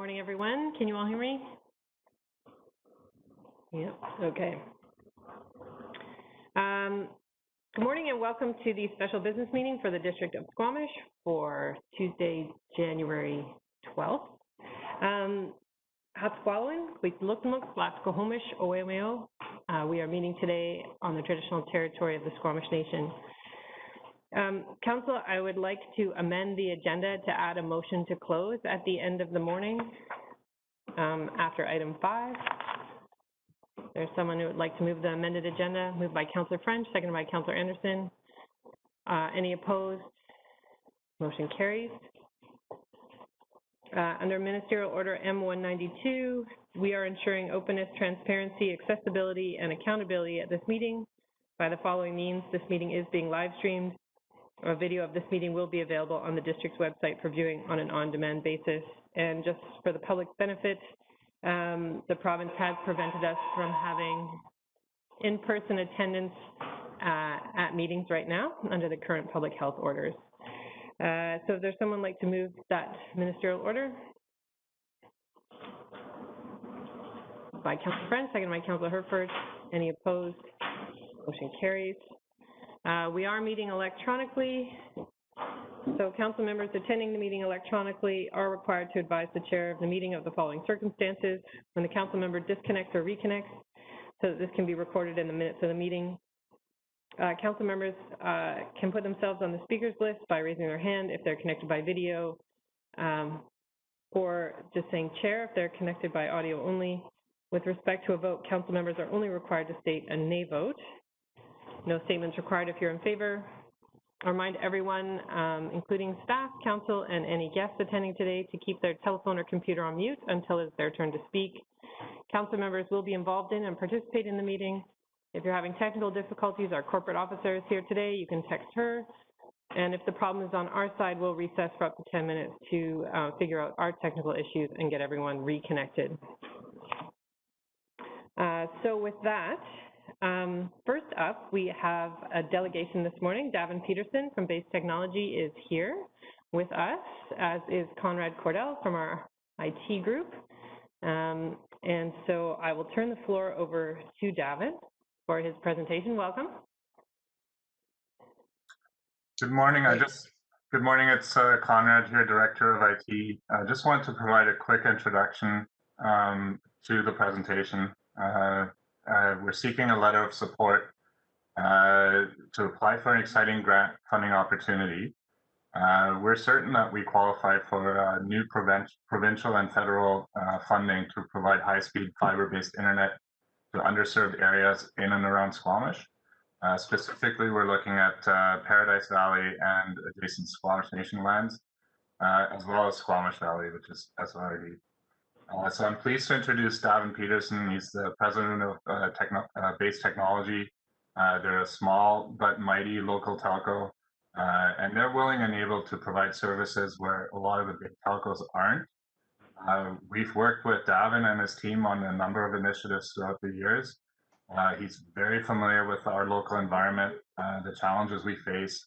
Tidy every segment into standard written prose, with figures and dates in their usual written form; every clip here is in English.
morning, everyone. Can you all hear me? Yep, okay. Good morning and welcome to the special business meeting for the District of Squamish for Tuesday, January 12th. Hatsqualin, Quitlukmuk, Squamish, Oemeo. We are meeting today on the traditional territory of the Squamish Nation. Council, I would like to amend the agenda to add a motion to close at the end of the morning after item 5. There's someone who would like to move the amended agenda, moved by Councillor French, seconded by Councillor Anderson. Any opposed? Motion carries. Under Ministerial Order M192, we are ensuring openness, transparency, accessibility, and accountability at this meeting. By the following means, this meeting is being live streamed. A video of this meeting will be available on the district's website for viewing on an on-demand basis. And just for the public's benefit, the province has prevented us from having in-person attendance at meetings right now under the current public health orders. So if there's someone like to move that ministerial order. By Councillor French, second by Councillor Herford. Any opposed? Motion carries. We are meeting electronically. So council members attending the meeting electronically are required to advise the chair of the meeting of the following circumstances: when the council member disconnects or reconnects, so that this can be recorded in the minutes of the meeting. Council members can put themselves on the speakers list by raising their hand if they're connected by video, or just saying chair if they're connected by audio only. With respect to a vote, council members are only required to state a nay vote. No statements required if you're in favor. I remind everyone, including staff, council, and any guests attending today, to keep their telephone or computer on mute until it's their turn to speak. Council members will be involved in and participate in the meeting. If you're having technical difficulties, our corporate officer is here today. You can text her. And if the problem is on our side, we'll recess for up to 10 minutes to figure out our technical issues and get everyone reconnected. So with that, first up, we have a delegation this morning. Davin Peterson from Base Technology is here with us, as is Conrad Cordell from our IT group. And so I will turn the floor over to Davin for his presentation. Welcome. Good morning. Good morning. It's Conrad here, Director of IT. I just want to provide a quick introduction to the presentation. We're seeking a letter of support to apply for an exciting grant funding opportunity. We're certain that we qualify for new provincial and federal funding to provide high-speed fiber-based internet to underserved areas in and around Squamish. Specifically, we're looking at Paradise Valley and adjacent Squamish Nation lands, as well as Squamish Valley, which is SRD. So I'm pleased to introduce Davin Peterson. He's the president of Base Technology. They're a small but mighty local telco, and they're willing and able to provide services where a lot of the big telcos aren't. We've worked with Davin and his team on a number of initiatives throughout the years. He's very familiar with our local environment, the challenges we face,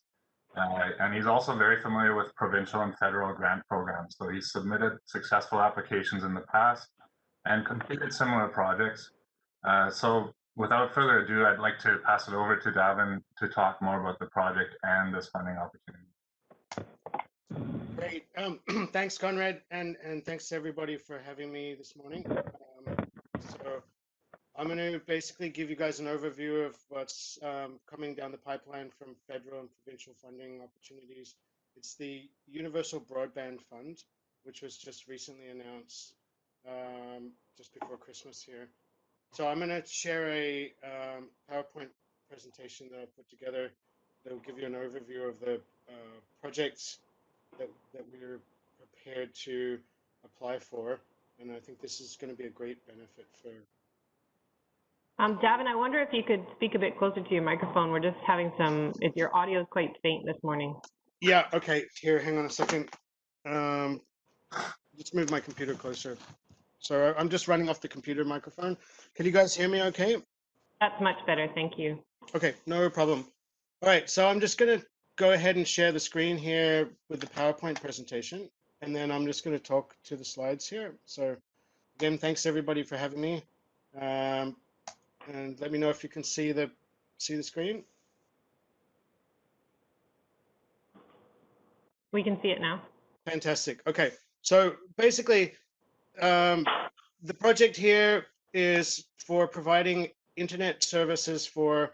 and he's also very familiar with provincial and federal grant programs. So he's submitted successful applications in the past and completed similar projects. So without further ado, I'd like to pass it over to Davin to talk more about the project and this funding opportunity. Great. Thanks, Conrad, and thanks to everybody for having me this morning. So I'm going to basically give you guys an overview of what's coming down the pipeline from federal and provincial funding opportunities. It's the Universal Broadband Fund, which was just recently announced just before Christmas here. So I'm going to share a PowerPoint presentation that I put together that will give you an overview of the projects that we're prepared to apply for. And I think this is going to be a great benefit for Davin, I wonder if you could speak a bit closer to your microphone. We're just having if your audio is quite faint this morning. Yeah, okay. Here, hang on a second. Just move my computer closer. So I'm just running off the computer microphone. Can you guys hear me okay? That's much better, thank you. Okay, no problem. All right, so I'm just going to go ahead and share the screen here with the PowerPoint presentation. and then I'm just going to talk to the slides here. So again, thanks everybody for having me. And let me know if you can see the screen. We can see it now. Fantastic. Okay, so basically, the project here is for providing internet services for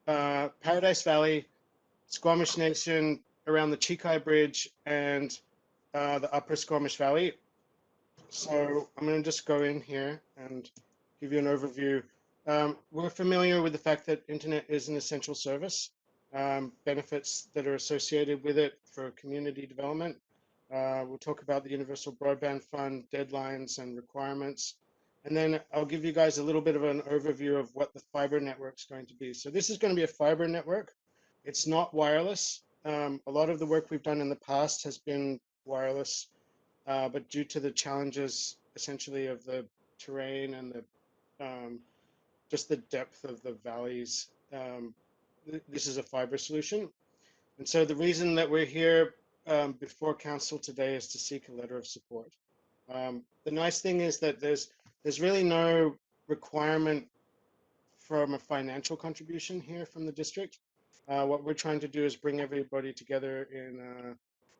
Paradise Valley, Squamish Nation around the Chikai Bridge, and the Upper Squamish Valley. So I'm going to just go in here and give you an overview. We're familiar with the fact that internet is an essential service, benefits that are associated with it for community development. We'll talk about the Universal Broadband Fund, deadlines and requirements. And then I'll give you guys a little bit of an overview of what the fiber network is going to be. So this is going to be a fiber network. It's not wireless. A lot of the work we've done in the past has been wireless, but due to the challenges essentially of the terrain and the just the depth of the valleys, this is a fiber solution. And so the reason that we're here before council today is to seek a letter of support. The nice thing is that there's really no requirement from a financial contribution here from the district. What we're trying to do is bring everybody together in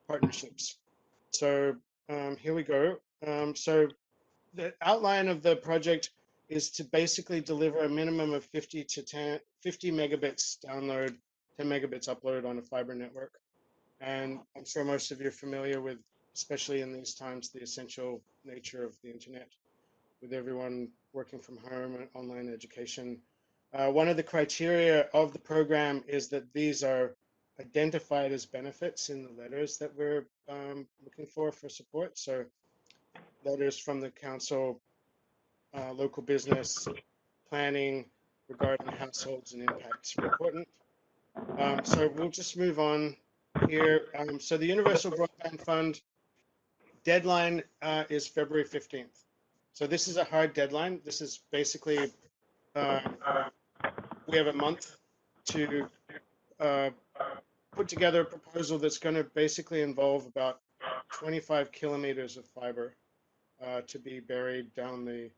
partnerships. So here we go. So the outline of the project is to basically deliver a minimum of 50 megabits download, 10 megabits upload on a fiber network. And I'm sure most of you are familiar with, especially in these times, the essential nature of the internet, with everyone working from home and online education. One of the criteria of the program is that these are identified as benefits in the letters that we're looking for support. So letters from the council, local business, planning regarding households and impacts are important. So we'll just move on here. So the Universal Broadband Fund deadline is February 15th. So this is a hard deadline. This is basically, we have a month to put together a proposal that's going to basically involve about 25 kilometers of fiber to be buried down the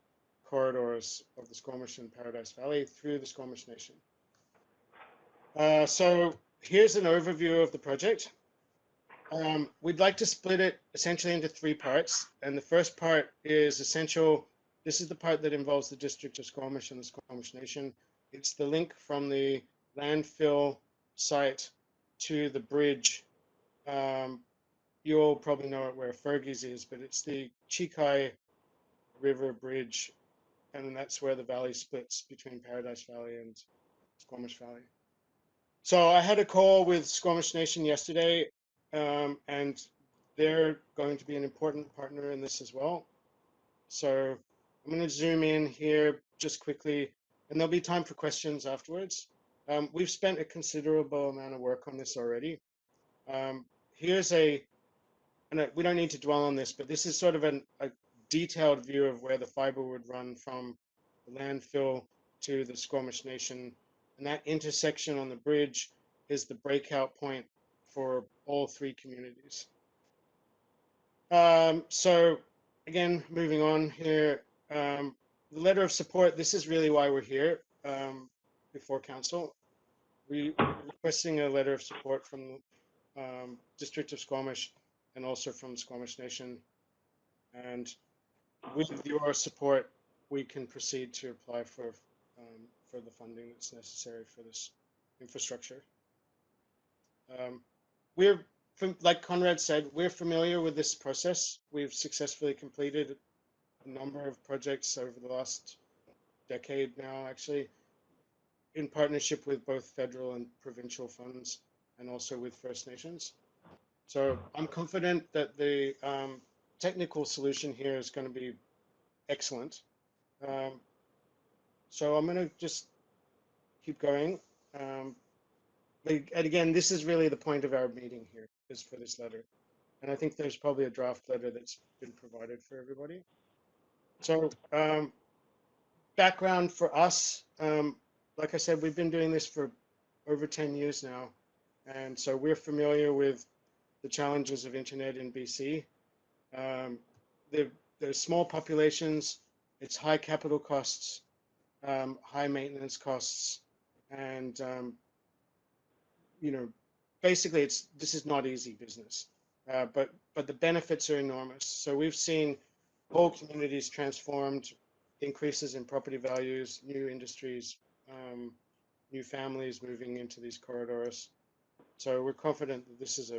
corridors of the Squamish and Paradise Valley through the Squamish Nation. So here's an overview of the project. We'd like to split it essentially into 3 parts. And the first part is essential. This is the part that involves the District of Squamish and the Squamish Nation. It's the link from the landfill site to the bridge. You all probably know it where Fergie's is, but it's the Chikai River Bridge, and that's where the valley splits between Paradise Valley and Squamish Valley. So I had a call with Squamish Nation yesterday, and they're going to be an important partner in this as well. So I'm going to zoom in here just quickly, and there'll be time for questions afterwards. We've spent a considerable amount of work on this already. Here's and we don't need to dwell on this, but this is sort of a detailed view of where the fiber would run from the landfill to the Squamish Nation. And that intersection on the bridge is the breakout point for all 3 communities. So again, moving on here, the letter of support, this is really why we're here before council. We're requesting a letter of support from the District of Squamish and also from Squamish Nation. And with your support, we can proceed to apply for the funding that's necessary for this infrastructure. We're, like Conrad said, we're familiar with this process. We've successfully completed a number of projects over the last decade now, actually, in partnership with both federal and provincial funds, and also with First Nations. So I'm confident that the technical solution here is going to be excellent. So I'm going to just keep going. And again, this is really the point of our meeting here, is for this letter. And I think there's probably a draft letter that's been provided for everybody. So background for us, like I said, we've been doing this for over 10 years now. And so we're familiar with the challenges of internet in BC. They're small populations, it's high capital costs, high maintenance costs, and basically this is not easy business, but the benefits are enormous. So we've seen whole communities transformed, increases in property values, new industries, new families moving into these corridors. So we're confident that this is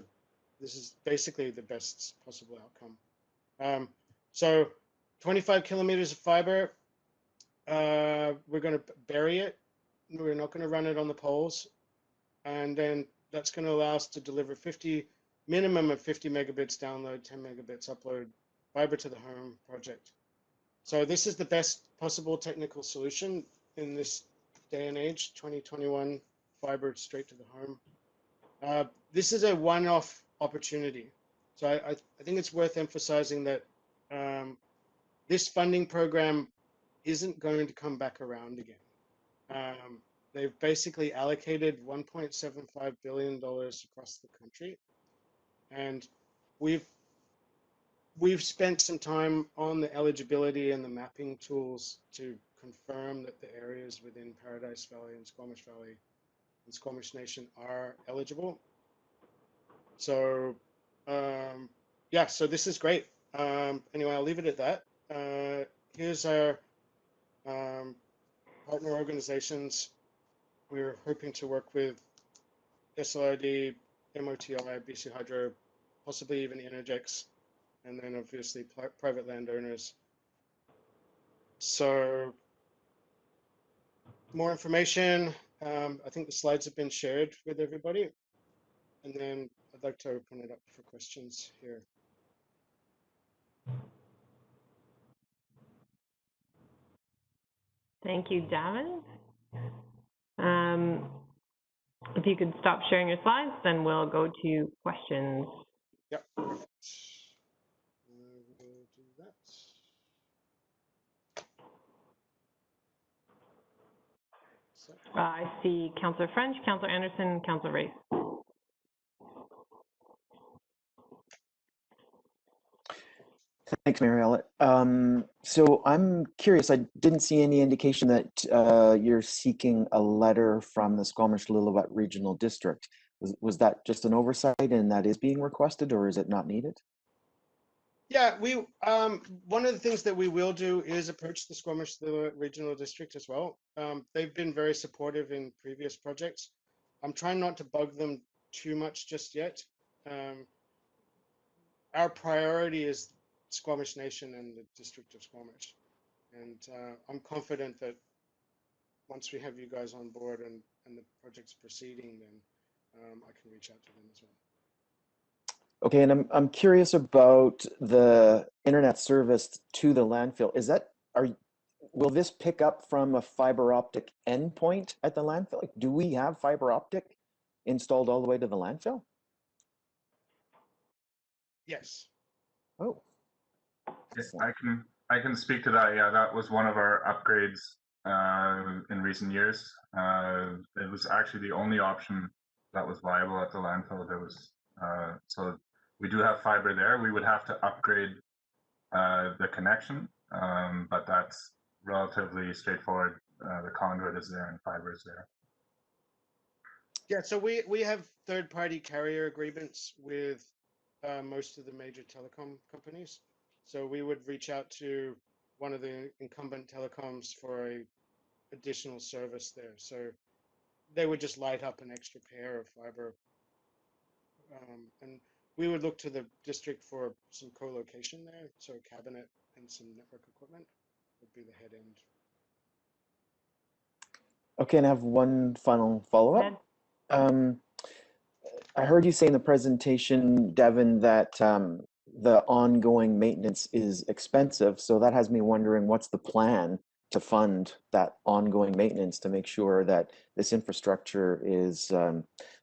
basically the best possible outcome. So 25 kilometers of fiber, we're going to bury it. We're not going to run it on the poles. And then that's going to allow us to deliver minimum of 50 megabits download, 10 megabits upload, fiber to the home project. So this is the best possible technical solution in this day and age, 2021, fiber straight to the home. This is a one-off opportunity. So I think it's worth emphasizing that this funding program isn't going to come back around again. They've basically allocated $1.75 billion across the country. And we've spent some time on the eligibility and the mapping tools to confirm that the areas within Paradise Valley and Squamish Nation are eligible. So yeah, so this is great. Anyway, I'll leave it at that. Here's our partner organizations. We're hoping to work with SLRD, MOTI, BC Hydro, possibly even Energex, and then obviously private landowners. So more information. I think the slides have been shared with everybody. And then I'd like to open it up for questions here. Thank you, Davin. If you could stop sharing your slides, then we'll go to questions. Yep, perfect. We'll do that. So. I see Councillor French, Councillor Anderson, Councillor Race. Thanks, Mary Ellen. So I'm curious, I didn't see any indication that you're seeking a letter from the Squamish-Lillooet Regional District. Was that just an oversight and that is being requested, or is it not needed? Yeah, one of the things that we will do is approach the Squamish-Lillooet Regional District as well. They've been very supportive in previous projects. I'm trying not to bug them too much just yet. Our priority is Squamish Nation and the District of Squamish. And I'm confident that once we have you guys on board and the project's proceeding, then I can reach out to them as well. Okay, and I'm curious about the internet service to the landfill. Will this pick up from a fiber optic endpoint at the landfill? Like, do we have fiber optic installed all the way to the landfill? Yes. Oh. Yes, I can speak to that. Yeah, that was one of our upgrades in recent years. It was actually the only option that was viable at the landfill. There was so we do have fiber there. We would have to upgrade the connection, but that's relatively straightforward. The conduit is there and fiber is there. Yeah, so we have third-party carrier agreements with most of the major telecom companies. So we would reach out to one of the incumbent telecoms for a additional service there. So they would just light up an extra pair of fiber. And we would look to the district for some co-location there. So a cabinet and some network equipment would be the head end. Okay, and I have one final follow-up. I heard you say in the presentation, Davin, that the ongoing maintenance is expensive. So that has me wondering, what's the plan to fund that ongoing maintenance to make sure that this infrastructure is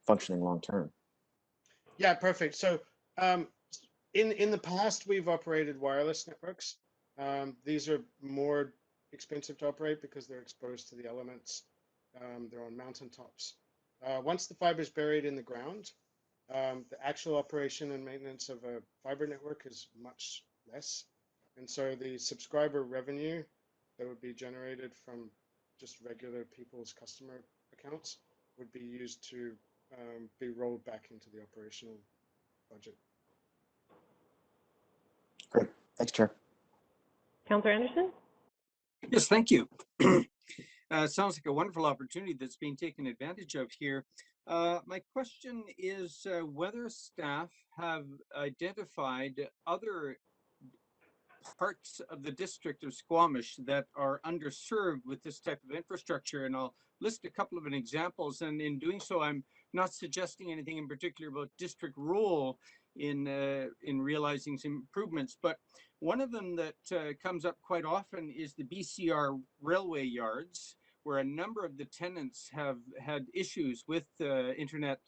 functioning long-term? Yeah, perfect. So in the past, we've operated wireless networks. These are more expensive to operate because they're exposed to the elements. They're on mountaintops. Once the fiber is buried in the ground, The actual operation and maintenance of a fiber network is much less. And so the subscriber revenue that would be generated from just regular people's customer accounts would be used to be rolled back into the operational budget. Great. Thanks, Chair. Councillor Anderson? Yes, thank you. Sounds like a wonderful opportunity that's being taken advantage of here. My question is whether staff have identified other parts of the district of Squamish that are underserved with this type of infrastructure. And I'll list a couple of examples. And in doing so, I'm not suggesting anything in particular about district role in realizing some improvements. But one of them that comes up quite often is the BCR railway yards, where a number of the tenants have had issues with internet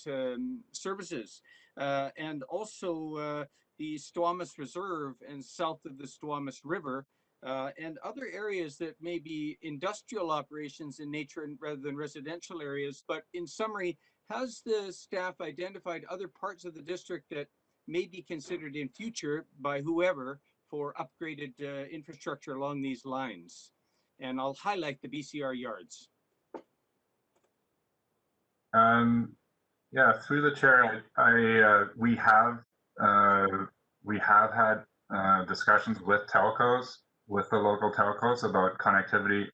services. And also the Squamish Reserve and south of the Squamish River, and other areas that may be industrial operations in nature rather than residential areas. But in summary, has the staff identified other parts of the district that may be considered in future by whoever for upgraded infrastructure along these lines? And I'll highlight the BCR yards. Yeah, through the chair, we have had discussions with telcos, with the local telcos about connectivity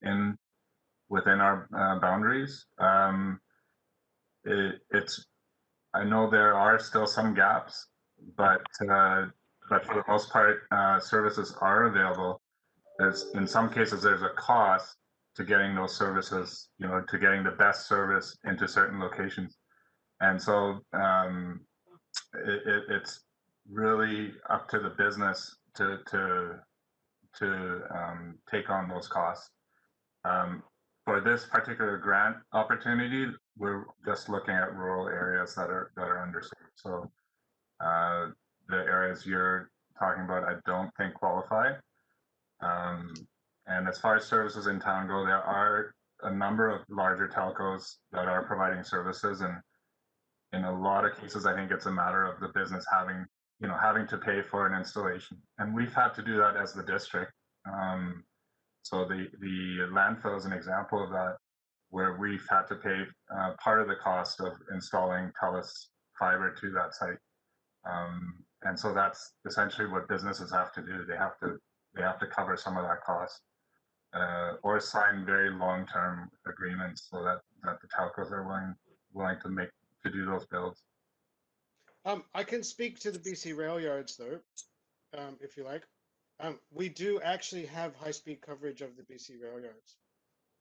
within our boundaries. I know there are still some gaps, but for the most part, services are available. In some cases, there's a cost to getting those services, to getting the best service into certain locations. And so it's really up to the business to take on those costs. For this particular grant opportunity, we're just looking at rural areas that are underserved. So the areas you're talking about, I don't think qualify. And as far as services in town go, there are a number of larger telcos that are providing services, and in a lot of cases, I think it's a matter of the business having to pay for an installation, and we've had to do that as the district. So the landfill is an example of that, where we've had to pay part of the cost of installing TELUS fiber to that site. And so that's essentially what businesses have to do. They have to cover some of that cost, or sign very long-term agreements so that the telcos are willing to do those builds. I can speak to the BC rail yards though, if you like. We do actually have high-speed coverage of the BC rail yards.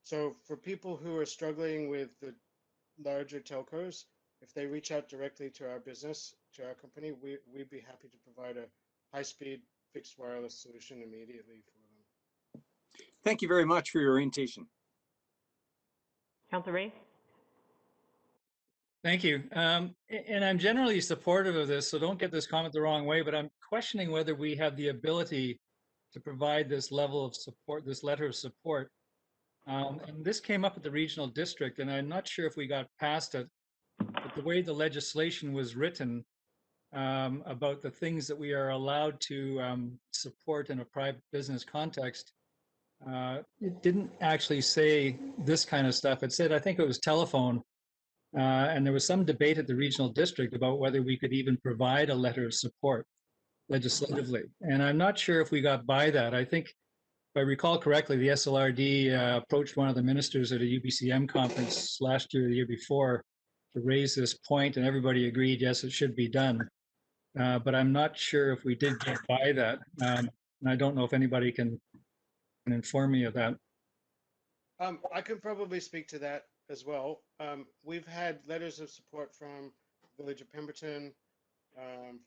So for people who are struggling with the larger telcos, if they reach out directly to our business, to our company, we'd be happy to provide a high-speed fixed wireless solution immediately for them. Thank you very much for your orientation. Councillor Ray? Thank you. And I'm generally supportive of this, so don't get this comment the wrong way, but I'm questioning whether we have the ability to provide this level of support, this letter of support. And this came up at the regional district, and I'm not sure if we got past it, but the way the legislation was written about the things that we are allowed to support in a private business context, it didn't actually say this kind of stuff. It said, I think it was telephone. And there was some debate at the regional district about whether we could even provide a letter of support legislatively. And I'm not sure if we got by that. I think, if I recall correctly, the SLRD approached one of the ministers at a UBCM conference last year, or the year before, to raise this point, and everybody agreed, yes, it should be done. But I'm not sure if we did get by that. And I don't know if anybody can inform me of that. I can probably speak to that as well. We've had letters of support from Village of Pemberton,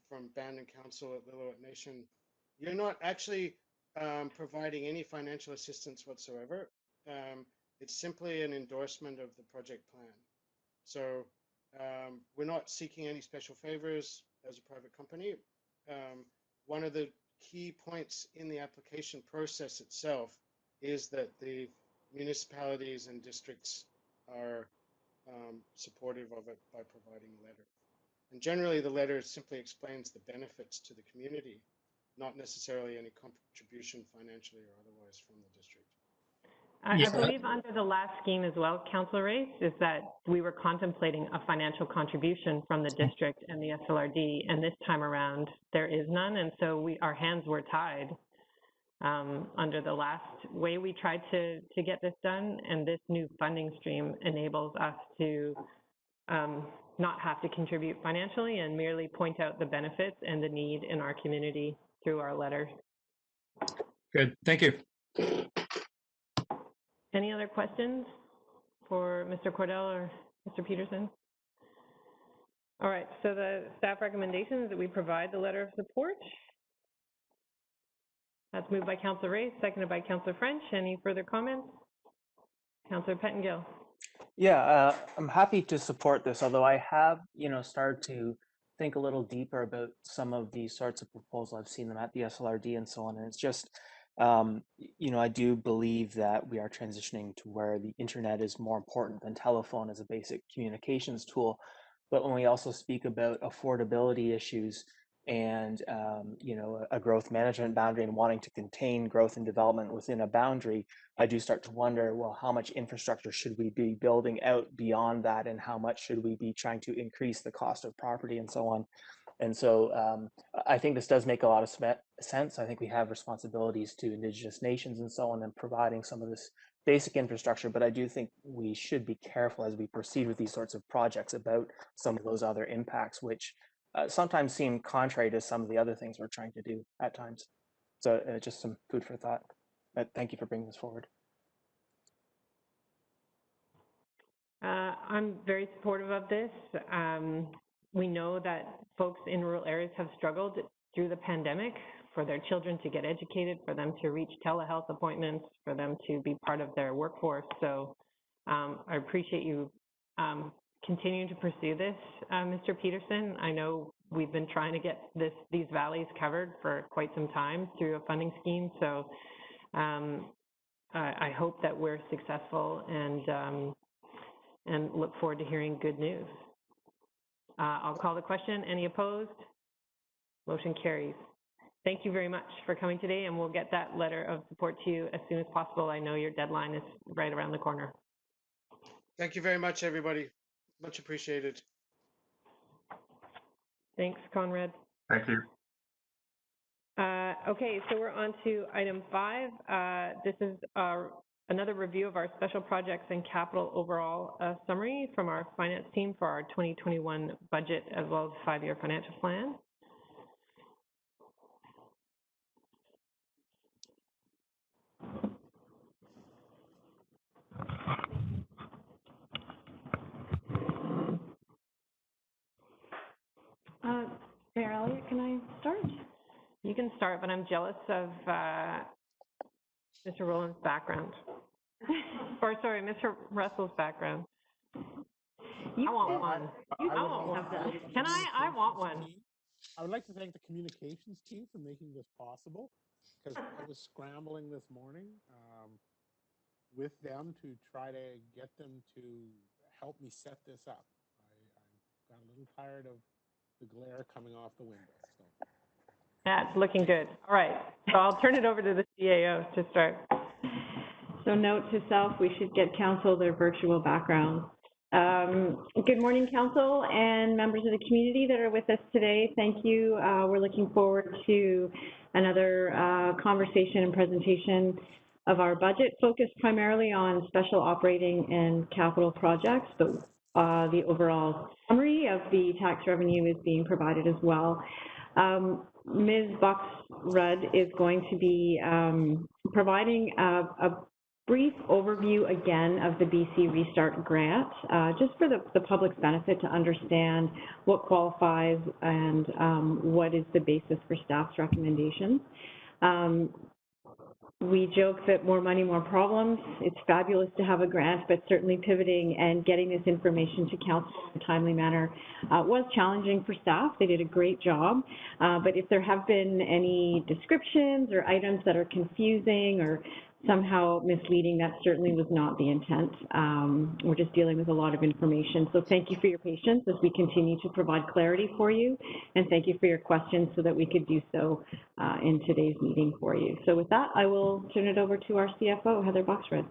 from Bandon Council at Lillooet Nation. You're not actually providing any financial assistance whatsoever. It's simply an endorsement of the project plan. So we're not seeking any special favors as a private company. One of the key points in the application process itself is that the municipalities and districts are supportive of it by providing a letter. And generally, the letter simply explains the benefits to the community, not necessarily any contribution financially or otherwise from the district. I believe under the last scheme as well, Councillor Race, is that we were contemplating a financial contribution from the district and the SLRD, and this time around there is none, and so our hands were tied under the last way we tried to get this done, and this new funding stream enables us to not have to contribute financially and merely point out the benefits and the need in our community through our letter. Good, thank you. Any other questions for Mr. Cordell or Mr. Peterson? All right, so the staff recommendation is that we provide the letter of support. That's moved by Councillor Race, seconded by Councillor French. Any further comments? Councillor Pettengill. Yeah, I'm happy to support this, although I have, started to think a little deeper about some of these sorts of proposals. I've seen them at the SLRD and so on, and it's just, I do believe that we are transitioning to where the internet is more important than telephone as a basic communications tool. But when we also speak about affordability issues and, a growth management boundary and wanting to contain growth and development within a boundary, I do start to wonder, well, how much infrastructure should we be building out beyond that, and how much should we be trying to increase the cost of property and so on. And so I think this does make a lot of sense. I think we have responsibilities to Indigenous nations and so on, and providing some of this basic infrastructure, but I do think we should be careful as we proceed with these sorts of projects about some of those other impacts, which sometimes seem contrary to some of the other things we're trying to do at times. So just some food for thought. But thank you for bringing this forward. I'm very supportive of this. We know that folks in rural areas have struggled through the pandemic for their children to get educated, for them to reach telehealth appointments, for them to be part of their workforce. So I appreciate you continuing to pursue this, Mr. Peterson. I know we've been trying to get these valleys covered for quite some time through a funding scheme. So I hope that we're successful and look forward to hearing good news. I'll call the question. Any opposed? Motion carries. Thank you very much for coming today, and we'll get that letter of support to you as soon as possible. I know your deadline is right around the corner. Thank you very much, everybody. Much appreciated. Thanks, Conrad. Thank you. Okay, so we're on to item 5. This is another review of our special projects and capital overall summary from our finance team for our 2021 budget as well as 5-year financial plan. Mayor Elliott, can I start? You can start, but I'm jealous of Mr. Rowland's background. Or sorry, Mr. Russell's background. I want one. I want one. Can I? I want one. I would like to thank the communications team for making this possible, because I was scrambling this morning with them to try to get them to help me set this up. I got a little tired of the glare coming off the window. So. That's looking good. All right, so I'll turn it over to the CAO to start. So note to self, we should get council their virtual background. Good morning, council and members of the community that are with us today. Thank you. We're looking forward to another conversation and presentation of our budget, focused primarily on special operating and capital projects, but the overall summary of the tax revenue is being provided as well. Ms. Boxrud is going to be providing a brief overview again of the BC Restart Grant, just for the public's benefit to understand what qualifies and what is the basis for staff's recommendations. We joke that more money, more problems. It's fabulous to have a grant, but certainly pivoting and getting this information to council in a timely manner was challenging for staff. They did a great job, but if there have been any descriptions or items that are confusing or somehow misleading. That certainly was not the intent. We're just dealing with a lot of information. So thank you for your patience as we continue to provide clarity for you. And thank you for your questions so that we could do so in today's meeting for you. So with that, I will turn it over to our CFO, Heather Boxrud.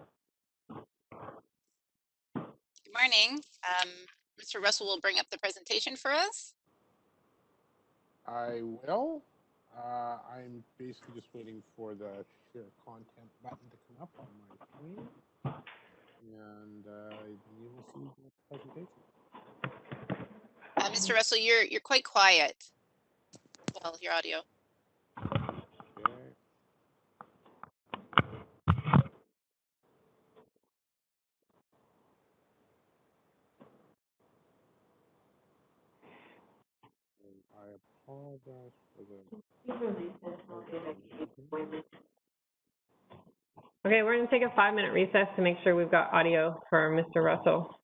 Good morning. Mr. Russell will bring up the presentation for us. I will. I'm basically just waiting for the share content button to come up on my screen. And then you will see the presentation. Mr. Russell, you're quite quiet. Well, your audio. Okay. And I apologize for the. Okay, we're going to take a 5-minute recess to make sure we've got audio for Mr. Russell.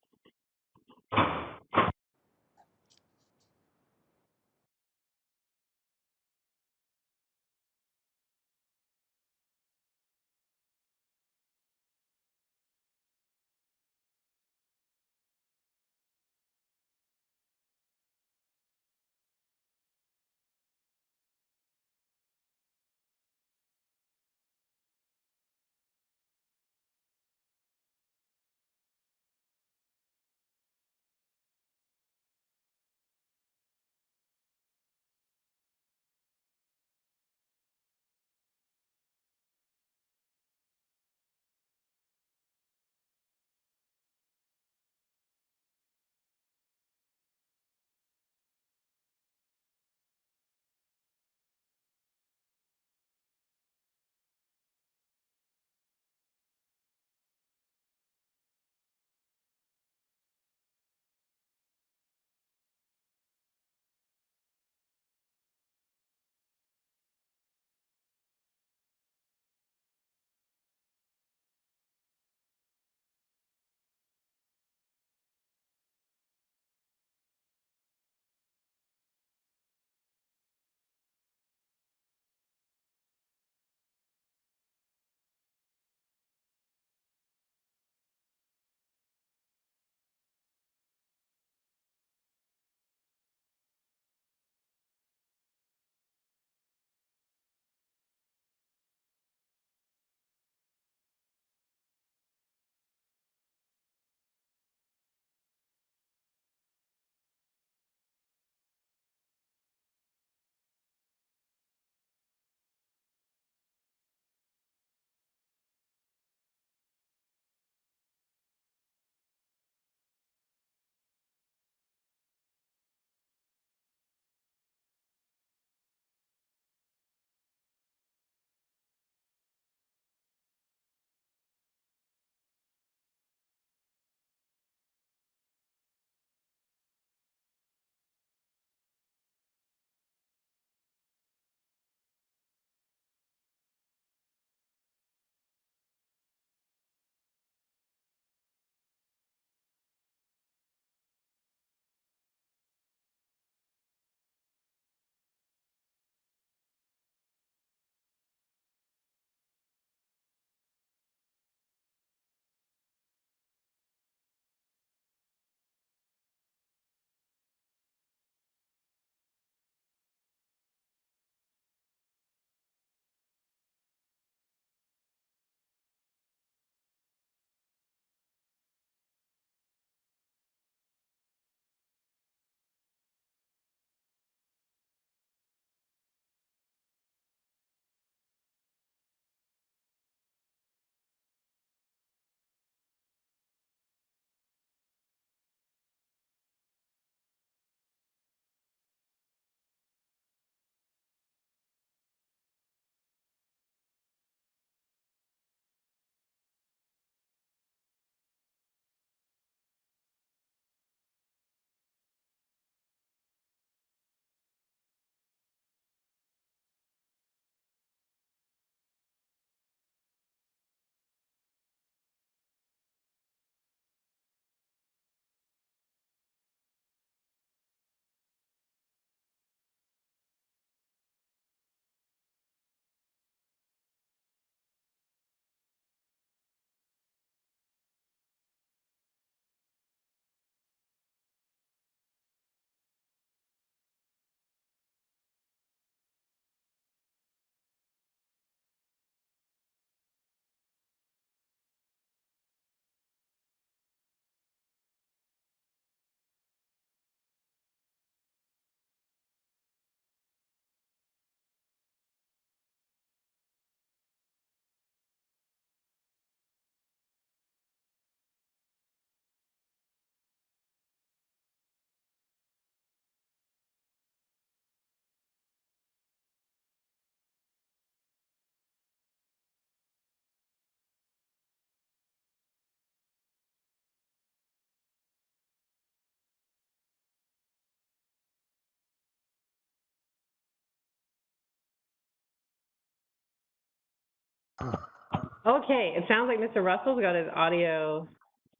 Okay, it sounds like Mr. Russell's got his audio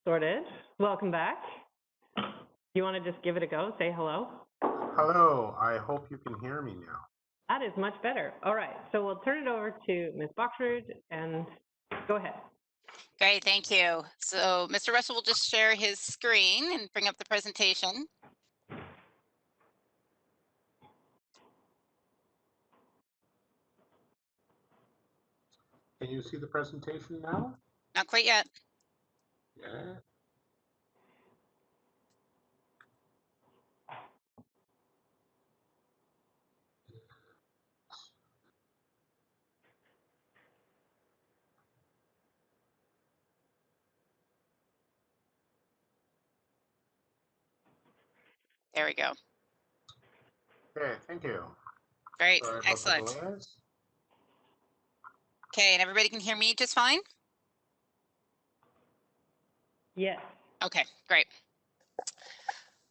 sorted. Welcome back. You want to just give it a go? Say hello? Hello, I hope you can hear me now. That is much better. All right, so we'll turn it over to Ms. Boxrud and go ahead. Great, thank you. So Mr. Russell will just share his screen and bring up the presentation. Can you see the presentation now? Not quite yet. Yeah. There we go. Okay, thank you. Great, Sorry about the excellent. delays. Okay, and everybody can hear me just fine? Yes. Okay, great.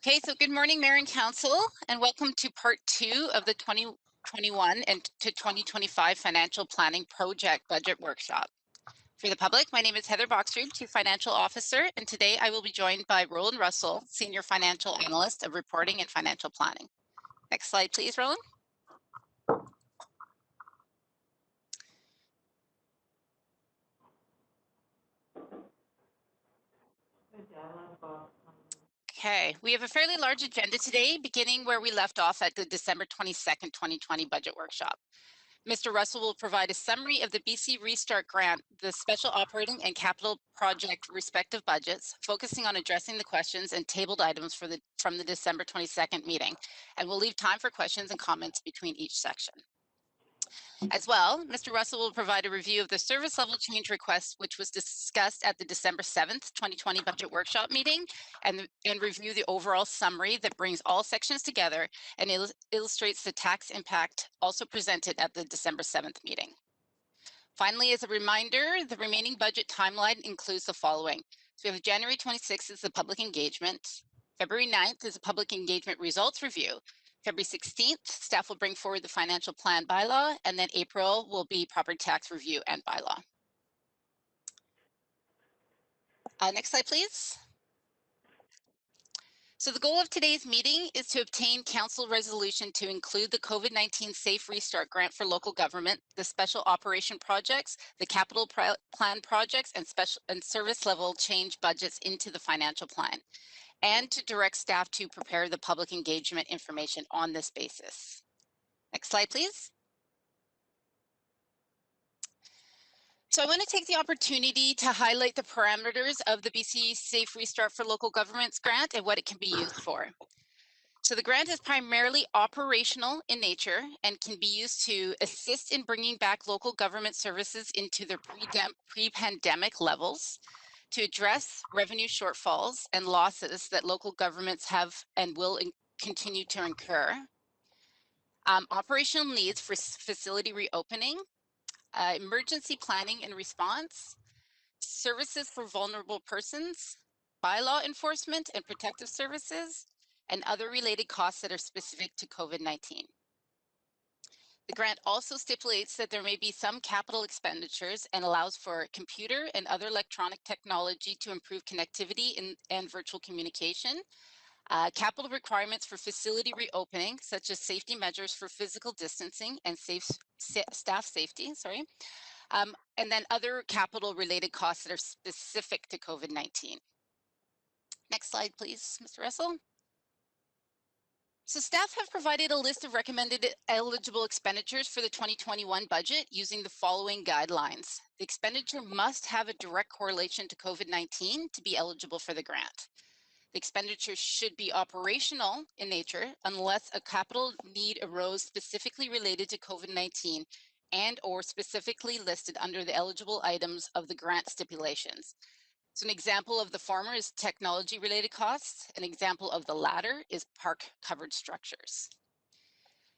Okay, so good morning, Mayor and Council, and welcome to part 2 of the 2021 and to 2025 Financial Planning Project Budget Workshop. For the public, my name is Heather Boxrud, Chief Financial Officer, and today I will be joined by Roland Russell, Senior Financial Analyst of Reporting and Financial Planning. Next slide, please, Roland. Okay, we have a fairly large agenda today, beginning where we left off at the December 22nd, 2020 budget workshop. Mr. Russell will provide a summary of the BC Restart Grant, the special operating and capital project respective budgets, focusing on addressing the questions and tabled items from the December 22nd meeting, and we'll leave time for questions and comments between each section. As well, Mr. Russell will provide a review of the service level change request, which was discussed at the December 7th, 2020 budget workshop meeting, and review the overall summary that brings all sections together and illustrates the tax impact also presented at the December 7th meeting. Finally, as a reminder, the remaining budget timeline includes the following. So we have January 26th is the public engagement. February 9th is a public engagement results review. February 16th, staff will bring forward the financial plan bylaw, and then April will be property tax review and bylaw. Next slide, please. So the goal of today's meeting is to obtain council resolution to include the COVID-19 Safe Restart Grant for local government, the special operation projects, the capital plan projects, and service level change budgets into the financial plan, and to direct staff to prepare the public engagement information on this basis. Next slide, please. So I want to take the opportunity to highlight the parameters of the BC Safe Restart for Local Governments grant and what it can be used for. So the grant is primarily operational in nature and can be used to assist in bringing back local government services into their pre-pandemic levels, to address revenue shortfalls and losses that local governments have and will continue to incur, operational needs for facility reopening, emergency planning and response, services for vulnerable persons, bylaw enforcement and protective services, and other related costs that are specific to COVID-19. The grant also stipulates that there may be some capital expenditures and allows for computer and other electronic technology to improve connectivity and virtual communication, capital requirements for facility reopening, such as safety measures for physical distancing and staff safety, and then other capital related costs that are specific to COVID-19. Next slide, please, Mr. Russell. So staff have provided a list of recommended eligible expenditures for the 2021 budget using the following guidelines. The expenditure must have a direct correlation to COVID-19 to be eligible for the grant. The expenditure should be operational in nature unless a capital need arose specifically related to COVID-19 and or specifically listed under the eligible items of the grant stipulations. So an example of the former is technology related costs. An example of the latter is park covered structures.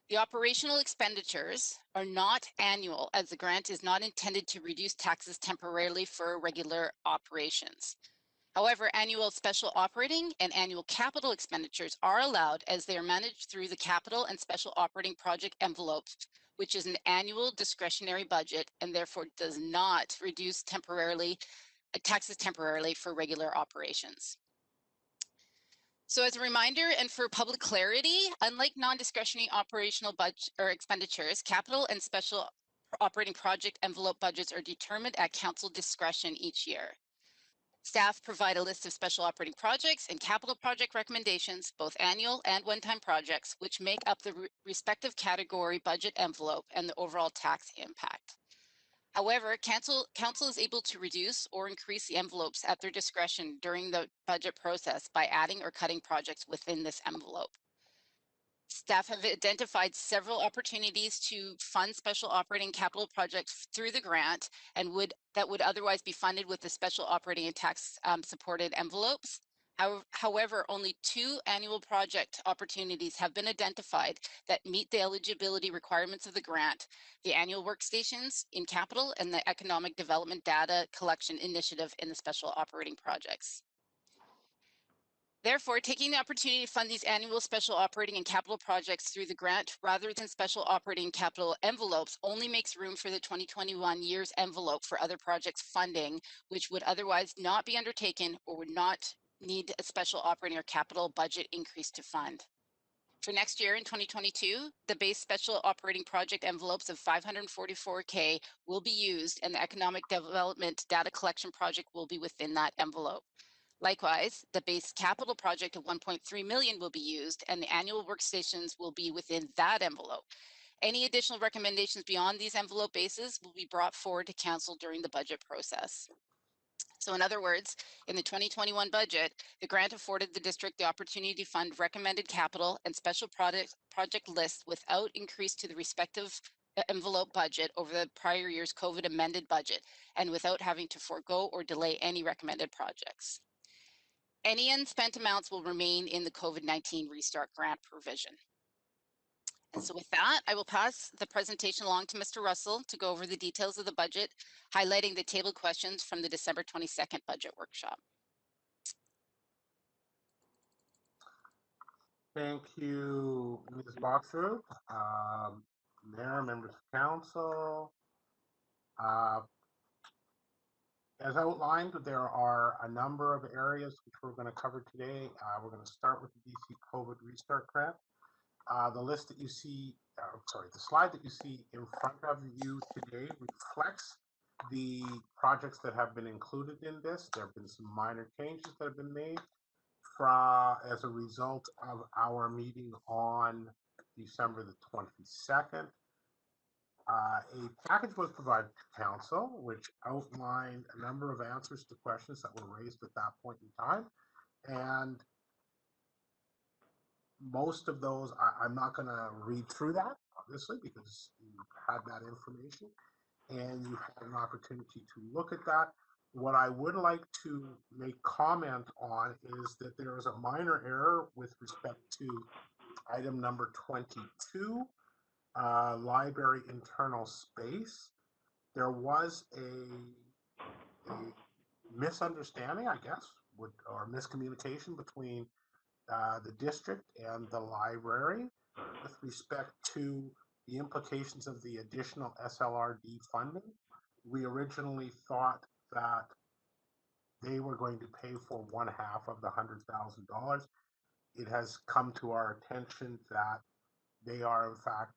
The operational expenditures are not annual, as the grant is not intended to reduce taxes temporarily for regular operations. However, annual special operating and annual capital expenditures are allowed as they are managed through the capital and special operating project envelopes, which is an annual discretionary budget and therefore does not reduce taxes temporarily for regular operations. So as a reminder and for public clarity, unlike non-discretionary operational budget or expenditures, capital and special operating project envelope budgets are determined at council discretion each year. Staff provide a list of special operating projects and capital project recommendations, both annual and one-time projects, which make up the respective category budget envelope and the overall tax impact. However, council is able to reduce or increase the envelopes at their discretion during the budget process by adding or cutting projects within this envelope. Staff have identified several opportunities to fund special operating capital projects through the grant and that would otherwise be funded with the special operating and tax supported envelopes. However, only 2 annual project opportunities have been identified that meet the eligibility requirements of the grant: the annual workstations in capital and the economic development data collection initiative in the special operating projects. Therefore, taking the opportunity to fund these annual special operating and capital projects through the grant rather than special operating capital envelopes only makes room for the 2021 year's envelope for other projects funding, which would otherwise not be undertaken or would not need a special operating or capital budget increase to fund. For next year in 2022, the base special operating project envelopes of $544K will be used and the economic development data collection project will be within that envelope. Likewise, the base capital project of $1.3 million will be used and the annual workstations will be within that envelope. Any additional recommendations beyond these envelope bases will be brought forward to council during the budget process. So in other words, in the 2021 budget, the grant afforded the district the opportunity to fund recommended capital and special project lists without increase to the respective envelope budget over the prior year's COVID amended budget and without having to forego or delay any recommended projects. Any unspent amounts will remain in the COVID-19 Restart Grant provision. And so with that, I will pass the presentation along to Mr. Russell to go over the details of the budget, highlighting the table questions from the December 22nd budget workshop. Thank you, Ms. Boxrud, Mayor, members of council. As outlined, there are a number of areas which we're going to cover today. We're going to start with the BC COVID Restart Grant. The list that you see, the slide that you see in front of you today reflects the projects that have been included in this. There have been some minor changes that have been made as a result of our meeting on December the 22nd. A package was provided to council, which outlined a number of answers to questions that were raised at that point in time. And most of those, I'm not going to read through that, obviously, because you had that information and you had an opportunity to look at that. What I would like to make comment on is that there is a minor error with respect to item number 22, library internal space. There was a misunderstanding, I guess, or miscommunication between the district and the library with respect to the implications of the additional SLRD funding. We originally thought that they were going to pay for one half of the $100,000. It has come to our attention that they are in fact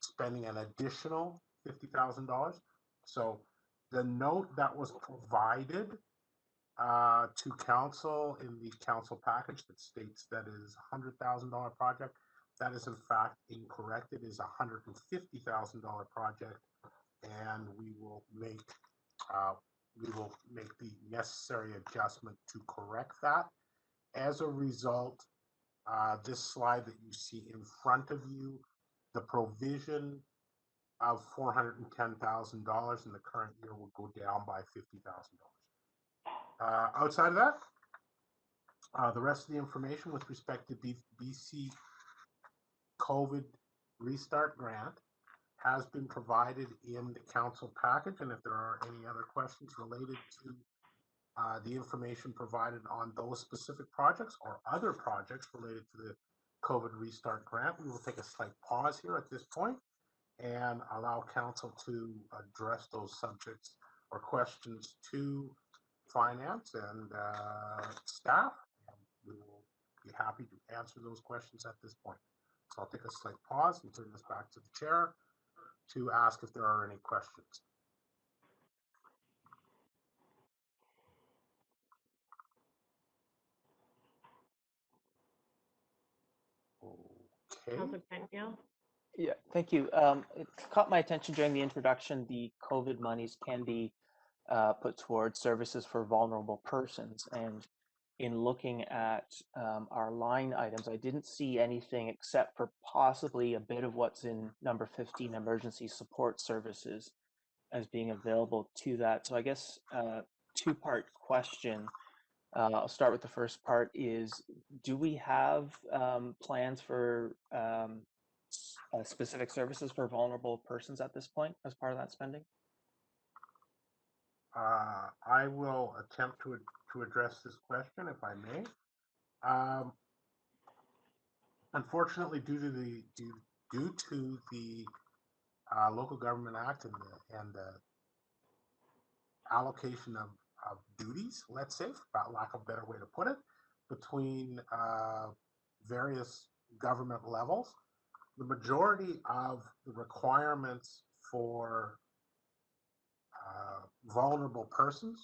spending an additional $50,000. So the note that was provided to council in the council package that states that it is a $100,000 project, that is in fact incorrect. It is a $150,000 project, and we will make the necessary adjustment to correct that. As a result, this slide that you see in front of you, the provision of $410,000 in the current year will go down by $50,000. Outside of that, the rest of the information with respect to BC COVID Restart Grant has been provided in the council package, and if there are any other questions related to the information provided on those specific projects or other projects related to the COVID Restart Grant. We will take a slight pause here at this point and allow council to address those subjects or questions to finance and staff. We will be happy to answer those questions at this point. So I'll take a slight pause and turn this back to the chair to ask if there are any questions. Okay. Councilor Pantgill? Yeah, thank you. It caught my attention during the introduction, the COVID monies can be put towards services for vulnerable persons. And in looking at our line items, I didn't see anything except for possibly a bit of what's in number 15, emergency support services, as being available to that. So I guess two-part question. I'll start with the first part is, do we have plans for specific services for vulnerable persons at this point as part of that spending? I will attempt to address this question if I may. Unfortunately, due to the Local Government Act and the allocation of duties, let's say, for lack of a better way to put it, between various government levels, the majority of the requirements for vulnerable persons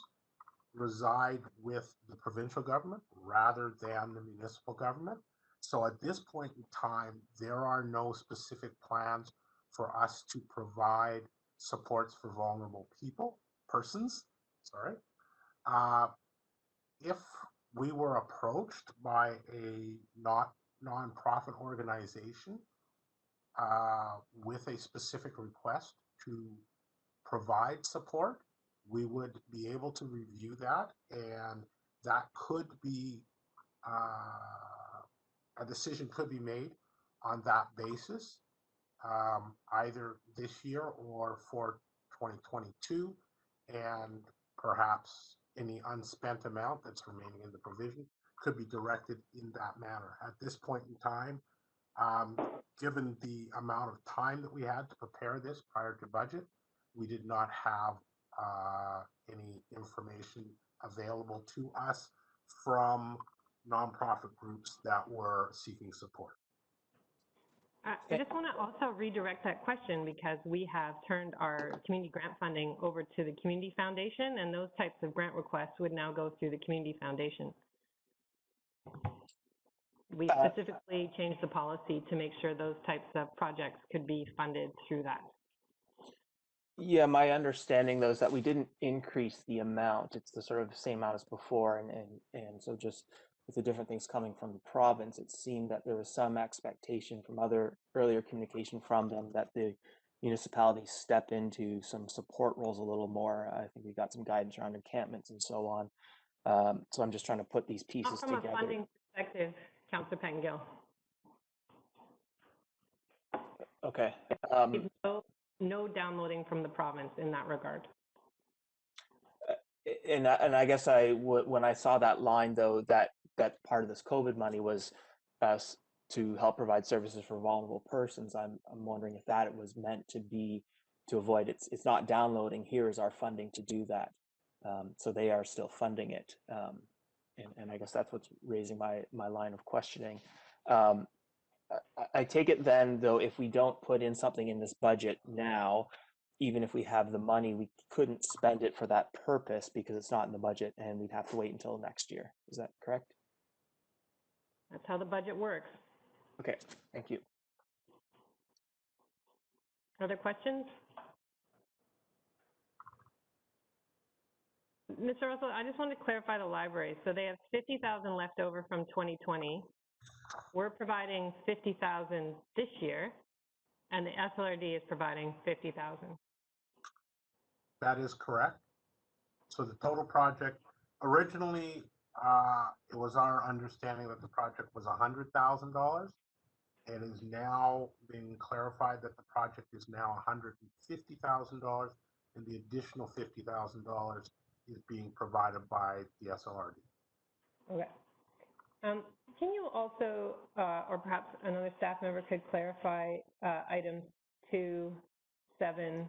reside with the provincial government rather than the municipal government. So at this point in time, there are no specific plans for us to provide supports for vulnerable persons. Sorry. If we were approached by a non-profit organization with a specific request to provide support, we would be able to review that, and that could be a decision could be made on that basis, either this year or for 2022, and perhaps any unspent amount that's remaining in the provision could be directed in that manner. At this point in time, given the amount of time that we had to prepare this prior to budget, we did not have any information available to us from nonprofit groups that were seeking support. I just want to also redirect that question, because we have turned our community grant funding over to the Community Foundation, and those types of grant requests would now go through the Community Foundation. We specifically changed the policy to make sure those types of projects could be funded through that. Yeah, my understanding though is that we didn't increase the amount. It's the sort of same amount as before, and so just with the different things coming from the province, it seemed that there was some expectation from earlier communication from them that the municipalities step into some support roles a little more. I think we got some guidance around encampments and so on. So I'm just trying to put these pieces Not from together. a funding perspective, Councillor Pantgill. Okay. No downloading from the province in that regard. And I guess when I saw that line though, that part of this COVID money was to help provide services for vulnerable persons. I'm wondering if that it was meant to be to avoid it's not downloading. Here is our funding to do that. So they are still funding it, and I guess that's what's raising my line of questioning. I take it then though, if we don't put in something in this budget now, even if we have the money, we couldn't spend it for that purpose because it's not in the budget, and we'd have to wait until next year. Is that correct? That's how the budget works. Okay, thank you. Other questions? Mr. Russell, I just want to clarify the library. So they have 50,000 left over from 2020. We're providing 50,000 this year, and the SLRD is providing 50,000. That is correct. So the total project, originally, it was our understanding that the project was $100,000. It is now being clarified that the project is now $150,000, and the additional $50,000 is being provided by the SLRD. Okay. Can you also, or perhaps another staff member could clarify items 2, 7,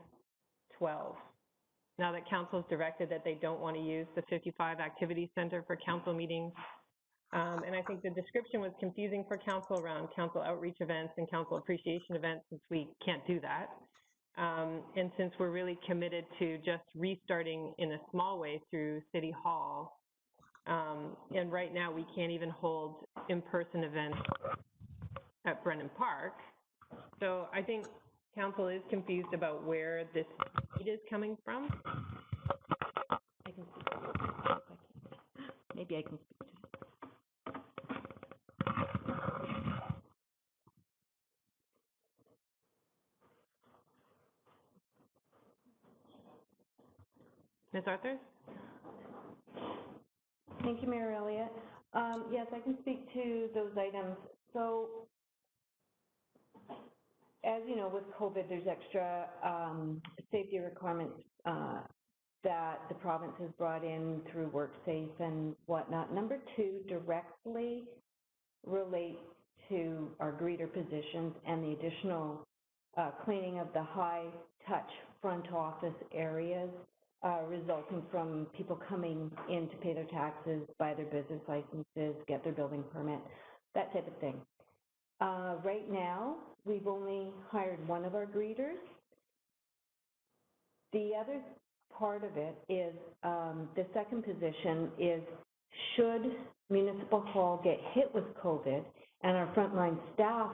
12? Now that council's directed that they don't want to use the 55 Activity Center for council meetings. And I think the description was confusing for council around council outreach events and council appreciation events, since we can't do that. And since we're really committed to just restarting in a small way through City Hall, and right now we can't even hold in-person events at Brennan Park. So I think council is confused about where this need is coming from. I can speak to it. Maybe I can speak to it. Ms. Arthur? Thank you, Mayor Elliott. Yes, I can speak to those items. So, as you know, with COVID, there's extra safety requirements that the province has brought in through WorkSafe and whatnot. Number 2 directly relates to our greeter positions and the additional cleaning of the high-touch front office areas resulting from people coming in to pay their taxes, buy their business licenses, get their building permit, that type of thing. Right now, we've only hired one of our greeters. The other part of it is, the second position is, should Municipal Hall get hit with COVID and our frontline staff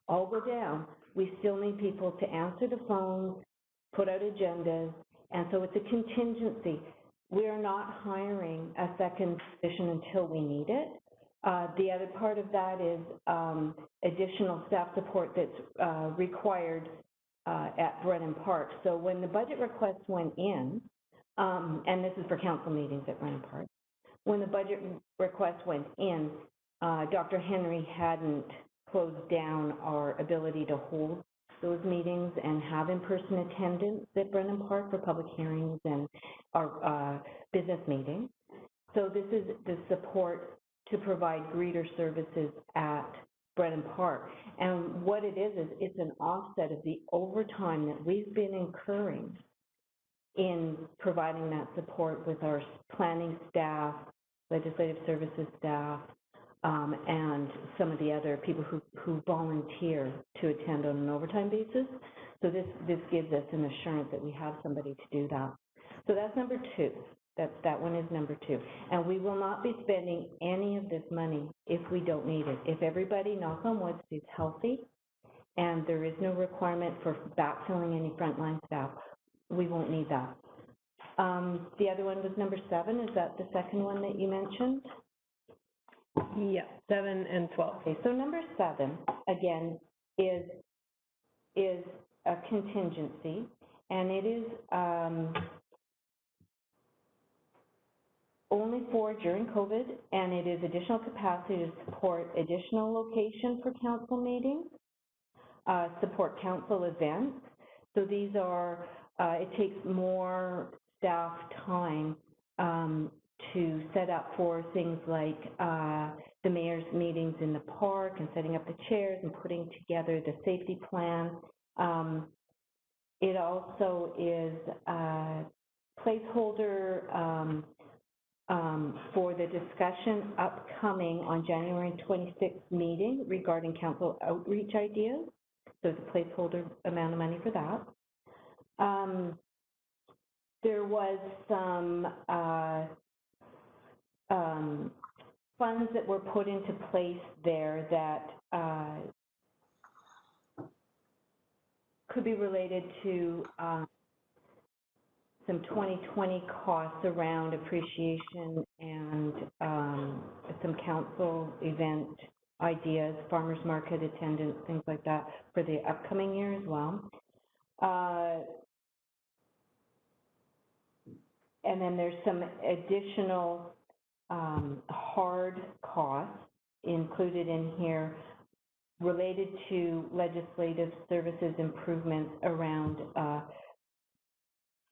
all go down, we still need people to answer the phones, put out agendas, and so it's a contingency. We are not hiring a second position until we need it. The other part of that is additional staff support that's required at Brennan Park. So when the budget request went in, and this is for council meetings at Brennan Park, when the budget request went in, Dr. Henry hadn't closed down our ability to hold those meetings and have in-person attendance at Brennan Park for public hearings and our business meetings. So this is the support to provide greeter services at Brennan Park. And what it is it's an offset of the overtime that we've been incurring in providing that support with our planning staff, legislative services staff, and some of the other people who volunteer to attend on an overtime basis. So this gives us an assurance that we have somebody to do that. So that's number 2. That one is number 2. And we will not be spending any of this money if we don't need it. If everybody, knock on wood, stays healthy and there is no requirement for backfilling any frontline staff, we won't need that. The other one was number 7. Is that the second one that you mentioned? Yeah, 7 and 12. Okay, so number 7, again, is a contingency, and it is only for during COVID, and it is additional capacity to support additional location for council meetings, support council events. So these are, it takes more staff time to set up for things like the mayor's meetings in the park and setting up the chairs and putting together the safety plan. It also is a placeholder for the discussion upcoming on January 26th meeting regarding council outreach ideas. So it's a placeholder amount of money for that. There was some funds that were put into place there that could be related to some 2020 costs around appreciation and some council event ideas, farmers market attendance, things like that for the upcoming year as well. And then there's some additional hard costs included in here related to legislative services improvements around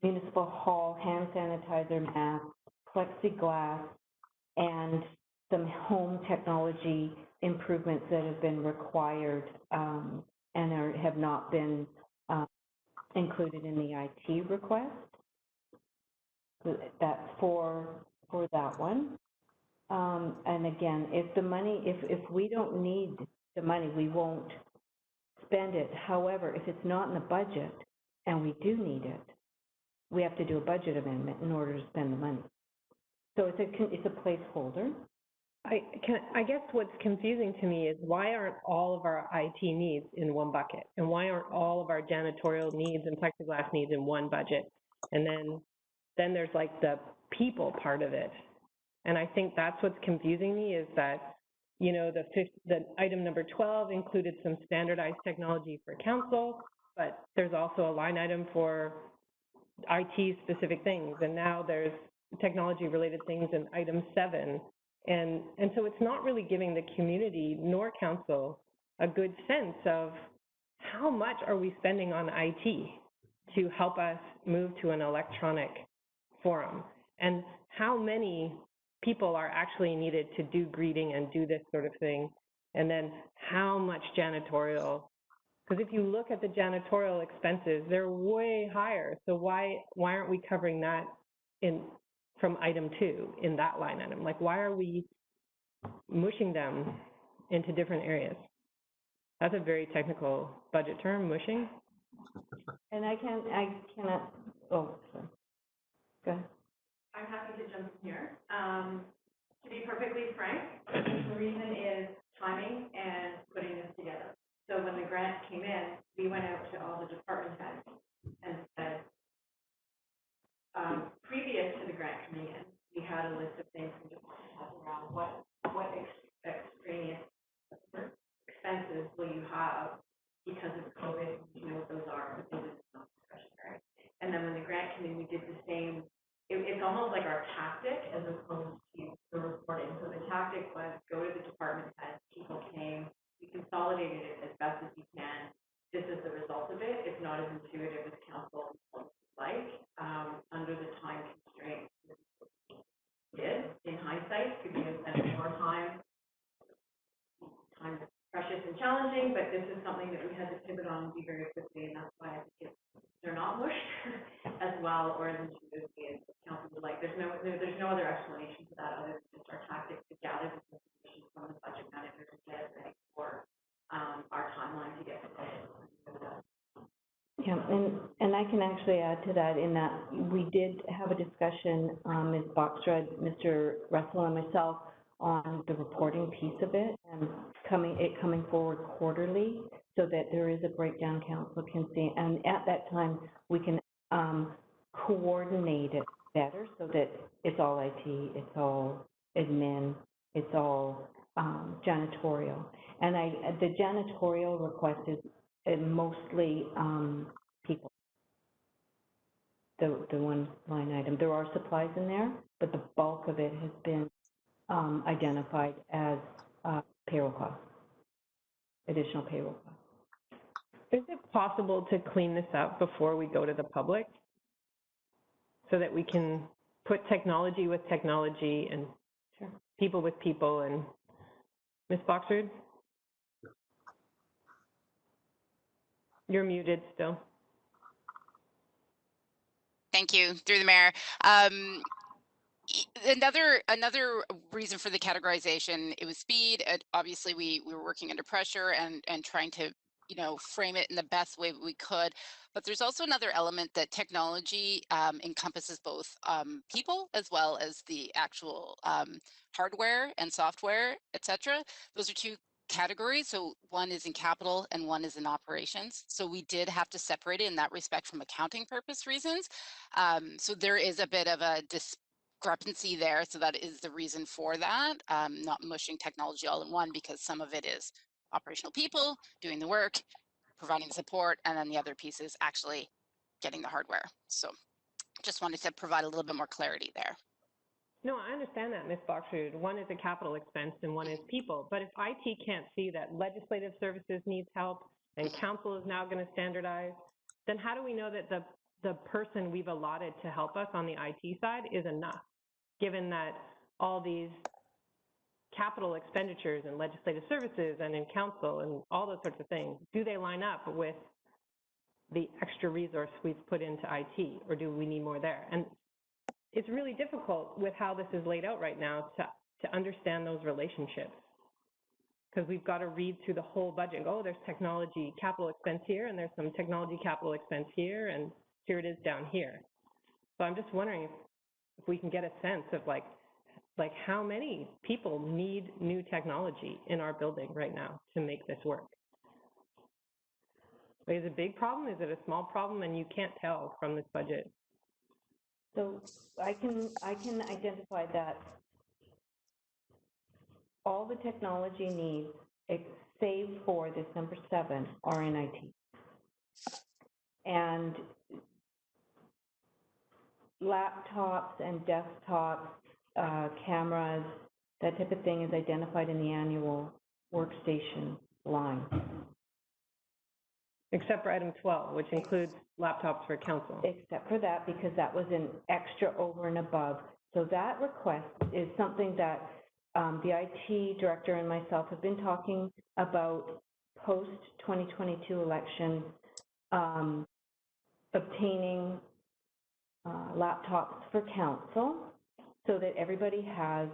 municipal hall, hand sanitizer, masks, plexiglass, and some home technology improvements that have been required and have not been included in the IT request. So that's for that one. And again, if the money, if we don't need the money, we won't spend it. However, if it's not in the budget and we do need it, we have to do a budget amendment in order to spend the money. So it's a placeholder. I guess what's confusing to me is why aren't all of our IT needs in one bucket? And why aren't all of our janitorial needs and plexiglass needs in one budget? And then there's like the people part of it. And I think that's what's confusing me is that, you know, the item number 12 included some standardized technology for council, but there's also a line item for IT specific things. And now there's technology related things in item 7. And so it's not really giving the community nor council a good sense of how much are we spending on IT to help us move to an electronic forum, and how many people are actually needed to do greeting and do this sort of thing, and then how much janitorial, because if you look at the janitorial expenses, they're way higher. So why aren't we covering that from item 2 in that line item? Like, why are we mushing them into different areas? That's a very technical budget term, mushing. And I cannot, oh, sorry. Go ahead. I'm happy to jump in here. To be perfectly frank, the reason is timing and putting this together. So when the grant came in, we went out to all the department heads and said, previous to the grant coming in, we had a list of things from department heads around what extraneous expenses will you have because of COVID, you know what those are, but those are not discretionary. And then when the grant came in, we did the same. It's almost like our tactic as opposed to the reporting. So the tactic was go to the department heads, people came, we consolidated it as best as we can. This is the result of it. It's not as intuitive as council would like, under the time constraints. Did, in hindsight, could we have spent more time? Time is precious and challenging, but this is something that we had to pivot on and do very quickly, and that's why I think they're not mushed as well or as intuitively as council would like. There's no other explanation for that other than just our tactic to gather this information from the budget manager to get it ready for our timeline to get to budget. Yeah, and I can actually add to that in that we did have a discussion, Ms. Boxrud, Mr. Russell, and myself on the reporting piece of it and coming forward quarterly so that there is a breakdown council can see. And at that time, we can coordinate it better so that it's all IT, it's all admin, it's all janitorial. And the janitorial request is mostly people. The one line item. There are supplies in there, but the bulk of it has been identified as payroll costs, additional payroll costs. Is it possible to clean this up before we go to the public so that we can put technology with technology and people with people? And Ms. Boxrud? You're muted still. Thank you, through the mayor. Another reason for the categorization, it was speed. Obviously, we were working under pressure and trying to, you know, frame it in the best way we could. But there's also another element that technology encompasses both people as well as the actual hardware and software, et cetera. Those are two categories. So one is in capital and one is in operations. So we did have to separate it in that respect from accounting purpose reasons. So there is a bit of a discrepancy there. So that is the reason for that, not mushing technology all in one, because some of it is operational people doing the work, providing support, and then the other piece is actually getting the hardware. So just wanted to provide a little bit more clarity there. No, I understand that, Ms. Boxrud. One is a capital expense and one is people. But if IT can't see that legislative services needs help and council is now going to standardize, then how do we know that the person we've allotted to help us on the IT side is enough, given that all these capital expenditures and legislative services and in council and all those sorts of things, do they line up with the extra resource we've put into IT, or do we need more there? And it's really difficult with how this is laid out right now to understand those relationships, because we've got to read through the whole budget and go, oh, there's technology capital expense here, and there's some technology capital expense here, and here it is down here. So I'm just wondering if we can get a sense of like how many people need new technology in our building right now to make this work. Like, is it a big problem? Is it a small problem? And you can't tell from this budget. So I can identify that all the technology needs, save for this number 7, are in IT. And laptops and desktops, cameras, that type of thing is identified in the annual workstation line. Except for item 12, which includes laptops for council. Except for that, because that was an extra over and above. So that request is something that the IT director and myself have been talking about post-2022 election, obtaining laptops for council so that everybody has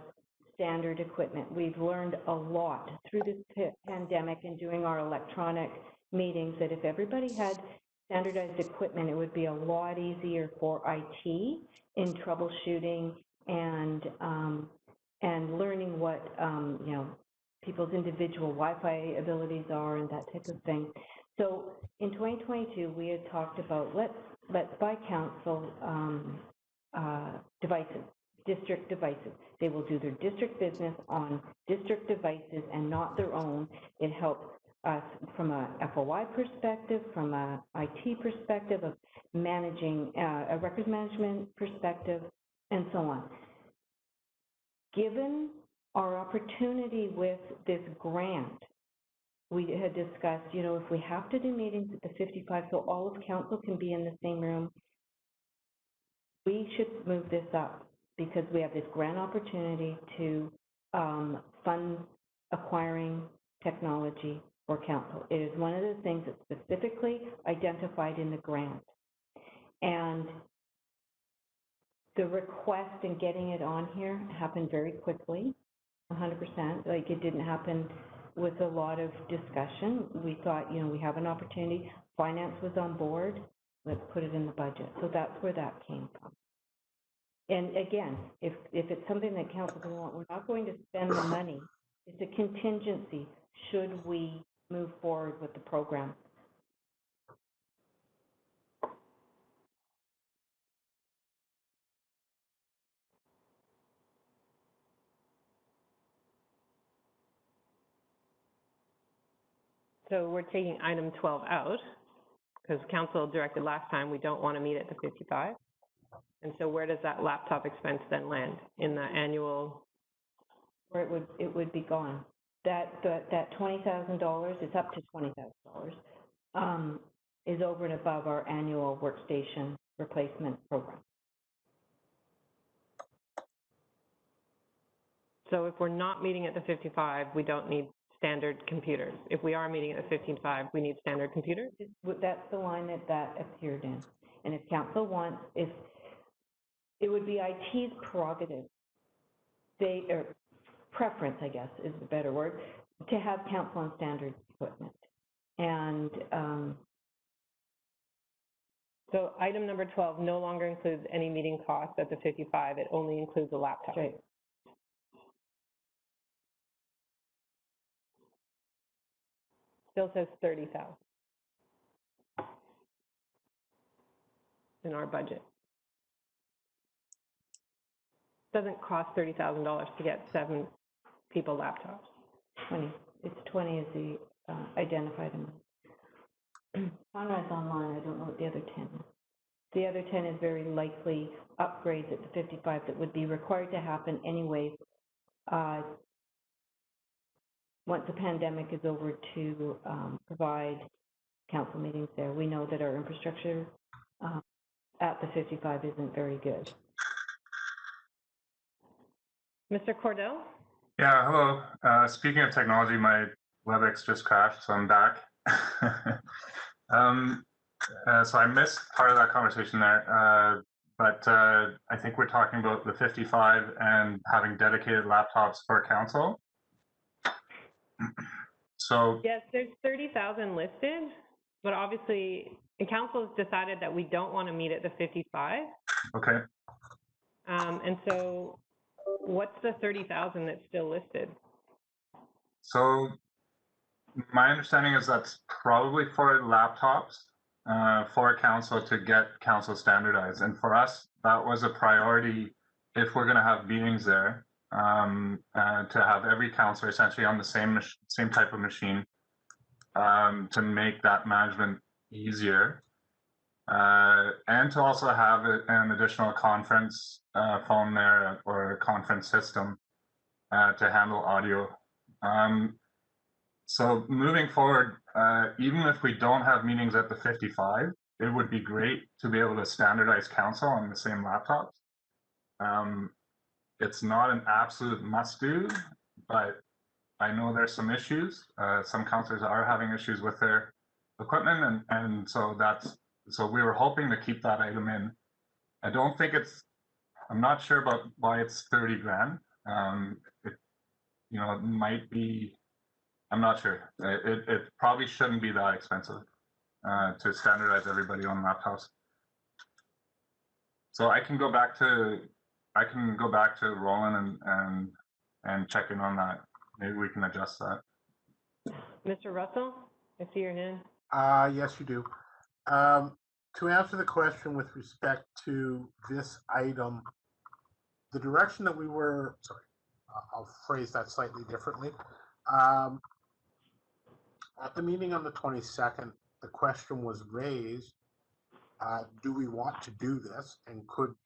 standard equipment. We've learned a lot through this pandemic and doing our electronic meetings that if everybody had standardized equipment, it would be a lot easier for IT in troubleshooting and learning what people's individual Wi-Fi abilities are and that type of thing. So in 2022, we had talked about let's buy council devices, district devices. They will do their district business on district devices and not their own. It helps us from a FOI perspective, from a IT perspective, of managing a records management perspective, and so on. Given our opportunity with this grant, we had discussed, if we have to do meetings at the 55 so all of council can be in the same room, we should move this up because we have this grant opportunity to fund acquiring technology for council. It is one of the things that's specifically identified in the grant. And the request and getting it on here happened very quickly, 100%. Like, it didn't happen with a lot of discussion. We thought, we have an opportunity. Finance was on board. Let's put it in the budget. So that's where that came from. And again, if it's something that council doesn't want, we're not going to spend the money. It's a contingency should we move forward with the program. So we're taking item 12 out because council directed last time we don't want to meet at the 55. And so where does that laptop expense then land in the annual? Where it would be gone. That $20,000, it's up to $20,000, is over and above our annual workstation replacement program. So if we're not meeting at the 55, we don't need standard computers. If we are meeting at the 55, we need standard computers? That's the line that appeared in. And if council wants, if it would be IT's prerogative, or preference, I guess, is the better word, to have council on standard equipment. And so item number 12 no longer includes any meeting costs at the 55. It only includes a laptop. Right. Still says 30,000 in our budget. Doesn't cost $30,000 to get 7 people laptops. 20. It's 20 is the identified amount. Conrad's online. I don't know what the other 10 is. The other 10 is very likely upgrades at the 55 that would be required to happen anyway once the pandemic is over to provide council meetings there. We know that our infrastructure at the 55 isn't very good. Mr. Cordell? Yeah, hello. Speaking of technology, my WebEx just crashed, so I'm back. So I missed part of that conversation there, but I think we're talking about the 55 and having dedicated laptops for council. So yes, there's 30,000 listed, but obviously the council has decided that we don't want to meet at the 55. Okay. And so what's the 30,000 that's still listed? So my understanding is that's probably for laptops for council to get council standardized. And for us, that was a priority if we're going to have meetings there, to have every councillor essentially on the same type of machine, to make that management easier. And to also have an additional conference phone there or a conference system to handle audio. So moving forward, even if we don't have meetings at the 55, it would be great to be able to standardize council on the same laptops. It's not an absolute must-do, but I know there's some issues. Some councillors are having issues with their equipment, and so we were hoping to keep that item in. I don't think I'm not sure about why it's 30 grand. It might be, I'm not sure. It probably shouldn't be that expensive to standardize everybody on laptops. So I can go back to Roland and check in on that. Maybe we can adjust that. Mr. Russell, I see your hand. Yes, you do. To answer the question with respect to this item, the direction that we were, sorry, I'll phrase that slightly differently. At the meeting on the 22nd, the question was raised, do we want to do this, and could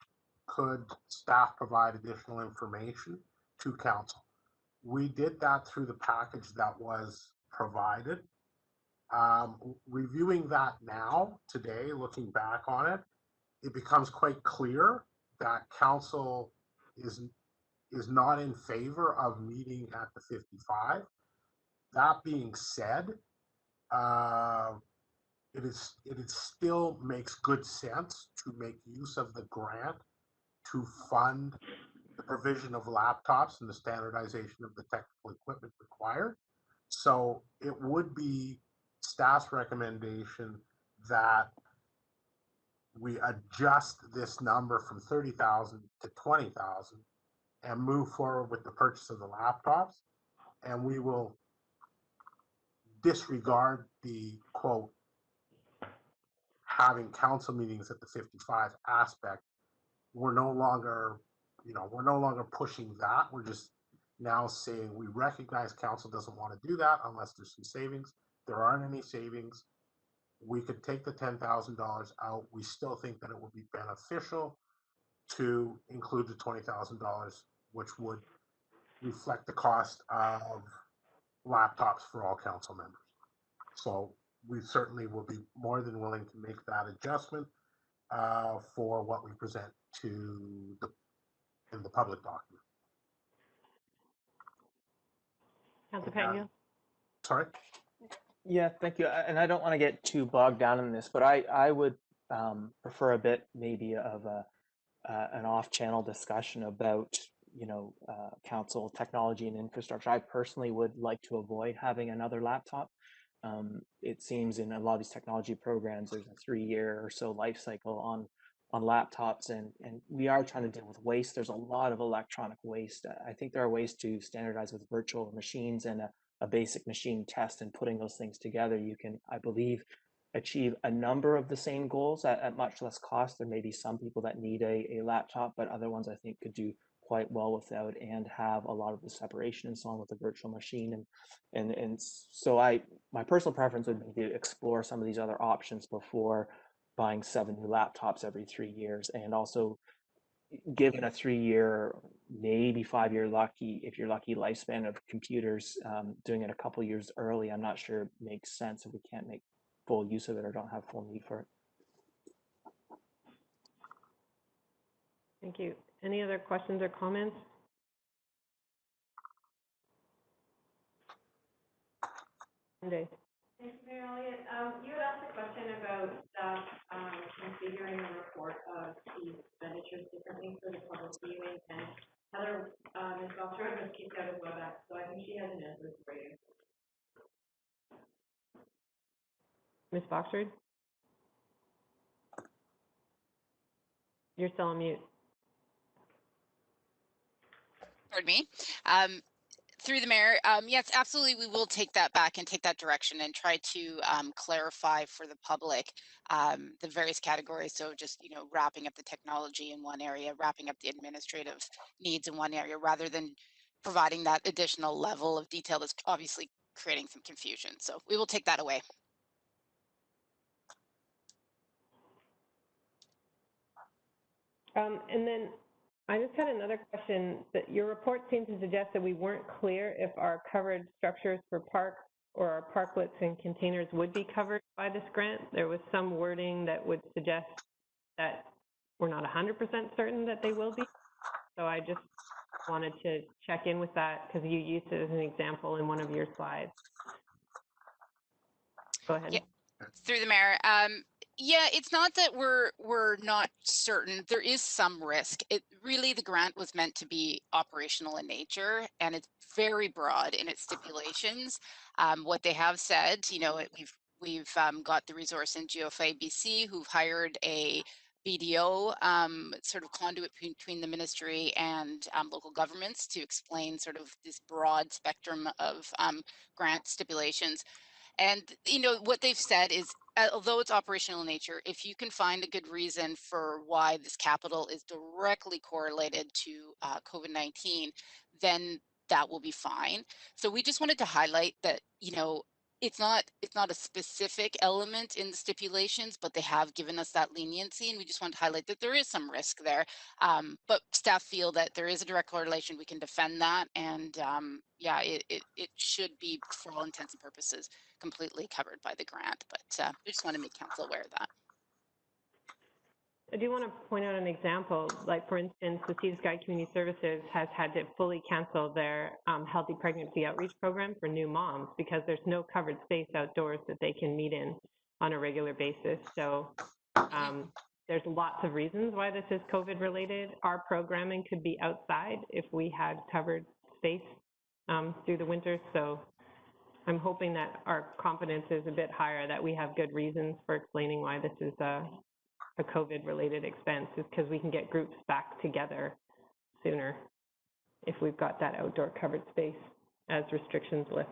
staff provide additional information to council? We did that through the package that was provided. Reviewing that now, today, looking back on it, it becomes quite clear that council is not in favor of meeting at the 55. That being said, it still makes good sense to make use of the grant to fund the provision of laptops and the standardization of the technical equipment required. So it would be staff's recommendation that we adjust this number from 30,000 to 20,000 and move forward with the purchase of the laptops. And we will disregard the quote having council meetings at the 55 aspect. We're no longer pushing that. We're just now saying we recognize council doesn't want to do that unless there's some savings. There aren't any savings. We could take the $10,000 out. We still think that it would be beneficial to include the $20,000, which would reflect the cost of laptops for all council members. So we certainly will be more than willing to make that adjustment for what we present to in the public document. Councilor Pagno? Sorry? Yeah, thank you. And I don't want to get too bogged down in this, but I would prefer a bit maybe of an off-channel discussion about council technology and infrastructure. I personally would like to avoid having another laptop. It seems in a lot of these technology programs, there's a 3-year or so life cycle on laptops, and we are trying to deal with waste. There's a lot of electronic waste. I think there are ways to standardize with virtual machines and a basic machine test, and putting those things together, you can, I believe, achieve a number of the same goals at much less cost. There may be some people that need a laptop, but other ones I think could do quite well without and have a lot of the separation and so on with the virtual machine. And so my personal preference would be to explore some of these other options before buying 7 new laptops every 3 years. And also, given a 3-year, maybe 5-year lucky, if you're lucky, lifespan of computers, doing it a couple years early, I'm not sure it makes sense if we can't make full use of it or don't have full need for it. Thank you. Any other questions or comments? Monday. Thank you, Mayor Elliott. You had asked a question about staff configuring the report of the expenditures differently for the public viewing, and Heather, Ms. Boxrud was kicked out of WebEx, so I think she has an answer for you. Ms. Boxrud? You're still on mute. Pardon me. Through the mayor, yes, absolutely, we will take that back and take that direction and try to clarify for the public the various categories. So just, wrapping up the technology in one area, wrapping up the administrative needs in one area, rather than providing that additional level of detail that's obviously creating some confusion. So we will take that away. And then I just had another question. That your report seemed to suggest that we weren't clear if our covered structures for parks or our parklets and containers would be covered by this grant. There was some wording that would suggest that we're not 100% certain that they will be. So I just wanted to check in with that because you used it as an example in one of your slides. Go ahead. Yeah. Through the mayor. Yeah, it's not that we're not certain. There is some risk. It really, the grant was meant to be operational in nature, and it's very broad in its stipulations. What they have said, we've got the resource in GeoFi BC, who've hired a BDO sort of conduit between the ministry and local governments to explain sort of this broad spectrum of grant stipulations. And, what they've said is, although it's operational in nature, if you can find a good reason for why this capital is directly correlated to COVID-19, then that will be fine. So we just wanted to highlight that, it's not a specific element in the stipulations, but they have given us that leniency, and we just want to highlight that there is some risk there. But staff feel that there is a direct correlation. We can defend that, and yeah, it should be, for all intents and purposes, completely covered by the grant. But we just want to make council aware of that. I do want to point out an example, like for instance, the Sea to Sky Community Services has had to fully cancel their healthy pregnancy outreach program for new moms because there's no covered space outdoors that they can meet in on a regular basis. So there's lots of reasons why this is COVID related. Our programming could be outside if we had covered space through the winter. So I'm hoping that our confidence is a bit higher, that we have good reasons for explaining why this is a COVID-related expense, is because we can get groups back together sooner if we've got that outdoor covered space as restrictions lift.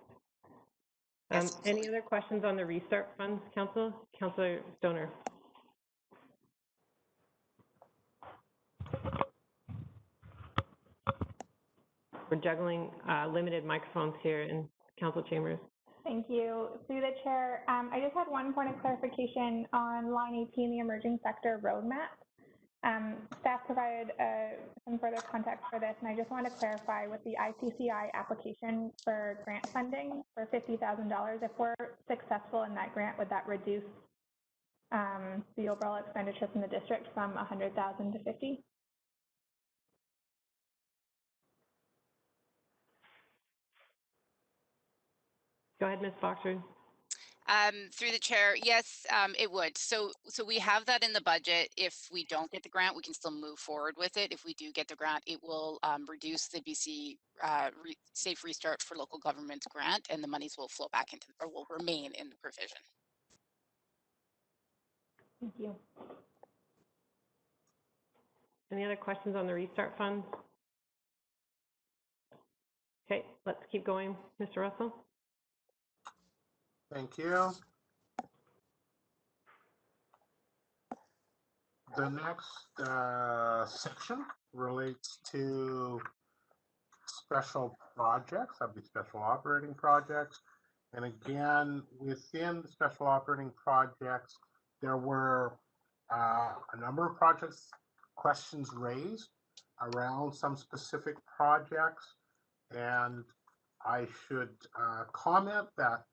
Yes, any other questions on the restart funds, Council? Councillor Stoner. We're juggling limited microphones here in Council chambers. Thank you. Through the chair, I just had one point of clarification on line 18, the emerging sector roadmap. Staff provided some further context for this, and I just want to clarify with the ICCI application for grant funding for $50,000. If we're successful in that grant, would that reduce the overall expenditure from the district from 100,000 to 50? Go ahead, Ms. Boxrud. Through the chair, yes, it would. So we have that in the budget. If we don't get the grant, we can still move forward with it. If we do get the grant, it will reduce the BC Safe Restart for Local Government grant, and the monies will flow back into, or will remain in the provision. Thank you. Any other questions on the restart funds? Okay, let's keep going. Mr. Russell? Thank you. The next section relates to special projects, that'd be special operating projects. And again, within the special operating projects, there were a number of projects, questions raised around some specific projects. And I should comment that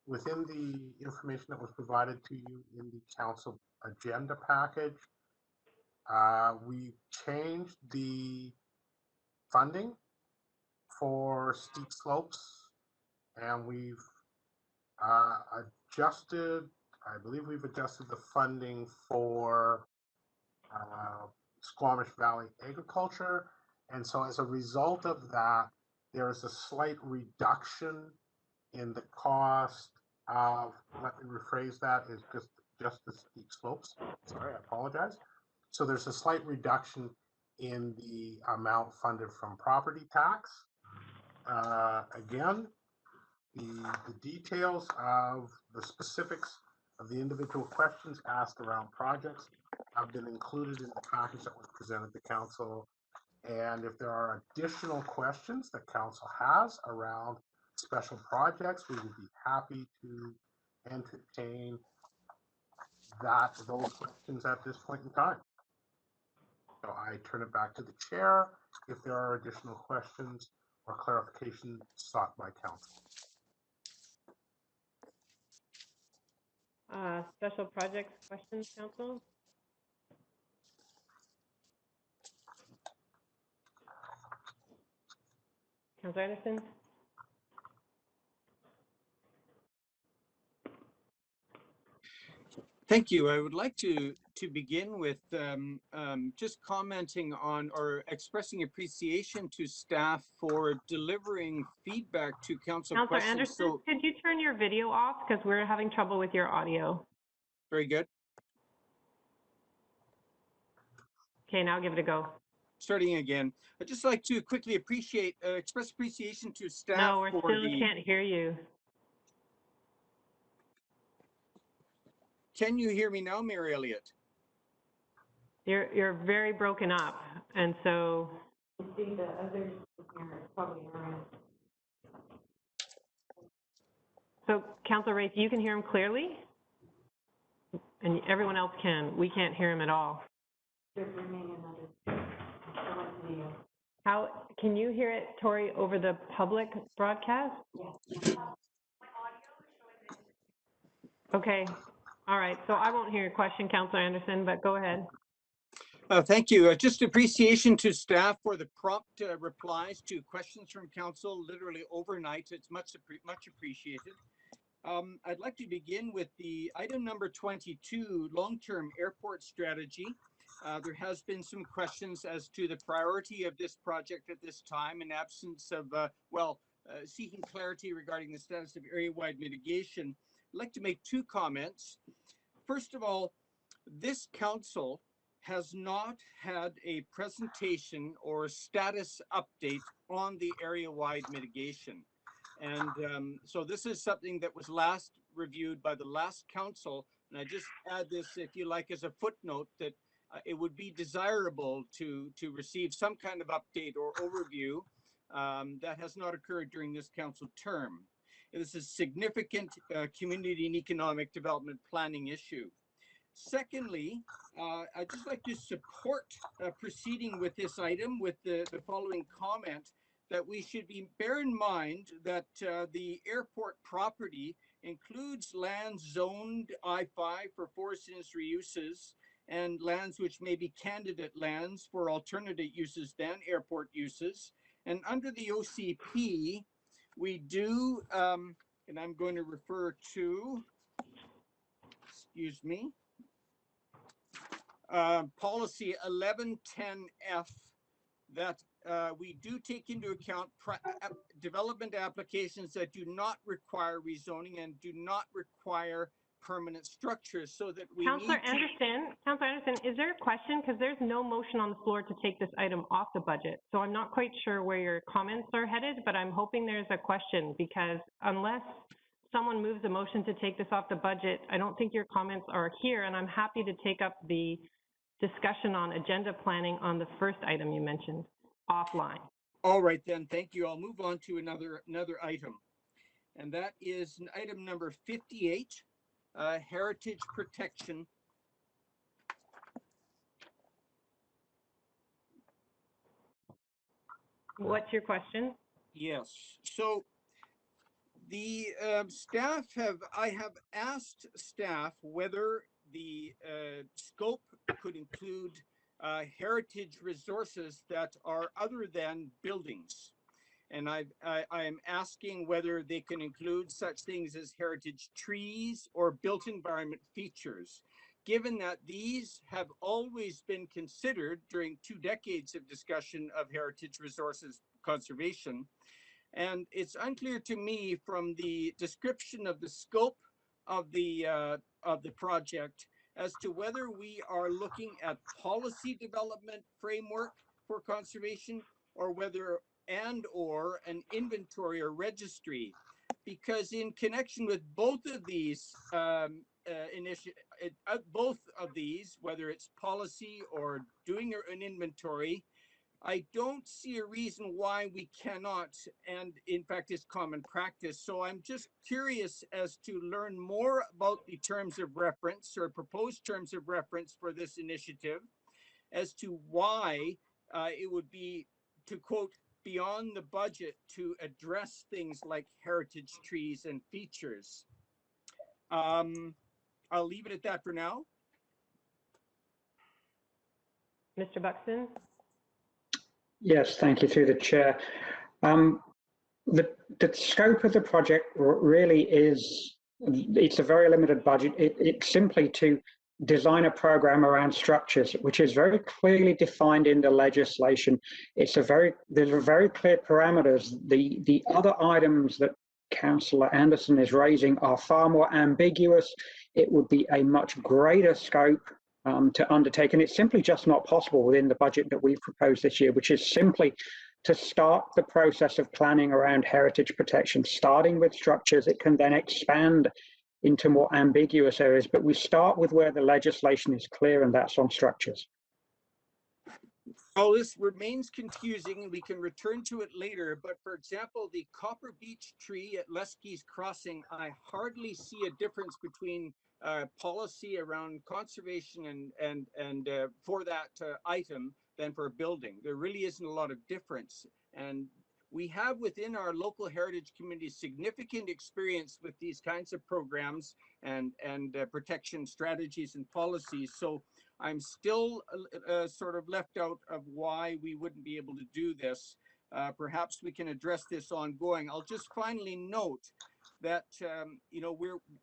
within the information that was provided to you in the council agenda package, We changed the funding for steep slopes, and we've adjusted, I believe we've adjusted the funding for Squamish Valley agriculture. And so as a result of that, there is a slight reduction in the cost of, let me rephrase that, is just the steep slopes. Sorry, I apologize. So there's a slight reduction in the amount funded from property tax. Again, the details of the specifics of the individual questions asked around projects have been included in the package that was presented to council. And if there are additional questions that council has around special projects, we would be happy to entertain those questions at this point in time. So I turn it back to the chair if there are additional questions or clarification sought by council. Special projects questions, council? Councilor Anderson? Thank you. I would like to begin with just commenting on or expressing appreciation to staff for delivering feedback to council Councilor questions. Anderson, could you turn your video off because we're having trouble with your audio? Very good. Okay, now give it a go. Starting again. I'd just like to quickly express appreciation to staff. No, we still can't hear you. Can you hear me now, Mary Elliott? You're very broken up, and so. I think the others probably around. So, Councilor Race, you can hear him clearly, and everyone else can. We can't hear him at all. How can you hear it, Tori, over the public broadcast? Yeah. Okay. All right. So I won't hear your question, Councilor Anderson, but go ahead. Thank you. Just appreciation to staff for the prompt replies to questions from council literally overnight. It's much appreciated. I'd like to begin with the item number 22, long-term airport strategy. There has been some questions as to the priority of this project at this time in absence of, seeking clarity regarding the status of area-wide mitigation. I'd like to make two comments. First of all, this council has not had a presentation or a status update on the area-wide mitigation. And so this is something that was last reviewed by the last council. And I just add this, if you like, as a footnote that it would be desirable to receive some kind of update or overview that has not occurred during this council term. This is a significant community and economic development planning issue. Secondly, I'd just like to support proceeding with this item with the following comment that we should bear in mind that the airport property includes lands zoned I-5 for forest industry uses and lands which may be candidate lands for alternative uses than airport uses. And under the OCP, we do, and I'm going to refer to, excuse me, policy 1110F, that we do take into account development applications that do not require rezoning and do not require permanent structures, so that we Councilor Anderson, is there a question? Because there's no motion on the floor to take this item off the budget. So I'm not quite sure where your comments are headed, but I'm hoping there's a question, because unless someone moves a motion to take this off the budget, I don't think your comments are here, and I'm happy to take up the discussion on agenda planning on the first item you mentioned offline. All right, then. Thank you. I'll move on to another item, and that is item number 58, heritage protection. What's your question? Yes. So the I have asked staff whether the scope could include heritage resources that are other than buildings. And I am asking whether they can include such things as heritage trees or built environment features, given that these have always been considered during 2 decades of discussion of heritage resources conservation. And it's unclear to me from the description of the scope of the project as to whether we are looking at policy development framework for conservation or whether or an inventory or registry, because in connection with both of these both of these, whether it's policy or doing an inventory, I don't see a reason why we cannot, and in fact, it's common practice. So I'm just curious as to learn more about the terms of reference or proposed terms of reference for this initiative, as to why it would be, to quote, beyond the budget to address things like heritage trees and features. I'll leave it at that for now. Mr. Buxton? Yes, thank you through the chair. The scope of the project really is, it's a very limited budget. It's simply to design a program around structures, which is very clearly defined in the legislation. There's a very clear parameters. The other items that Councillor Anderson is raising are far more ambiguous. It would be a much greater scope to undertake, and it's simply just not possible within the budget that we've proposed this year, which is simply to start the process of planning around heritage protection, starting with structures. It can then expand into more ambiguous areas, but we start with where the legislation is clear, and that's on structures. Well, this remains confusing, and we can return to it later. But for example, the copper beech tree at Leskey's Crossing, I hardly see a difference between policy around conservation and for that item than for a building. There really isn't a lot of difference. And we have within our local heritage community significant experience with these kinds of programs and protection strategies and policies. So I'm still sort of left out of why we wouldn't be able to do this. Perhaps we can address this ongoing. I'll just finally note that you know,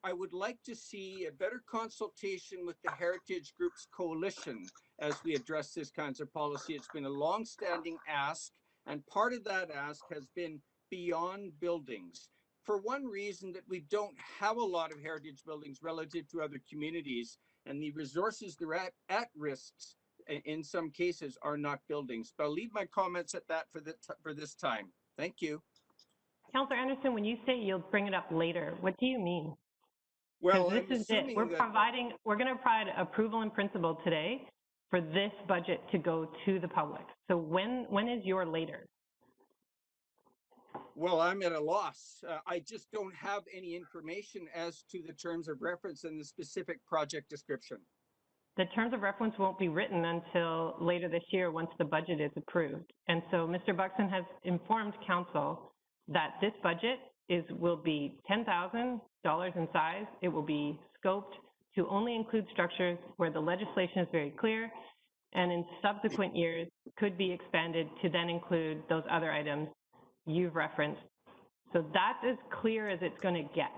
I would like to see a better consultation with the Heritage Groups Coalition as we address this kinds of policy. It's been a long-standing ask, and part of that ask has been beyond buildings. For one reason, that we don't have a lot of heritage buildings relative to other communities, and the resources they're at risks in some cases are not buildings. But I'll leave my comments at that for this time. Thank you. Councillor Anderson, when you say you'll bring it up later, what do you mean? Well, this is it. We're going to provide approval in principle today for this budget to go to the public. So when is your later? Well, I'm at a loss. I just don't have any information as to the terms of reference and the specific project description. The terms of reference won't be written until later this year once the budget is approved. And so Mr. Buxton has informed council that this budget will be $10,000 in size. It will be scoped to only include structures where the legislation is very clear, and in subsequent years could be expanded to then include those other items you've referenced. So that's as clear as it's going to get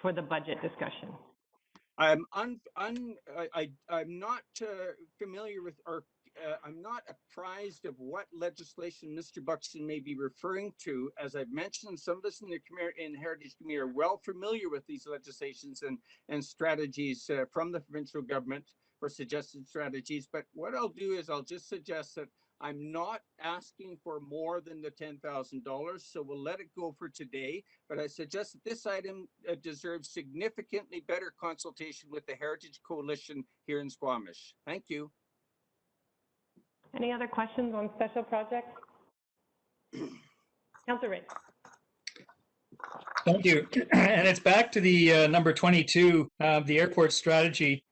for the budget discussion. I'm not familiar with, or I'm not apprised of what legislation Mr. Buxton may be referring to. As I've mentioned, some of us in the heritage community are well familiar with these legislations and strategies from the provincial government or suggested strategies. But what I'll do is I'll just suggest that I'm not asking for more than the $10,000, so we'll let it go for today. But I suggest that this item deserves significantly better consultation with the Heritage Coalition here in Squamish. Thank you. Any other questions on special projects? Councillor Ray. Thank you. And it's back to the number 22, the airport strategy,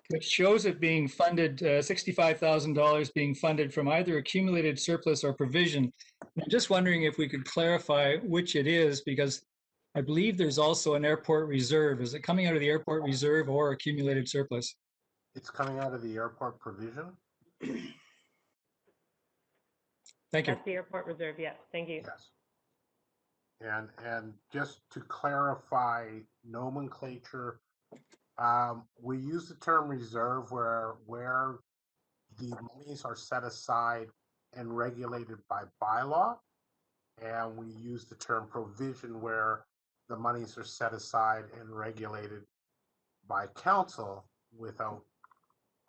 which shows it being funded, $65,000 being funded from either accumulated surplus or provision. I'm just wondering if we could clarify which it is, because I believe there's also an airport reserve. Is it coming out of the airport reserve or accumulated surplus? It's coming out of the airport provision. Thank you. That's the airport reserve, yes, thank you. Yes. And just to clarify nomenclature, we use the term reserve where the monies are set aside and regulated by bylaw, and we use the term provision where the monies are set aside and regulated by council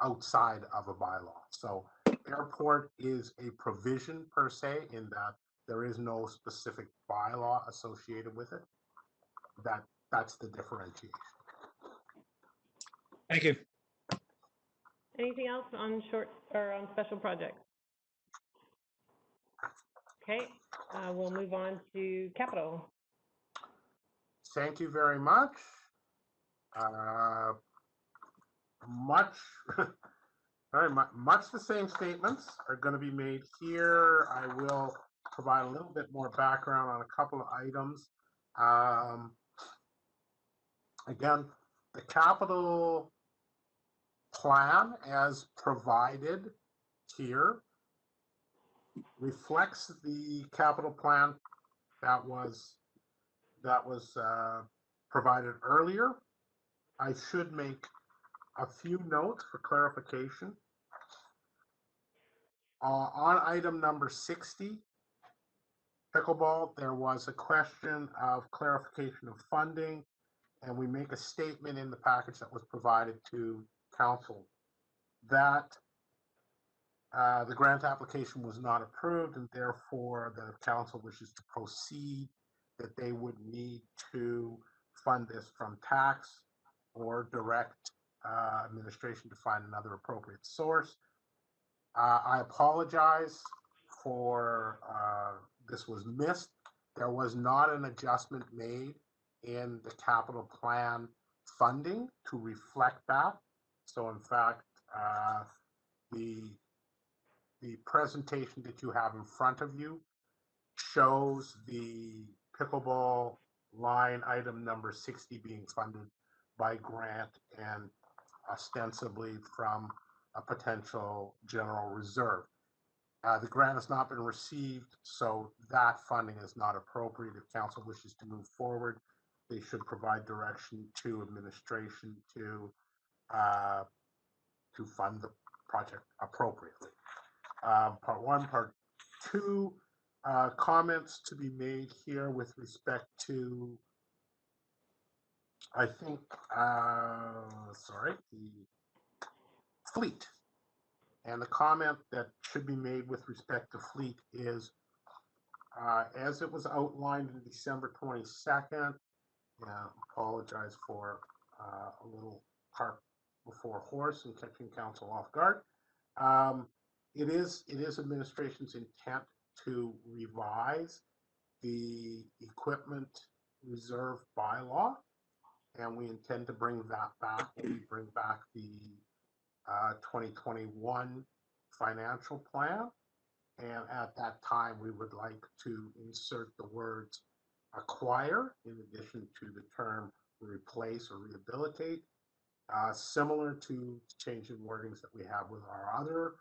outside of a bylaw. So airport is a provision per se, in that there is no specific bylaw associated with it. That's the differentiation. Thank you. Anything else on short or on special projects? Okay, we'll move on to capital. Thank you very much. Much the same statements are going to be made here. I will provide a little bit more background on a couple of items. Again, the capital plan as provided here reflects the capital plan that was provided earlier. I should make a few notes for clarification. On item number 60, pickleball, there was a question of clarification of funding, and we make a statement in the package that was provided to council that the grant application was not approved, and therefore the council wishes to proceed, that they would need to fund this from tax or direct administration to find another appropriate source. I apologize for this was missed. There was not an adjustment made in the capital plan funding to reflect that. So in fact, the presentation that you have in front of you shows the pickleball line item number 60 being funded by grant and ostensibly from a potential general reserve. The grant has not been received, so that funding is not appropriate. If council wishes to move forward, they should provide direction to administration to fund the project appropriately. Part one. Part two, comments to be made here with respect to, I think, the fleet. And the comment that should be made with respect to fleet is, as it was outlined in December 22nd, apologize for a little cart before horse and catching council off guard. It is administration's intent to revise the equipment reserve bylaw, and we intend to bring that back when we bring back the 2021 financial plan. And at that time, we would like to insert the words acquire in addition to the term replace or rehabilitate, similar to changing wordings that we have with our other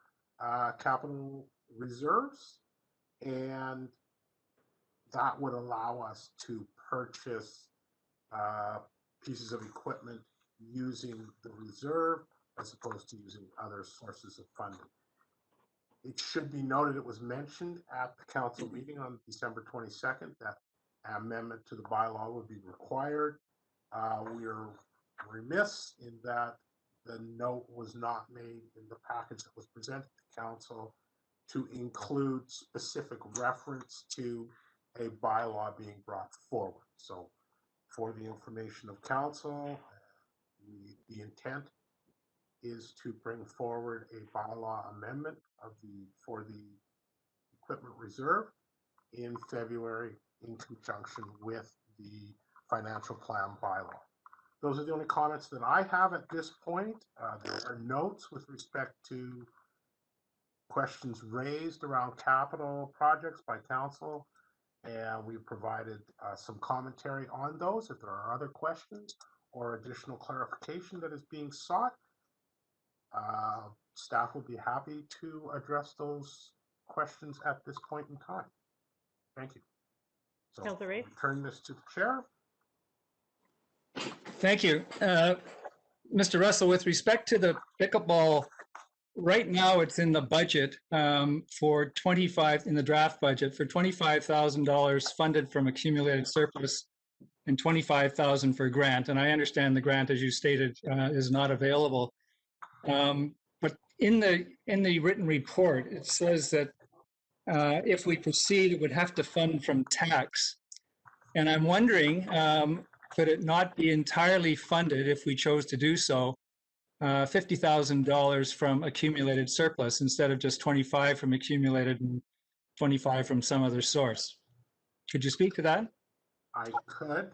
capital reserves. And that would allow us to purchase pieces of equipment using the reserve as opposed to using other sources of funding. It should be noted, it was mentioned at the council meeting on December 22nd that an amendment to the bylaw would be required. We are remiss in that the note was not made in the package that was presented to council to include specific reference to a bylaw being brought forward. So for the information of council, the intent is to bring forward a bylaw amendment for the equipment reserve in February in conjunction with the financial plan bylaw. Those are the only comments that I have at this point. There are notes with respect to questions raised around capital projects by council, and we've provided some commentary on those. If there are other questions or additional clarification that is being sought, Staff will be happy to address those questions at this point in time. Thank you. So Councillor Race? return this to the chair. Thank you. Mr. Russell, with respect to the pickleball, right now it's in the budget for 25, in the draft budget for $25,000 funded from accumulated surplus and 25,000 for grant. And I understand the grant, as you stated, is not available. But in the written report, it says that if we proceed, it would have to fund from tax. And I'm wondering, could it not be entirely funded if we chose to do so, $50,000 from accumulated surplus instead of just 25 from accumulated and 25 from some other source? Could you speak to that? I could.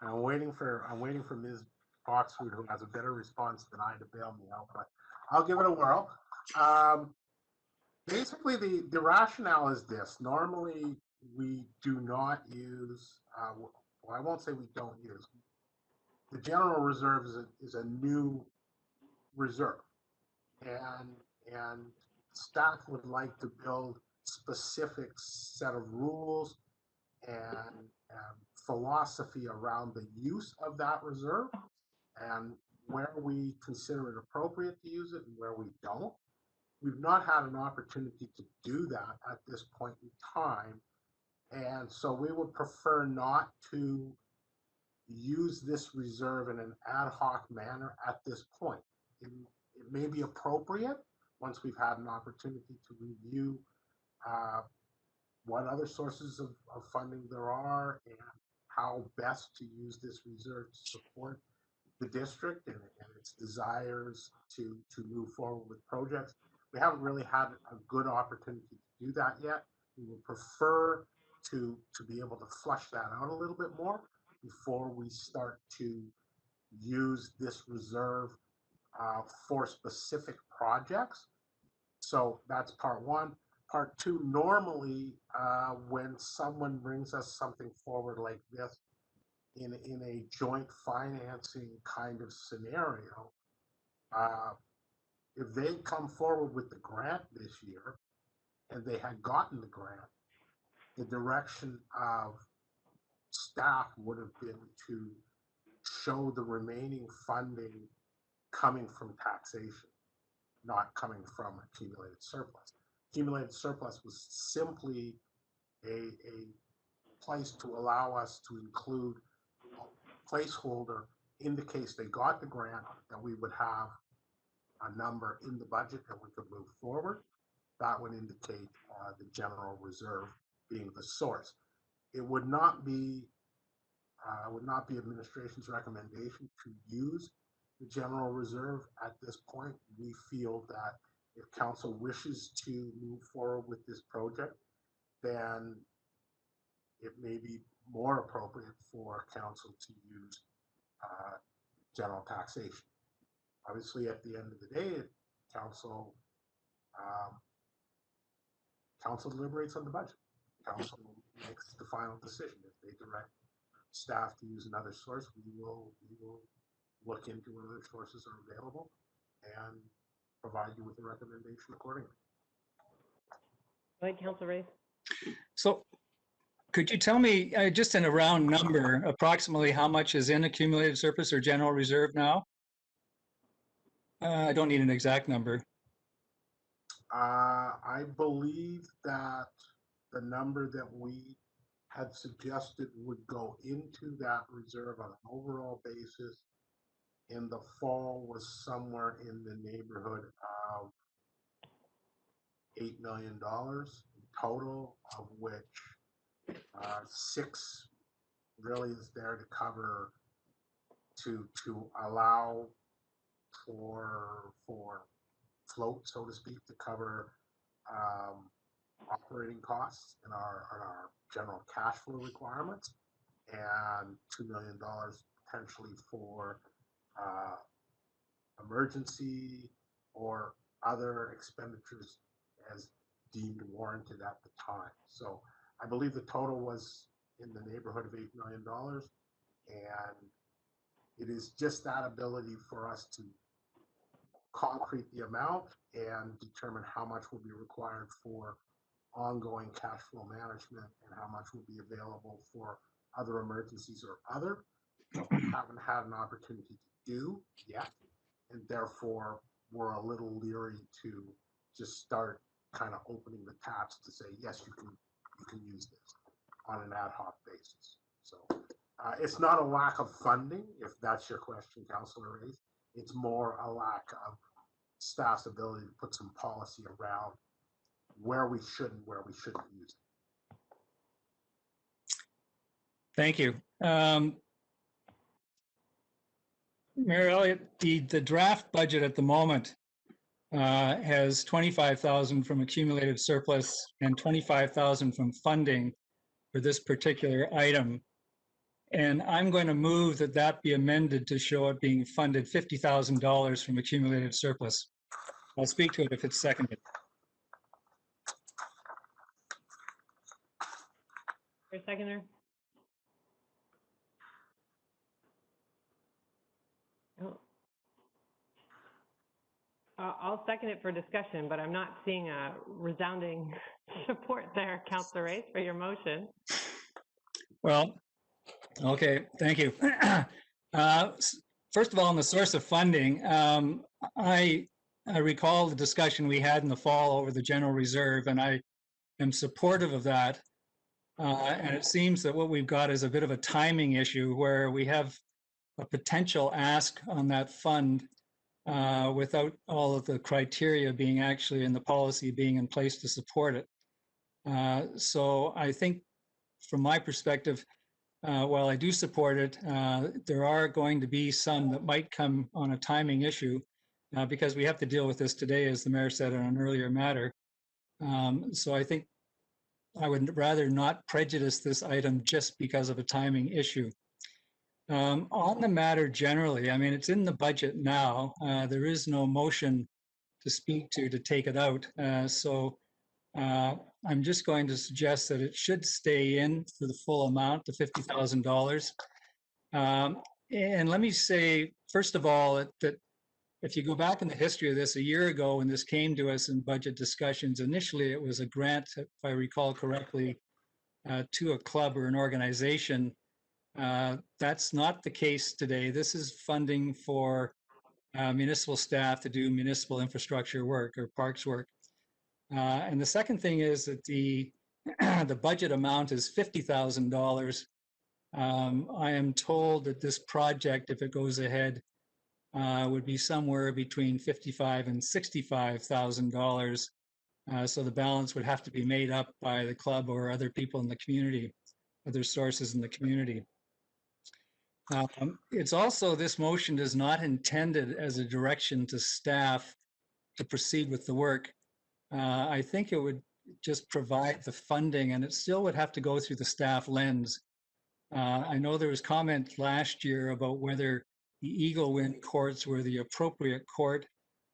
I'm waiting for Ms. Boxrud, who has a better response than I, to bail me out, but I'll give it a whirl. Basically, the rationale is this. Normally, we do not use, well, I won't say we don't use. The general reserve is a new reserve, and staff would like to build specific set of rules and philosophy around the use of that reserve, and where we consider it appropriate to use it and where we don't. We've not had an opportunity to do that at this point in time, and so we would prefer not to use this reserve in an ad hoc manner at this point. It may be appropriate once we've had an opportunity to review what other sources of funding there are and how best to use this reserve to support the district and its desires to move forward with projects. We haven't really had a good opportunity to do that yet. We would prefer to be able to flush that out a little bit more before we start to use this reserve for specific projects. So that's part one. Part two, normally when someone brings us something forward like this in a joint financing kind of scenario, if they come forward with the grant this year and they had gotten the grant, the direction of staff would have been to show the remaining funding coming from taxation, not coming from accumulated surplus. Accumulated surplus was simply a place to allow us to include a placeholder in the case they got the grant, that we would have a number in the budget that we could move forward. That would indicate the general reserve being the source. It would not be administration's recommendation to use the general reserve at this point. We feel that if council wishes to move forward with this project, then it may be more appropriate for council to use general taxation. Obviously, at the end of the day, council deliberates on the budget. Council makes the final decision. If they direct staff to use another source, we will look into what other sources are available and provide you with a recommendation accordingly. Go ahead, Councillor Race. So could you tell me, just in a round number, approximately how much is in accumulated surplus or general reserve now? I don't need an exact number. I believe that the number that we had suggested would go into that reserve on an overall basis in the fall was somewhere in the neighborhood of $8 million in total, of which 6 really is there to cover, to allow for float, so to speak, to cover operating costs and our general cash flow requirements, and $2 million potentially for emergency or other expenditures as deemed warranted at the time. So I believe the total was in the neighborhood of $8 million, and it is just that ability for us to concrete the amount and determine how much will be required for ongoing cash flow management and how much will be available for other emergencies or other that we haven't had an opportunity to do yet. And therefore, we're a little leery to just start kind of opening the taps to say, yes, you can use this on an ad hoc basis. So it's not a lack of funding, if that's your question, Councillor Raith. It's more a lack of staff's ability to put some policy around where we should and where we shouldn't use it. Thank you. Mayor Elliott, the draft budget at the moment has 25,000 from accumulated surplus and 25,000 from funding for this particular item. And I'm going to move that that be amended to show it being funded $50,000 from accumulated surplus. I'll speak to it if it's seconded. For a seconder? Oh. I'll second it for discussion, but I'm not seeing a resounding support there, Councillor Race, for your motion. Well, okay, thank you. First of all, on the source of funding, I recall the discussion we had in the fall over the general reserve, and I am supportive of that. And it seems that what we've got is a bit of a timing issue where we have a potential ask on that fund without all of the criteria being actually in the policy being in place to support it. So I think from my perspective, while I do support it, there are going to be some that might come on a timing issue because we have to deal with this today, as the mayor said on an earlier matter. So I think I would rather not prejudice this item just because of a timing issue. On the matter generally, I mean, it's in the budget now. There is no motion to speak to take it out. So I'm just going to suggest that it should stay in for the full amount, the $50,000. And let me say, first of all, that if you go back in the history of this, a year ago when this came to us in budget discussions, initially it was a grant, if I recall correctly, to a club or an organization. That's not the case today. This is funding for municipal staff to do municipal infrastructure work or parks work. And the second thing is that the budget amount is $50,000. I am told that this project, if it goes ahead, would be somewhere between $55,000 and $65,000. So the balance would have to be made up by the club or other people in the community, other sources in the community. It's also, this motion is not intended as a direction to staff to proceed with the work. I think it would just provide the funding, and it still would have to go through the staff lens. I know there was comment last year about whether the Eagle Wind courts were the appropriate court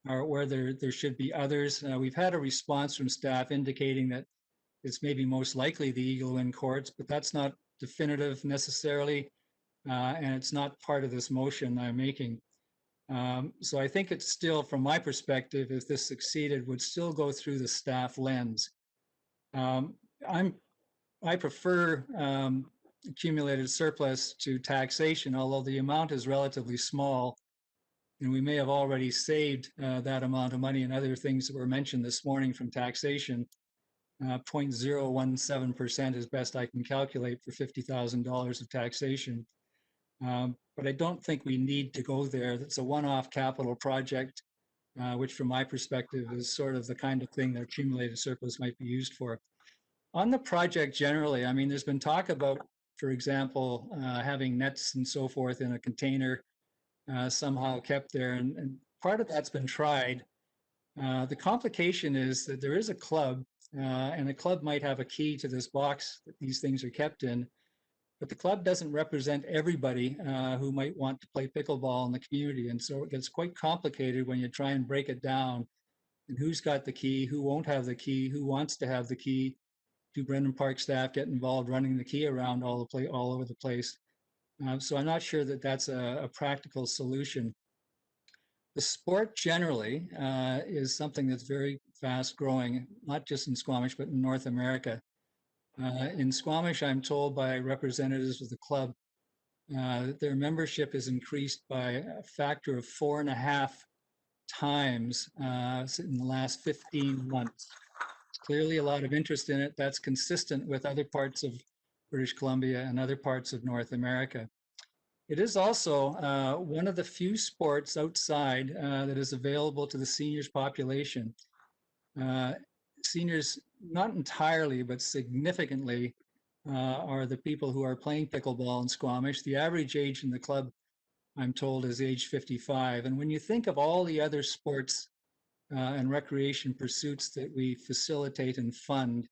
or whether there should be others. We've had a response from staff indicating that it's maybe most likely the Eagle Wind courts, but that's not definitive necessarily. And it's not part of this motion I'm making. So I think it's still, from my perspective, if this succeeded, would still go through the staff lens. I prefer accumulated surplus to taxation, although the amount is relatively small, and we may have already saved that amount of money and other things that were mentioned this morning from taxation. 0.017% is best I can calculate for $50,000 of taxation. But I don't think we need to go there. That's a one-off capital project, which from my perspective is sort of the kind of thing that accumulated surplus might be used for. On the project generally, I mean, there's been talk about, for example, having nets and so forth in a container somehow kept there, and part of that's been tried. The complication is that there is a club, and the club might have a key to this box that these things are kept in, but the club doesn't represent everybody who might want to play pickleball in the community. And so it gets quite complicated when you try and break it down and who's got the key, who won't have the key, who wants to have the key. Do Brendan Park staff get involved running the key around all over the place? So I'm not sure that that's a practical solution. the sport generally is something that's very fast growing, not just in Squamish, but in North America. In Squamish, I'm told by representatives of the club that their membership is increased by a factor of 4.5 times in the last 15 months. Clearly a lot of interest in it. That's consistent with other parts of British Columbia and other parts of North America. It is also one of the few sports outside that is available to the seniors population. Seniors, not entirely, but significantly, are the people who are playing pickleball in Squamish. The average age in the club, I'm told, is age 55. And when you think of all the other sports and recreation pursuits that we facilitate and fund,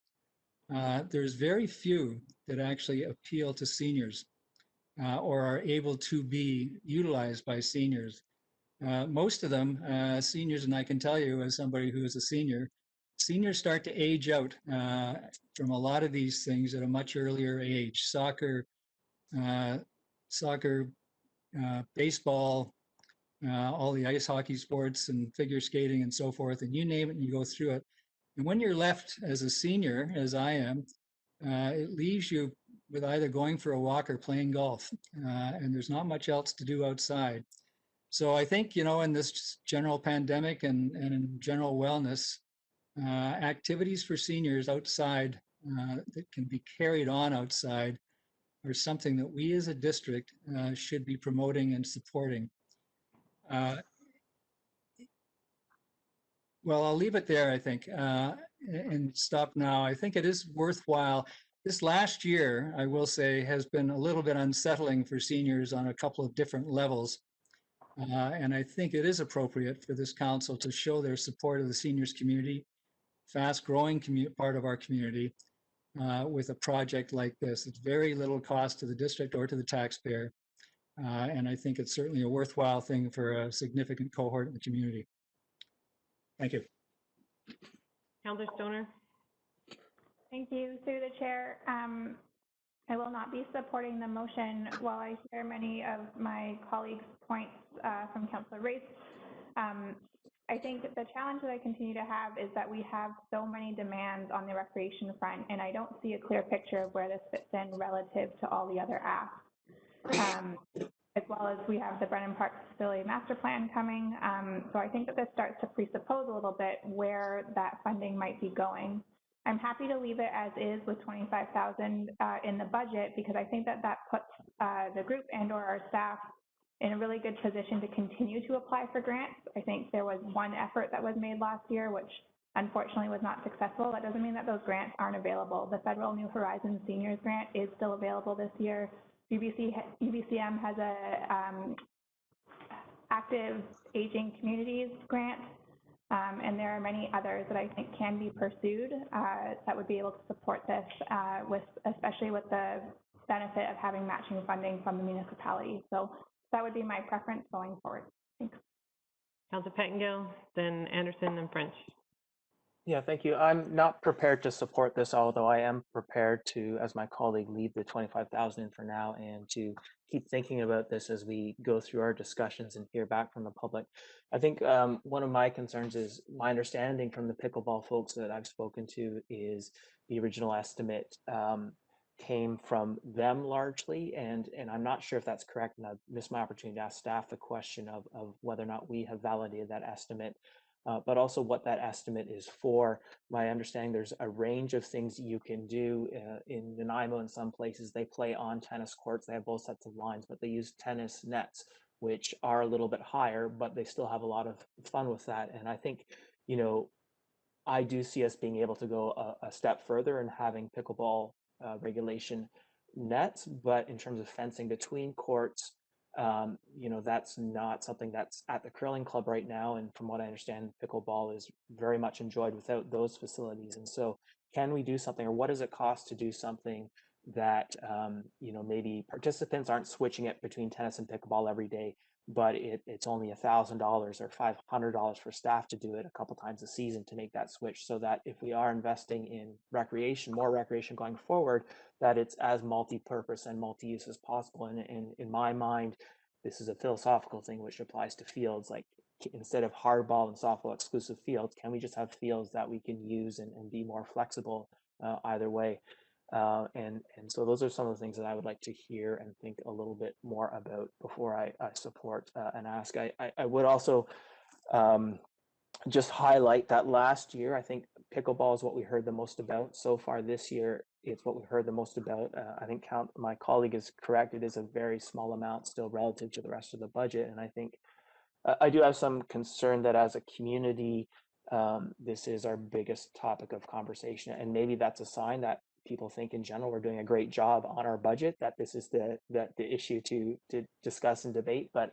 there's very few that actually appeal to seniors or are able to be utilized by seniors. Most of them, seniors, and I can tell you as somebody who is a senior, seniors start to age out from a lot of these things at a much earlier age. Soccer, baseball, all the ice hockey sports and figure skating and so forth, and you name it and you go through it. And when you're left as a senior, as I am, it leaves you with either going for a walk or playing golf. And there's not much else to do outside. So I think, in this general pandemic and in general wellness, activities for seniors outside that can be carried on outside are something that we as a district should be promoting and supporting. Well, I'll leave it there, I think, and stop now. I think it is worthwhile. This last year, I will say, has been a little bit unsettling for seniors on a couple of different levels. And I think it is appropriate for this council to show their support of the seniors community, fast-growing part of our community, with a project like this. It's very little cost to the district or to the taxpayer. And I think it's certainly a worthwhile thing for a significant cohort in the community. Thank you. Councillor Stoner. Thank you, through the chair. I will not be supporting the motion. While I share many of my colleagues' points from Councillor Race, I think the challenge that I continue to have is that we have so many demands on the recreation front, and I don't see a clear picture of where this fits in relative to all the other asks. As well as we have the Brennan Park Facility Master Plan coming. So I think that this starts to presuppose a little bit where that funding might be going. I'm happy to leave it as is with $25,000 in the budget, because I think that that puts the group and or our staff in a really good position to continue to apply for grants. I think there was one effort that was made last year, which unfortunately was not successful. That doesn't mean that those grants aren't available. The Federal New Horizons Seniors Grant is still available this year. UBCM has a active aging communities grant, and there are many others that I think can be pursued that would be able to support this, especially with the benefit of having matching funding from the municipality. So that would be my preference going forward. Thanks. Councillor Pettengill, then Anderson and French. Yeah, thank you. I'm not prepared to support this, although I am prepared to, as my colleague, leave the 25,000 in for now and to keep thinking about this as we go through our discussions and hear back from the public. I think one of my concerns is my understanding from the pickleball folks that I've spoken to is the original estimate came from them largely, and I'm not sure if that's correct, and I've missed my opportunity to ask staff the question of whether or not we have validated that estimate. But also what that estimate is for. My understanding, there's a range of things you can do in Nanaimo. In some places, they play on tennis courts. They have both sets of lines, but they use tennis nets, which are a little bit higher, but they still have a lot of fun with that. And I think, I do see us being able to go a step further in having pickleball regulation nets, but in terms of fencing between courts, that's not something that's at the curling club right now. And from what I understand, pickleball is very much enjoyed without those facilities. And so can we do something, or what does it cost to do something that, maybe participants aren't switching it between tennis and pickleball every day, but it's only $1,000 or $500 for staff to do it a couple times a season to make that switch, so that if we are investing in recreation, more recreation going forward, that it's as multi-purpose and multi-use as possible. And in my mind, this is a philosophical thing which applies to fields. Like, instead of hardball and softball exclusive fields, can we just have fields that we can use and be more flexible either way? And so those are some of the things that I would like to hear and think a little bit more about before I support and ask. I would also just highlight that last year, I think pickleball is what we heard the most about. So far this year, it's what we heard the most about. I think my colleague is correct. It is a very small amount still relative to the rest of the budget. And I think I do have some concern that as a community, this is our biggest topic of conversation. And maybe that's a sign that people think in general we're doing a great job on our budget, that this is the issue to discuss and debate. But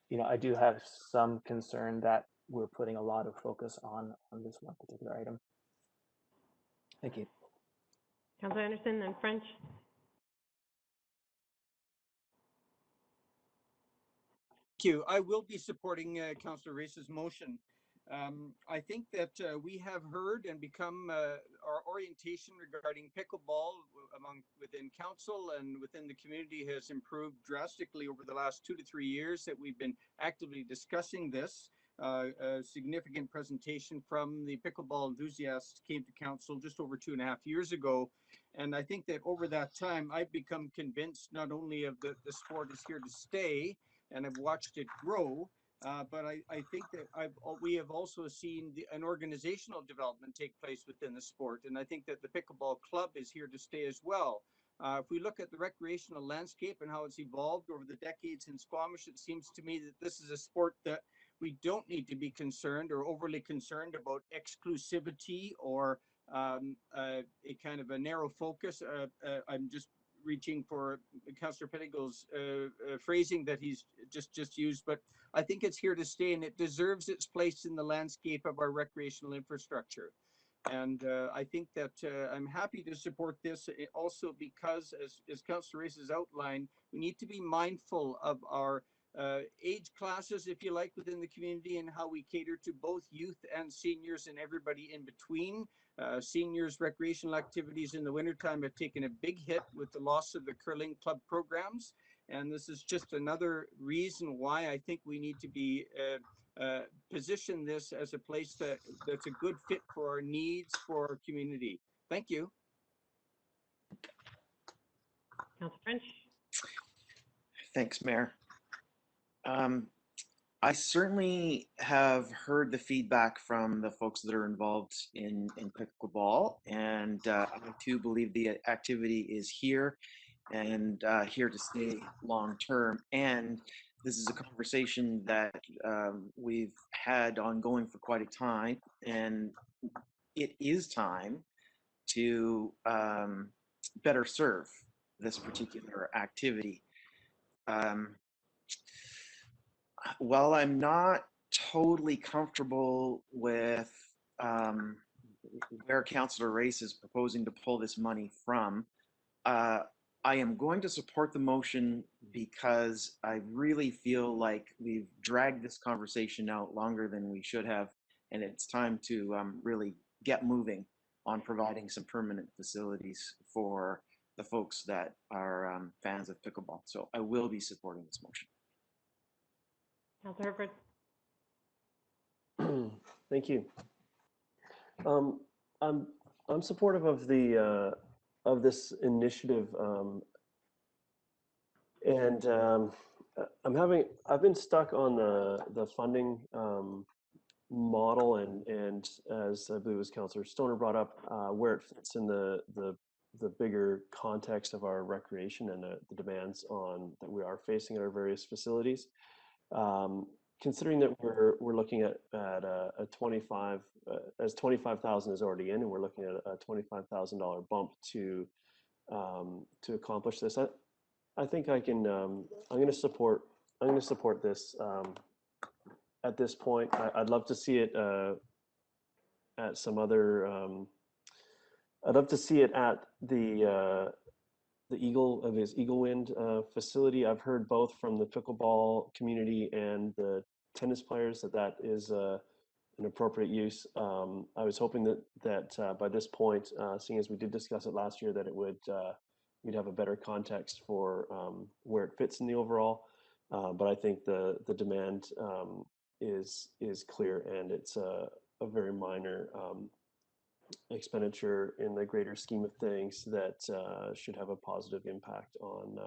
you know, I do have some concern that we're putting a lot of focus on this one particular item. Thank you. Councillor Anderson, then French. Thank you. I will be supporting Councillor Race's motion. I think that we have heard and become our orientation regarding pickleball within council and within the community has improved drastically over the last 2 to 3 years that we've been actively discussing this. A significant presentation from the pickleball enthusiasts came to council just over 2.5 years ago. And I think that over that time, I've become convinced not only of the sport is here to stay, and I've watched it grow, but I think that we have also seen an organizational development take place within the sport. And I think that the pickleball club is here to stay as well. If we look at the recreational landscape and how it's evolved over the decades in Squamish, it seems to me that this is a sport that we don't need to be concerned or overly concerned about exclusivity or a kind of a narrow focus. I'm just reaching for Councillor Pettigill's phrasing that he's just used, but I think it's here to stay and it deserves its place in the landscape of our recreational infrastructure. And I think that I'm happy to support this also because, as Councillor Race has outlined, we need to be mindful of our age classes, if you like, within the community and how we cater to both youth and seniors and everybody in between. Seniors' recreational activities in the wintertime have taken a big hit with the loss of the curling club programs. And this is just another reason why I think we need to be position this as a place that's a good fit for our needs for our community. Thank you. Councillor French. Thanks, Mayor. I certainly have heard the feedback from the folks that are involved in pickleball, and I too believe the activity is here and here to stay long term. And this is a conversation that we've had ongoing for quite a time, and it is time to better serve this particular activity. While I'm not totally comfortable with where Councillor Race is proposing to pull this money from, I am going to support the motion because I really feel like we've dragged this conversation out longer than we should have, and it's time to really get moving on providing some permanent facilities for the folks that are fans of pickleball. So I will be supporting this motion. Councillor Herford. Thank you. I'm supportive of the of this initiative, and I've been stuck on the funding model, and as I believe it was Councillor Stoner brought up, where it fits in the bigger context of our recreation and the demands that we are facing at our various facilities. Considering that we're looking at a 25 as 25,000 is already in, and we're looking at a $25,000 bump to accomplish this, I think I can. I'm going to support this at this point. I'd love to see it at some other. I'd love to see it at the Eagle Wind facility. I've heard both from the pickleball community and the tennis players that is an appropriate use. I was hoping that by this point, seeing as we did discuss it last year, that it would we'd have a better context for where it fits in the overall. But I think the demand is clear, and it's a very minor expenditure in the greater scheme of things that should have a positive impact on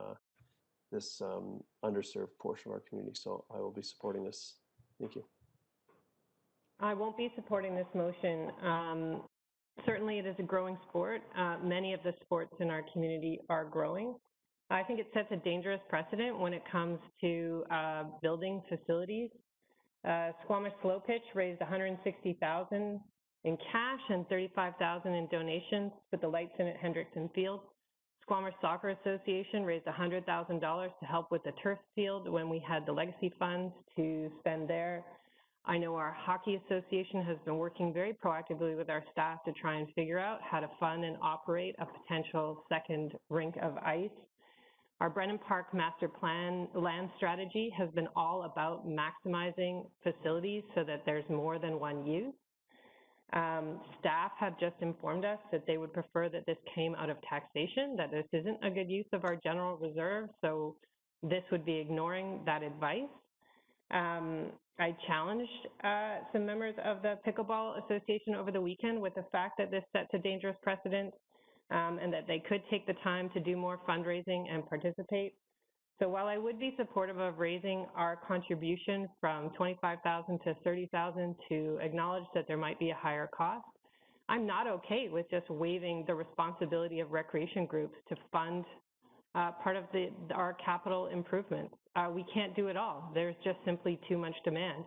this underserved portion of our community. So I will be supporting this. Thank you. I won't be supporting this motion. Certainly it is a growing sport. Many of the sports in our community are growing. I think it sets a dangerous precedent when it comes to building facilities. Squamish Slow Pitch raised $160,000 in cash and $35,000 in donations to put the lights in at Hendrickson Field. Squamish Soccer Association raised $100,000 to help with the turf field when we had the legacy funds to spend there. I know our Hockey Association has been working very proactively with our staff to try and figure out how to fund and operate a potential second rink of ice. Our Brennan Park Master Plan land strategy has been all about maximizing facilities so that there's more than one use. Staff have just informed us that they would prefer that this came out of taxation, that this isn't a good use of our general reserve, so this would be ignoring that advice. I challenged some members of the Pickleball Association over the weekend with the fact that this sets a dangerous precedent and that they could take the time to do more fundraising and participate. So while I would be supportive of raising our contribution from $25,000 to $30,000 to acknowledge that there might be a higher cost, I'm not okay with just waiving the responsibility of recreation groups to fund part of our capital improvements. We can't do it all. There's just simply too much demand.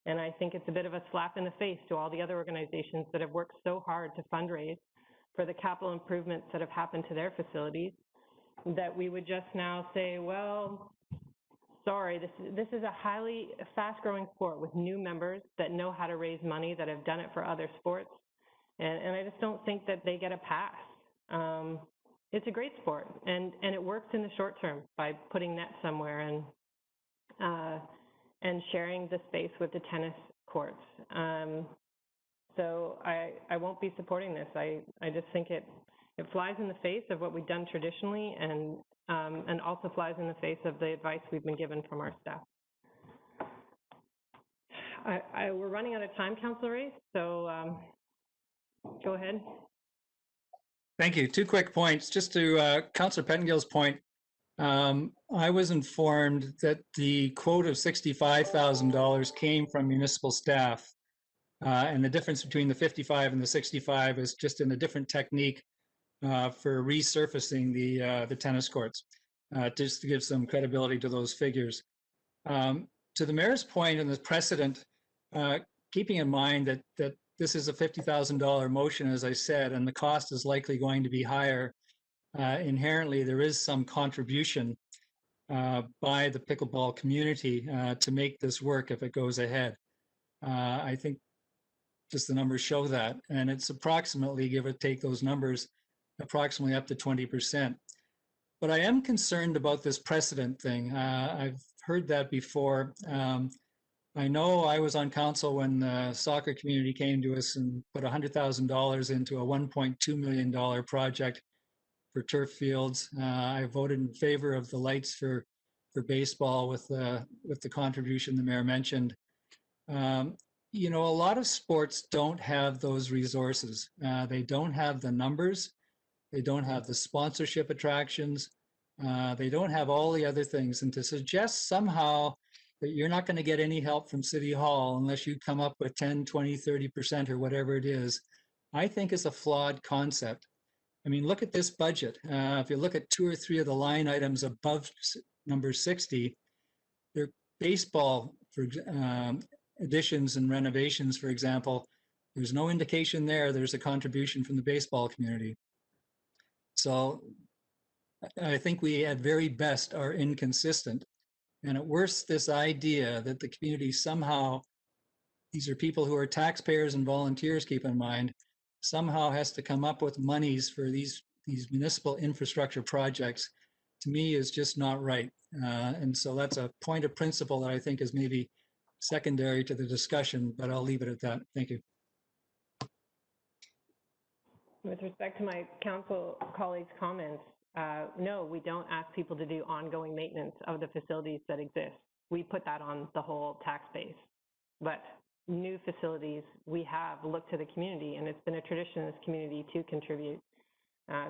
And I think it's a bit of a slap in the face to all the other organizations that have worked so hard to fundraise for the capital improvements that have happened to their facilities, that we would just now say, well, sorry, this is a highly fast-growing sport with new members that know how to raise money, that have done it for other sports, and I just don't think that they get a pass. It's a great sport, and it works in the short term by putting nets somewhere and sharing the space with the tennis courts. So I won't be supporting this. I just think it flies in the face of what we've done traditionally, and also flies in the face of the advice we've been given from our staff. We're running out of time, Councillor Race, so go ahead. Thank you. Two quick points. Just to Councillor Pettingill's point, I was informed that the quote of $65,000 came from municipal staff, and the difference between the 55 and the 65 is just in a different technique for resurfacing the tennis courts, just to give some credibility to those figures. To the mayor's point and the precedent, keeping in mind that this is a $50,000 motion, as I said, and the cost is likely going to be higher. Inherently, there is some contribution by the pickleball community to make this work if it goes ahead. I think just the numbers show that, and it's approximately, give or take those numbers, approximately up to 20%. But I am concerned about this precedent thing. I've heard that before. I know I was on council when the soccer community came to us and put $100,000 into a $1.2 million project for turf fields. I voted in favor of the lights for baseball with the contribution the mayor mentioned. You know, a lot of sports don't have those resources. They don't have the numbers. They don't have the sponsorship attractions. They don't have all the other things. And to suggest somehow that you're not going to get any help from City Hall unless you come up with 10, 20, 30% or whatever it is, I think is a flawed concept. I mean, look at this budget. If you look at 2 or 3 of the line items above number 60, they're baseball for additions and renovations, for example. There's no indication there's a contribution from the baseball community. So I think we at very best are inconsistent. And at worst, this idea that the community somehow, these are people who are taxpayers and volunteers, keep in mind, somehow has to come up with monies for these municipal infrastructure projects, to me is just not right. And so that's a point of principle that I think is maybe secondary to the discussion, but I'll leave it at that. Thank you. With respect to my council colleagues' comments, no, we don't ask people to do ongoing maintenance of the facilities that exist. We put that on the whole tax base. but new facilities, we have looked to the community, and it's been a tradition in this community to contribute.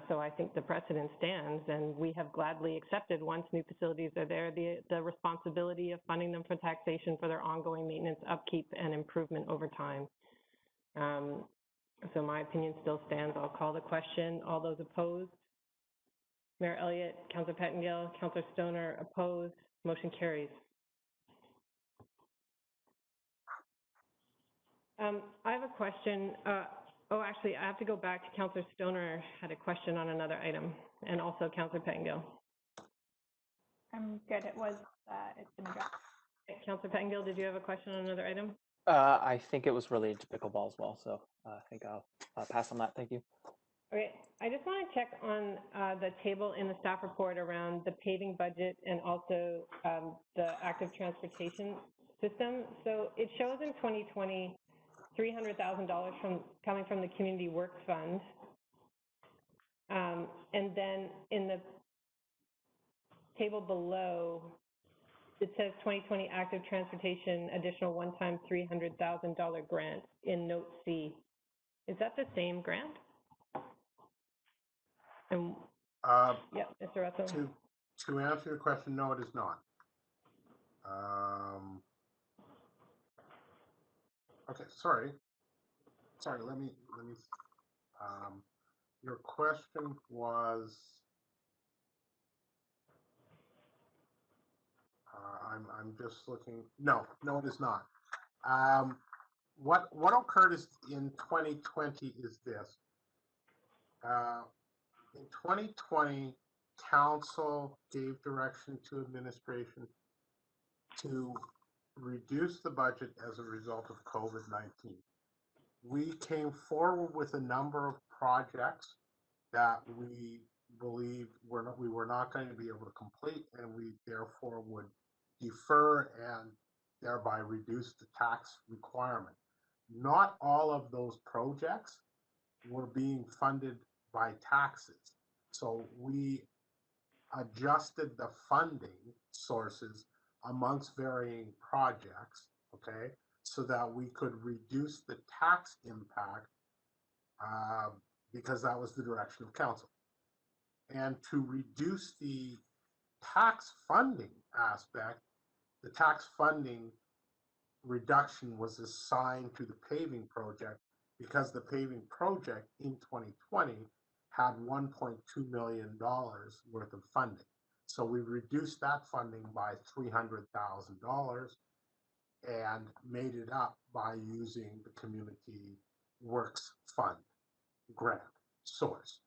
So I think the precedent stands, and we have gladly accepted, once new facilities are there, the responsibility of funding them for taxation for their ongoing maintenance, upkeep, and improvement over time. So my opinion still stands. I'll call the question. All those opposed? Mayor Elliott, Councillor Pettengill, Councillor Stoner, opposed. Motion carries. I have a question. Actually, I have to go back to Councillor Stoner, had a question on another item, and also Councillor Pettengill. I'm good. It's been addressed. Councillor Pettengill, did you have a question on another item? I think it was related to pickleball as well, so I think I'll pass on that. Thank you. Okay, I just want to check on the table in the staff report around the paving budget and also the active transportation system. So it shows in 2020, $300,000 coming from the Community Works Fund. And then in the table below, it says 2020 active transportation, additional one-time $300,000 grant in Note C. Is that the same grant? And yeah, Mr. Russell. To answer your question, no, it is not. Okay, sorry. Let me. Your question was. I'm just looking. No, it is not. What occurred is in 2020 is this. In 2020, council gave direction to administration to reduce the budget as a result of COVID-19. We came forward with a number of projects that we believed we were not going to be able to complete, and we therefore would defer and thereby reduce the tax requirement. Not all of those projects were being funded by taxes. So we adjusted the funding sources amongst varying projects, okay, so that we could reduce the tax impact because that was the direction of council. And to reduce the tax funding aspect, the tax funding reduction was assigned to the paving project because the paving project in 2020 had $1.2 million worth of funding. So we reduced that funding by $300,000 and made it up by using the Community Works Fund grant source.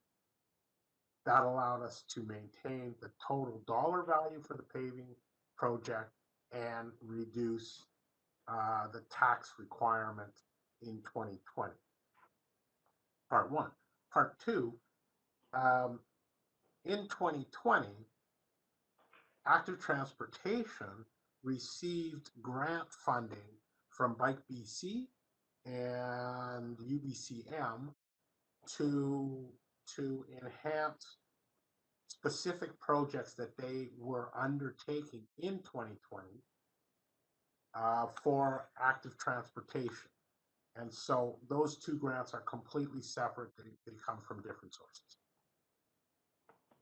That allowed us to maintain the total dollar value for the paving project and reduce the tax requirement in 2020. Part one. Part two, in 2020, active transportation received grant funding from Bike BC and UBCM to enhance specific projects that they were undertaking in 2020 for active transportation. And so those two grants are completely separate. They come from different sources.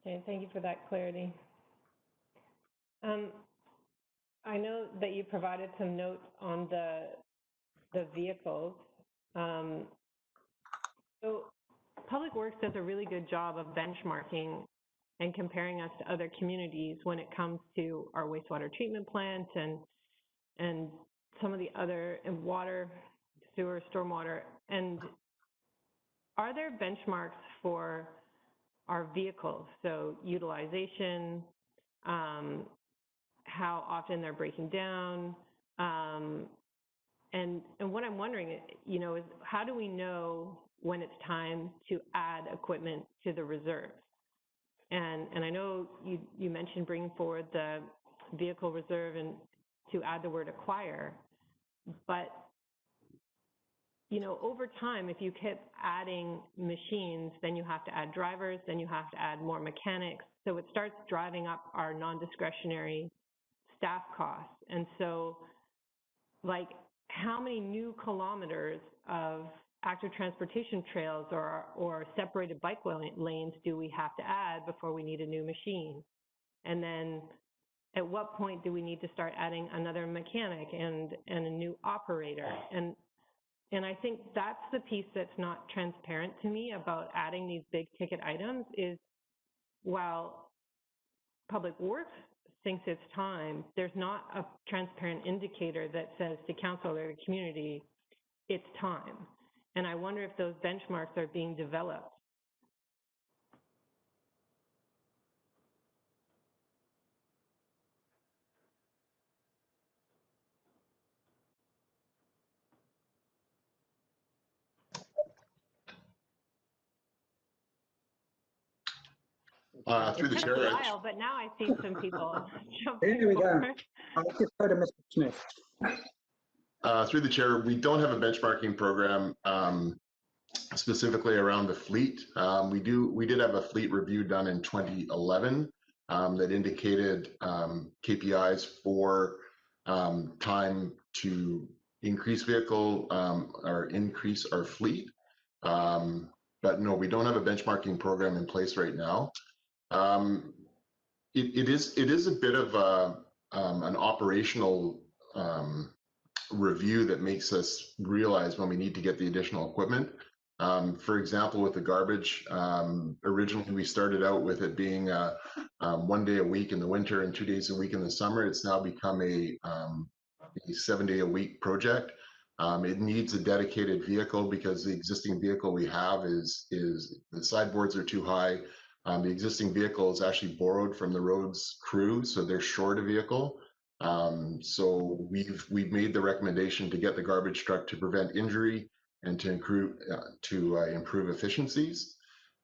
Okay, thank you for that clarity. I know that you provided some notes on the vehicles. So Public Works does a really good job of benchmarking and comparing us to other communities when it comes to our wastewater treatment plant and some of the other, and water, sewer, stormwater. And are there benchmarks for our vehicles? So utilization, how often they're breaking down, and what I'm wondering, is how do we know when it's time to add equipment to the reserve? And I know you mentioned bringing forward the vehicle reserve and to add the word acquire, but over time, if you keep adding machines, then you have to add drivers, then you have to add more mechanics. So it starts driving up our non-discretionary staff costs. And so, how many new kilometers of active transportation trails or separated bike lanes do we have to add before we need a new machine? And then at what point do we need to start adding another mechanic and a new operator? And I think that's the piece that's not transparent to me about adding these big ticket items is while Public Works thinks it's time, there's not a transparent indicator that says to council or the community, it's time. And I wonder if those benchmarks are being developed. Through the chair. It took a while, but now I see some people jumping Here we go. forward. I'll just go to Mr. Smith. Through the chair, we don't have a benchmarking program specifically around the fleet. We did have a fleet review done in 2011 that indicated KPIs for time to increase vehicle or increase our fleet. But no, we don't have a benchmarking program in place right now. It is a bit of an operational review that makes us realize when we need to get the additional equipment. For example, with the garbage, originally we started out with it being 1 day a week in the winter and 2 days a week in the summer. It's now become a 7-day-a-week project. It needs a dedicated vehicle because the existing vehicle we have is the sideboards are too high. The existing vehicle is actually borrowed from the roads crew, so they're short a vehicle. So we've made the recommendation to get the garbage truck to prevent injury and to improve efficiencies.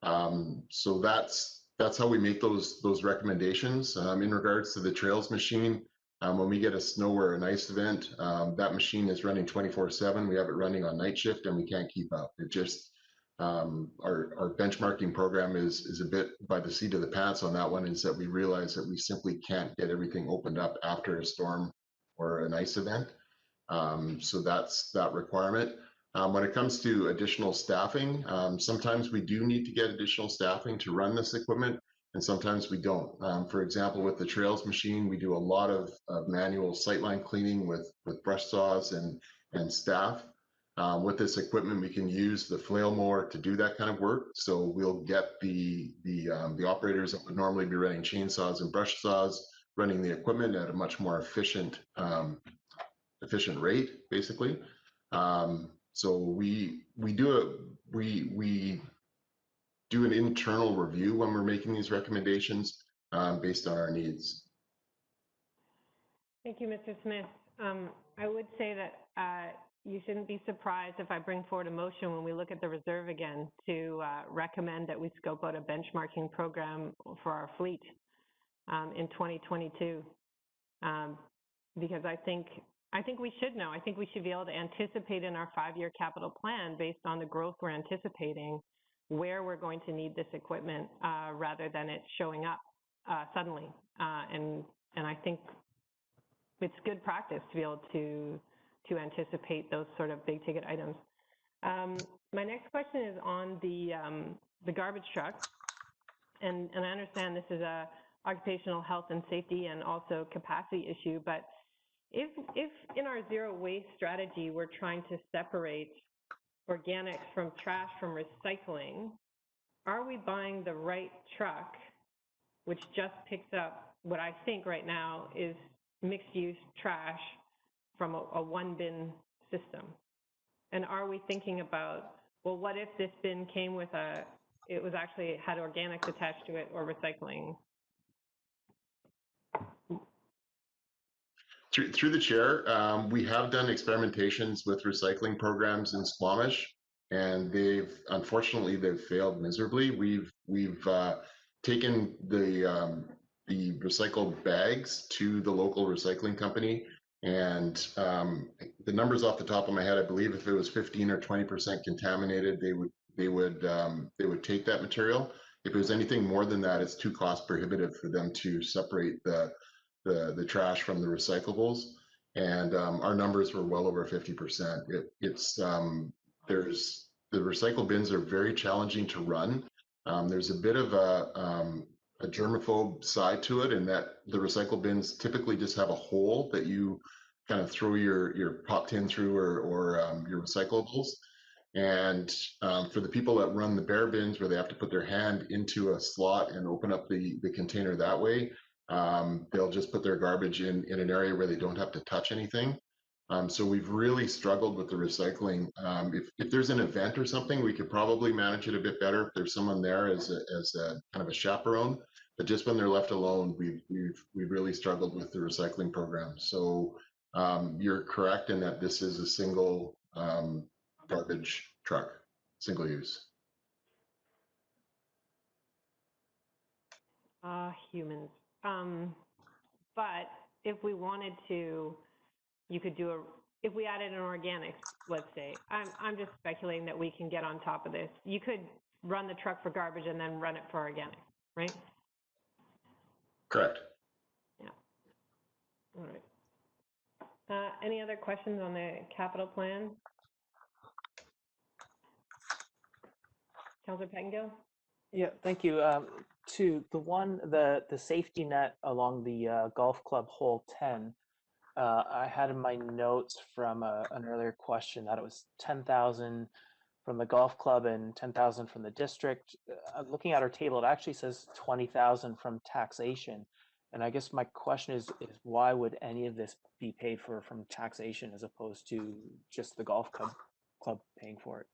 So that's how we make those recommendations. In regards to the trails machine, when we get a snow or an ice event, that machine is running 24/7. We have it running on night shift and we can't keep up. It just our benchmarking program is a bit by the seat of the pants on that one, is that we realize that we simply can't get everything opened up after a storm or an ice event. So that's that requirement. When it comes to additional staffing, sometimes we do need to get additional staffing to run this equipment, and sometimes we don't. For example, with the trails machine, we do a lot of manual sightline cleaning with brush saws and staff. With this equipment, we can use the flail mower to do that kind of work. So we'll get the operators that would normally be running chainsaws and brush saws running the equipment at a much more efficient rate, basically. So we do an internal review when we're making these recommendations based on our needs. Thank you, Mr. Smith. I would say that you shouldn't be surprised if I bring forward a motion when we look at the reserve again to recommend that we scope out a benchmarking program for our fleet in 2022. Because I think we should know. I think we should be able to anticipate in our 5-year capital plan based on the growth we're anticipating where we're going to need this equipment rather than it showing up suddenly. And I think it's good practice to be able to anticipate those sort of big ticket items. My next question is on the garbage truck, and I understand this is a occupational health and safety and also capacity issue, but if in our zero waste strategy we're trying to separate organics from trash from recycling, are we buying the right truck which just picks up what I think right now is mixed use trash from a one bin system? And are we thinking about, well, what if this bin came with it was actually had organics attached to it or recycling? Through the chair, we have done experimentations with recycling programs in Squamish, and unfortunately they've failed miserably. We've taken the recycled bags to the local recycling company, and the numbers off the top of my head, I believe if it was 15 or 20% contaminated, they would take that material. If it was anything more than that, it's too cost prohibitive for them to separate the trash from the recyclables. and our numbers were well over 50%. There's the recycle bins are very challenging to run. There's a bit of a germaphobe side to it, in that the recycle bins typically just have a hole that you kind of throw your pop tin through, or your recyclables. And for the people that run the bare bins, where they have to put their hand into a slot and open up the container that way, they'll just put their garbage in an area where they don't have to touch anything. So we've really struggled with the recycling. If there's an event or something, we could probably manage it a bit better if there's someone there as a kind of a chaperone. But just when they're left alone, we've really struggled with the recycling program. So you're correct in that this is a single garbage truck, single use. Humans. But if we wanted to, you could do if we added an organics, let's say, I'm just speculating that we can get on top of this. You could run the truck for garbage and then run it for organics, right? Correct. Yeah. All right. Any other questions on the capital plan? Councillor Pettengill? Yeah, thank you. To the safety net along the golf club hole 10, I had in my notes from an earlier question that it was 10,000 from the golf club and 10,000 from the district. Looking at our table, it actually says 20,000 from taxation. And I guess my question is why would any of this be paid for from taxation as opposed to just the golf club paying for it?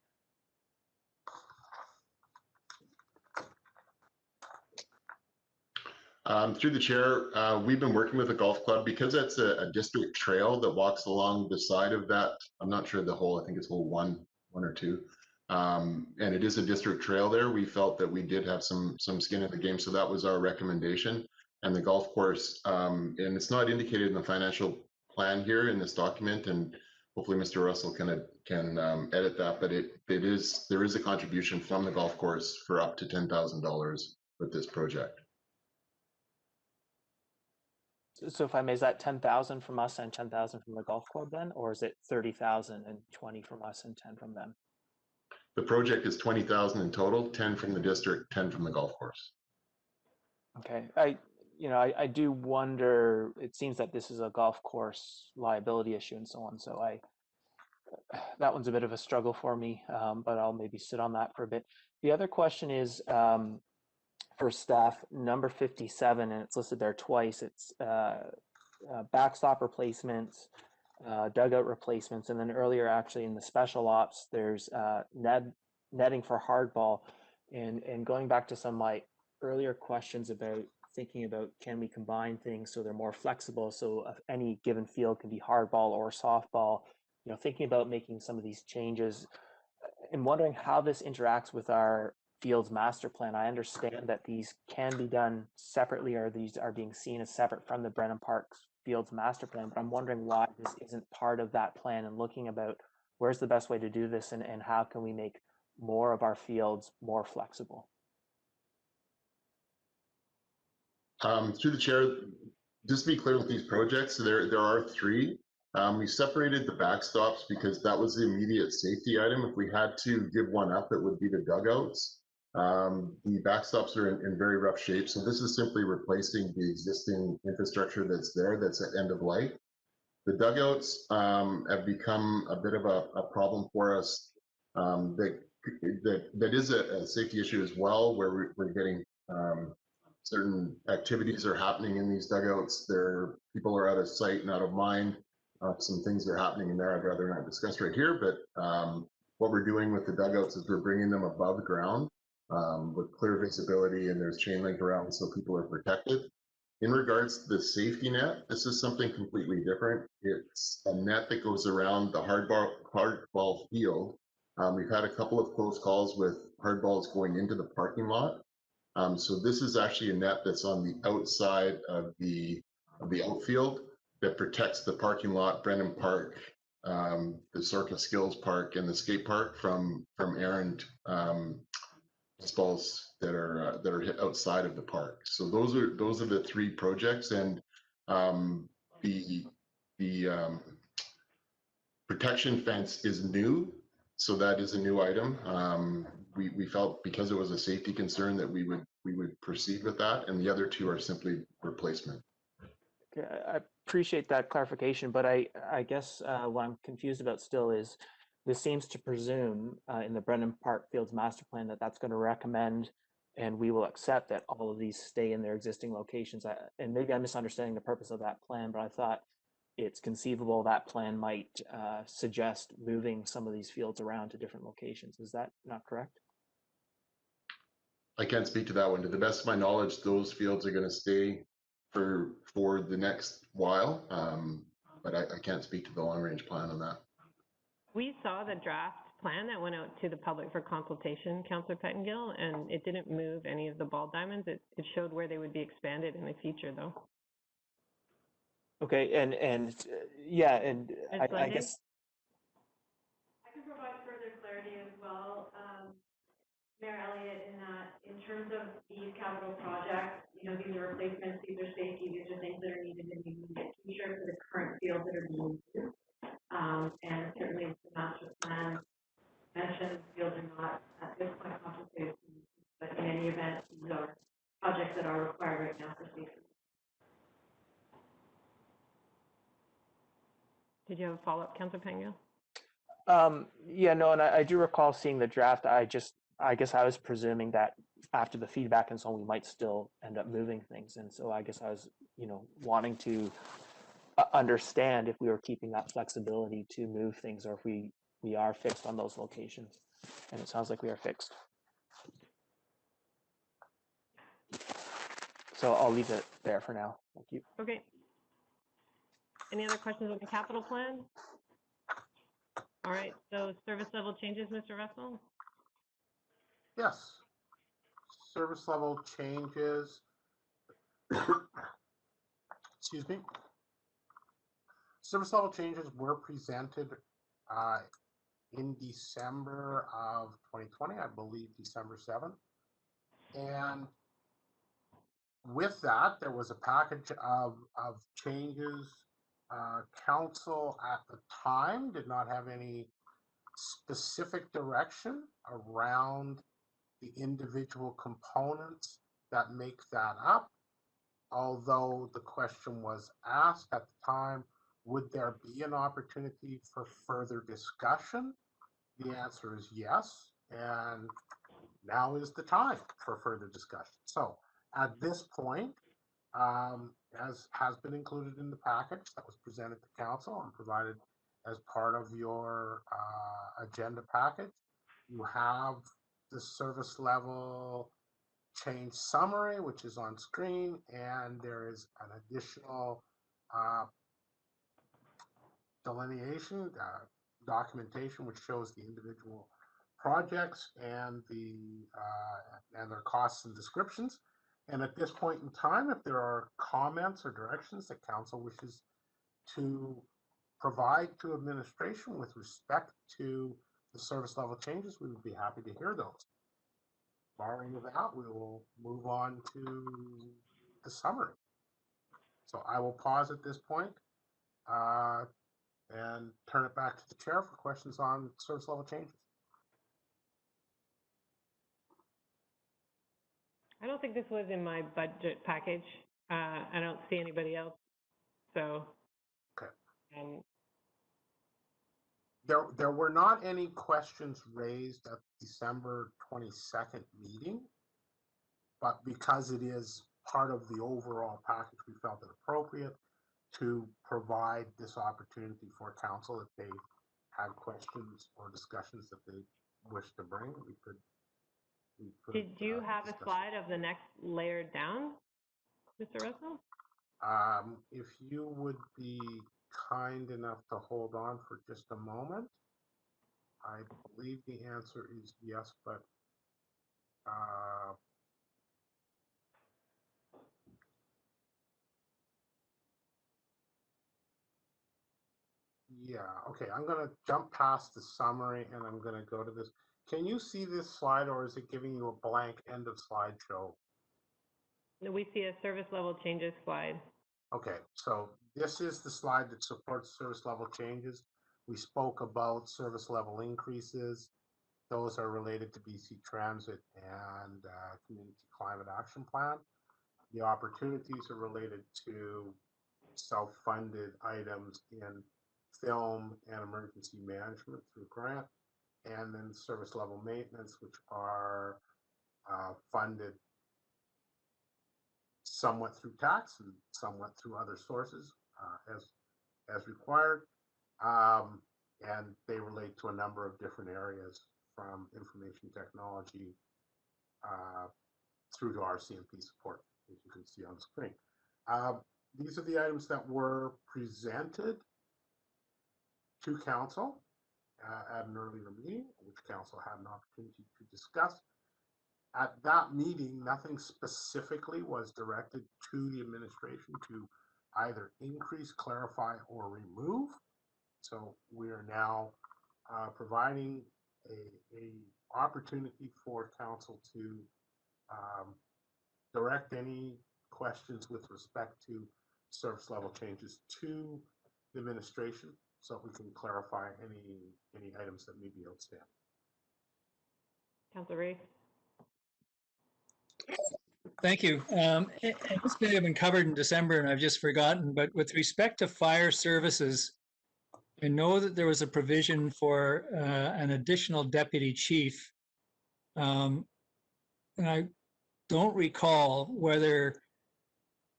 Through the chair, we've been working with the golf club because that's a district trail that walks along the side of that. I'm not sure the hole, I think it's hole one or two. And it is a district trail there. We felt that we did have some skin in the game, so that was our recommendation. And the golf course, and it's not indicated in the financial plan here in this document, and hopefully Mr. Russell can edit that, but there is a contribution from the golf course for up to $10,000 with this project. So if I may, is that 10,000 from us and 10,000 from the golf club then, or is it 30,000 and 20 from us and 10 from them? The project is 20,000 in total, 10 from the district, 10 from the golf course. Okay, I do wonder, it seems that this is a golf course liability issue and so on, so that one's a bit of a struggle for me, but I'll maybe sit on that for a bit. The other question is, for staff, number 57, and it's listed there twice. It's backstop replacements, dugout replacements, and then earlier actually in the special ops, there's netting for hardball. And going back to some of my earlier questions about thinking about can we combine things so they're more flexible, so any given field can be hardball or softball, thinking about making some of these changes and wondering how this interacts with our Fields master plan. I understand that these can be done separately, or these are being seen as separate from the Brennan Park Fields master plan, but I'm wondering why this isn't part of that plan, and looking about where's the best way to do this, and how can we make more of our fields more flexible. Through the chair, just to be clear with these projects, there are three. We separated the backstops because that was the immediate safety item. If we had to give one up, it would be the dugouts. The backstops are in very rough shape, so this is simply replacing the existing infrastructure that's there, that's at end of life. The dugouts have become a bit of a problem for us. That is a safety issue as well, where we're getting certain activities are happening in these dugouts. People are out of sight and out of mind. Some things are happening in there I'd rather not discuss right here, but what we're doing with the dugouts is we're bringing them above ground with clear visibility, and there's chain link around so people are protected. In regards to the safety net, this is something completely different. It's a net that goes around the hardball field. We've had a couple of close calls with hardballs going into the parking lot. So this is actually a net that's on the outside of the outfield that protects the parking lot, Brennan Park, the Sorka Skills Park, and the skate park from errant balls that are hit outside of the park. So those are the three projects, and the protection fence is new, so that is a new item. We felt because it was a safety concern that we would proceed with that, and the other two are simply replacement. Okay, I appreciate that clarification, but I guess what I'm confused about still is this seems to presume in the Brennan Park Fields Master Plan that that's going to recommend and we will accept that all of these stay in their existing locations. And maybe I'm misunderstanding the purpose of that plan, but I thought it's conceivable that plan might suggest moving some of these fields around to different locations. Is that not correct? I can't speak to that one. To the best of my knowledge, those fields are going to stay for the next while, but I can't speak to the long range plan on that. We saw the draft plan that went out to the public for consultation, Councillor Pettengill, and it didn't move any of the ball diamonds. It showed where they would be expanded in the future, though. Okay, and yeah, and I guess. I can provide further clarity as well, Mayor Elliott, in that in terms of these capital projects, you know, these are replacements, these are safety, these are things that are needed in the immediate future for the current fields that are being used. And certainly the master plan mentioned fields are not at this point contemplated, but in any event, these are projects that are required right now for safety. Did you have a follow-up, Councillor Pettengill? Yeah, no, and I do recall seeing the draft. I guess I was presuming that after the feedback and so on, we might still end up moving things. And so I guess I was, you know, wanting to understand if we were keeping that flexibility to move things or if we are fixed on those locations. And it sounds like we are fixed. So I'll leave it there for now. Thank you. Okay. Any other questions on the capital plan? All right, so service level changes, Mr. Russell? Yes. Service level changes. Excuse me. Service level changes were presented in December of 2020, I believe December 7th. And with that, there was a package of changes. Council at the time did not have any specific direction around the individual components that make that up. Although the question was asked at the time, would there be an opportunity for further discussion? The answer is yes, and now is the time for further discussion. So at this point, as has been included in the package that was presented to council and provided as part of your agenda package, you have the service level change summary, which is on screen, and there is an additional delineation, documentation, which shows the individual projects and their costs and descriptions. And at this point in time, if there are comments or directions that council wishes to provide to administration with respect to the service level changes, we would be happy to hear those. Barring that, we will move on to the summary. So I will pause at this point and turn it back to the chair for questions on service level changes. I don't think this was in my budget package. I don't see anybody else. So, okay. There were not any questions raised at the December 22nd meeting, but because it is part of the overall package, we felt it appropriate to provide this opportunity for council if they had questions or discussions that they wish to bring. We could Did you have a slide of the next layer down, Mr. Russell? If you would be kind enough to hold on for just a moment. I believe the answer is yes, but yeah, okay, I'm going to jump past the summary and I'm going to go to this. Can you see this slide, or is it giving you a blank end of slideshow? No, we see a service level changes slide. Okay, so this is the slide that supports service level changes. We spoke about service level increases. Those are related to BC Transit and Community Climate Action Plan. The opportunities are related to self-funded items in film and emergency management through grant, and then service level maintenance, which are funded somewhat through tax and somewhat through other sources as required. And they relate to a number of different areas, from information technology through to RCMP support, as you can see on the screen. These are the items that were presented to council at an earlier meeting, which council had an opportunity to discuss. At that meeting, nothing specifically was directed to the administration to either increase, clarify, or remove. So we are now providing a opportunity for council to direct any questions with respect to service level changes to the administration, so we can clarify any items that may be outstanding. Councilor Ray. Thank you. And this may have been covered in December and I've just forgotten, but with respect to fire services, I know that there was a provision for an additional deputy chief. And I don't recall whether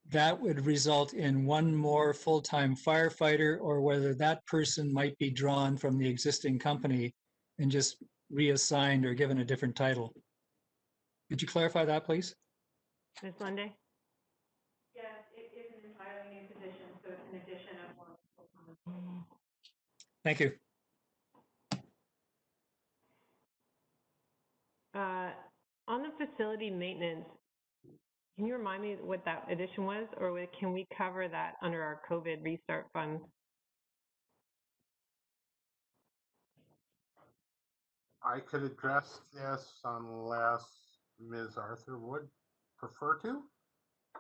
that would result in one more full-time firefighter or whether that person might be drawn from the existing company and just reassigned or given a different title. Could you clarify that, please? Ms. Lunday? Yes, it is an entirely new position, so it's an addition of one full-time. Thank you. On the facility maintenance, can you remind me what that addition was, or can we cover that under our COVID restart fund? I could address this unless Ms. Arthur would prefer to.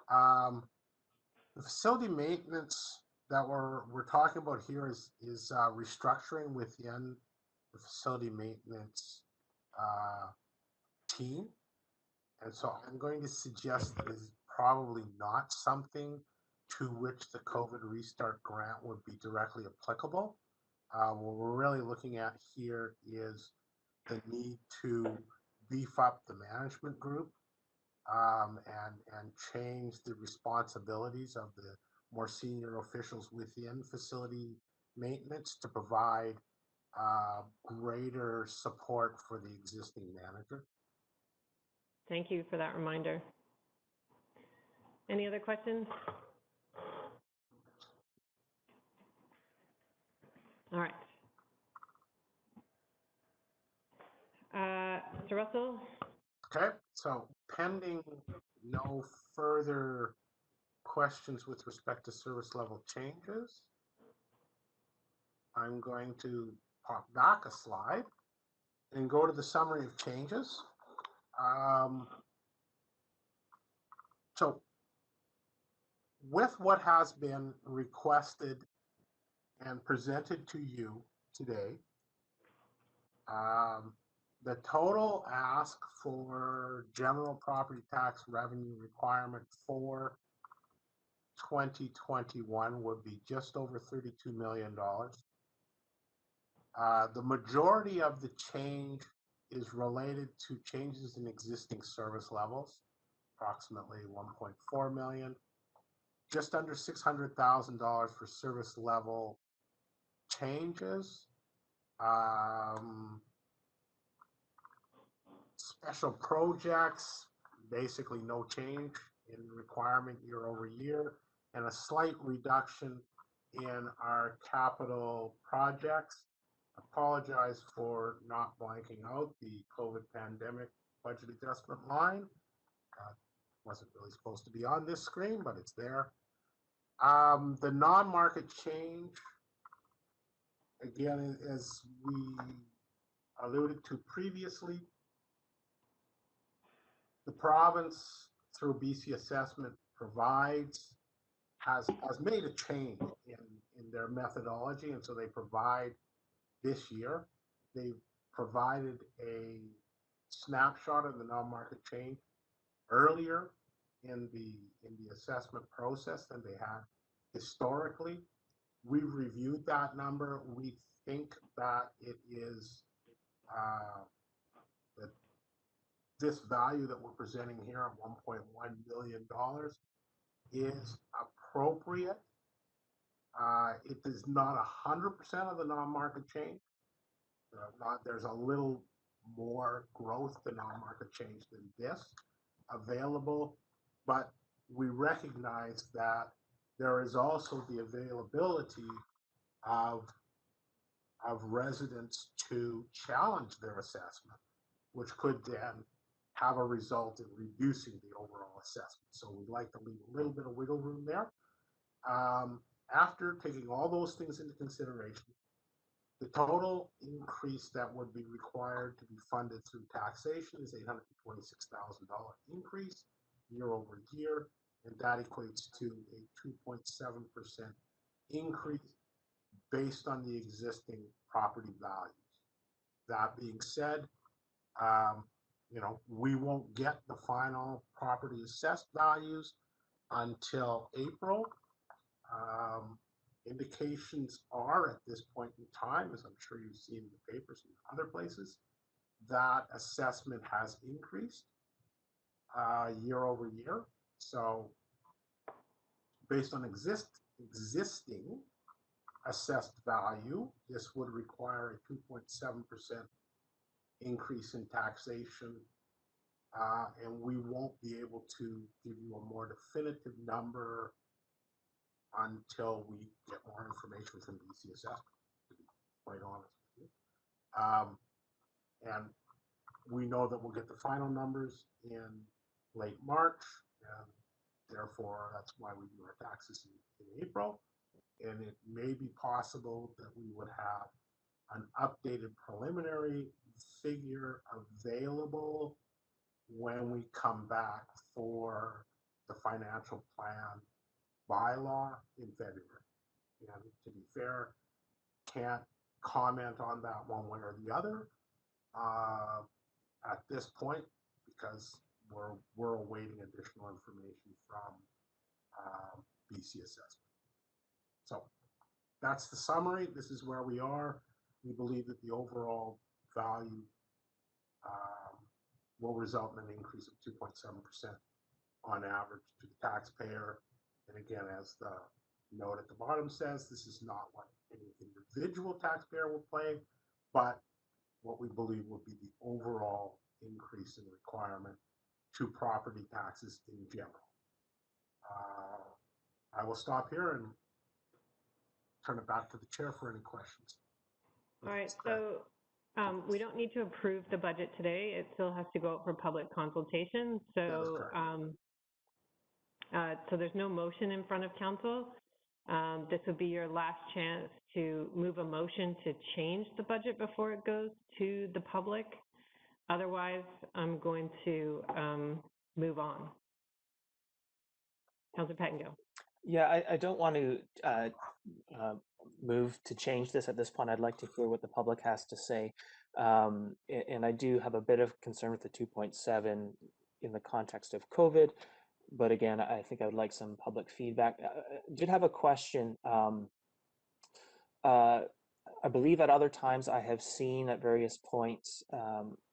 The facility maintenance that we're talking about here is restructuring within the facility maintenance team. And so I'm going to suggest that is probably not something to which the COVID restart grant would be directly applicable. What we're really looking at here is the need to beef up the management group and change the responsibilities of the more senior officials within facility maintenance to provide greater support for the existing manager. Thank you for that reminder. Any other questions? All right. Mr. Russell? Okay, so pending no further questions with respect to service level changes, I'm going to pop back a slide and go to the summary of changes. So with what has been requested and presented to you today, the total ask for general property tax revenue requirement for 2021 would be just over $32 million. The majority of the change is related to changes in existing service levels, approximately 1.4 million, just under $600,000 for service level changes. Special projects, basically no change in requirement year over year, and a slight reduction in our capital projects. Apologize for not blanking out the COVID pandemic budget adjustment line. Wasn't really supposed to be on this screen, but it's there. The non-market change, again, as we alluded to previously, the province, through BC Assessment, provides has made a change in their methodology, and so they provide this year. They've provided a snapshot of the non-market change earlier in the assessment process than they had historically. We've reviewed that number. We think that it is that this value that we're presenting here at $1.1 million is appropriate. It is not 100% of the non-market change. There's a little more growth to non-market change than this available, but we recognize that there is also the availability of residents to challenge their assessment, which could then have a result in reducing the overall assessment. So we'd like to leave a little bit of wiggle room there. After taking all those things into consideration, the total increase that would be required to be funded through taxation is $826,000 increase year over year, and that equates to a 2.7% increase based on the existing property values. That being said, we won't get the final property assessed values until April. Indications are at this point in time, as I'm sure you've seen in the papers and other places, that assessment has increased year over year. So based on existing assessed value, this would require a 2.7% increase in taxation, and we won't be able to give you a more definitive number until we get more information from BCSF, to be quite honest with you. And we know that we'll get the final numbers in late March, and therefore that's why we do our taxes in April. And it may be possible that we would have an updated preliminary figure available when we come back for the financial plan bylaw in February. And to be fair, can't comment on that one way or the other at this point, because we're awaiting additional information from BCSS. So that's the summary. This is where we are. We believe that the overall value will result in an increase of 2.7% on average to the taxpayer. And again, as the note at the bottom says, this is not what any individual taxpayer will pay, but what we believe will be the overall increase in requirement to property taxes in general. I will stop here and turn it back to the chair for any questions. All right, so we don't need to approve the budget today. It still has to go out for public consultation. So, so there's no motion in front of council. This would be your last chance to move a motion to change the budget before it goes to the public. Otherwise, I'm going to move on. Councillor Pettengill. Yeah, I don't want to move to change this at this point. I'd like to hear what the public has to say. And I do have a bit of concern with the 2.7 in the context of COVID. But again, I think I would like some public feedback. I did have a question. I believe at other times I have seen at various points,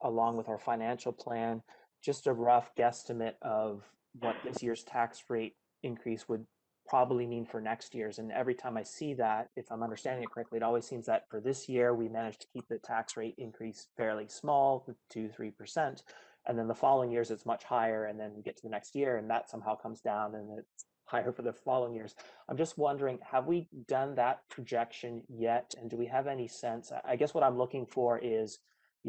along with our financial plan, just a rough guesstimate of what this year's tax rate increase would probably mean for next year's. And every time I see that, if I'm understanding it correctly, it always seems that for this year, we managed to keep the tax rate increase fairly small, 2-3%. And then the following years, it's much higher. And then we get to the next year and that somehow comes down and it's higher for the following years. I'm just wondering, have we done that projection yet? And do we have any sense? I guess what I'm looking for is,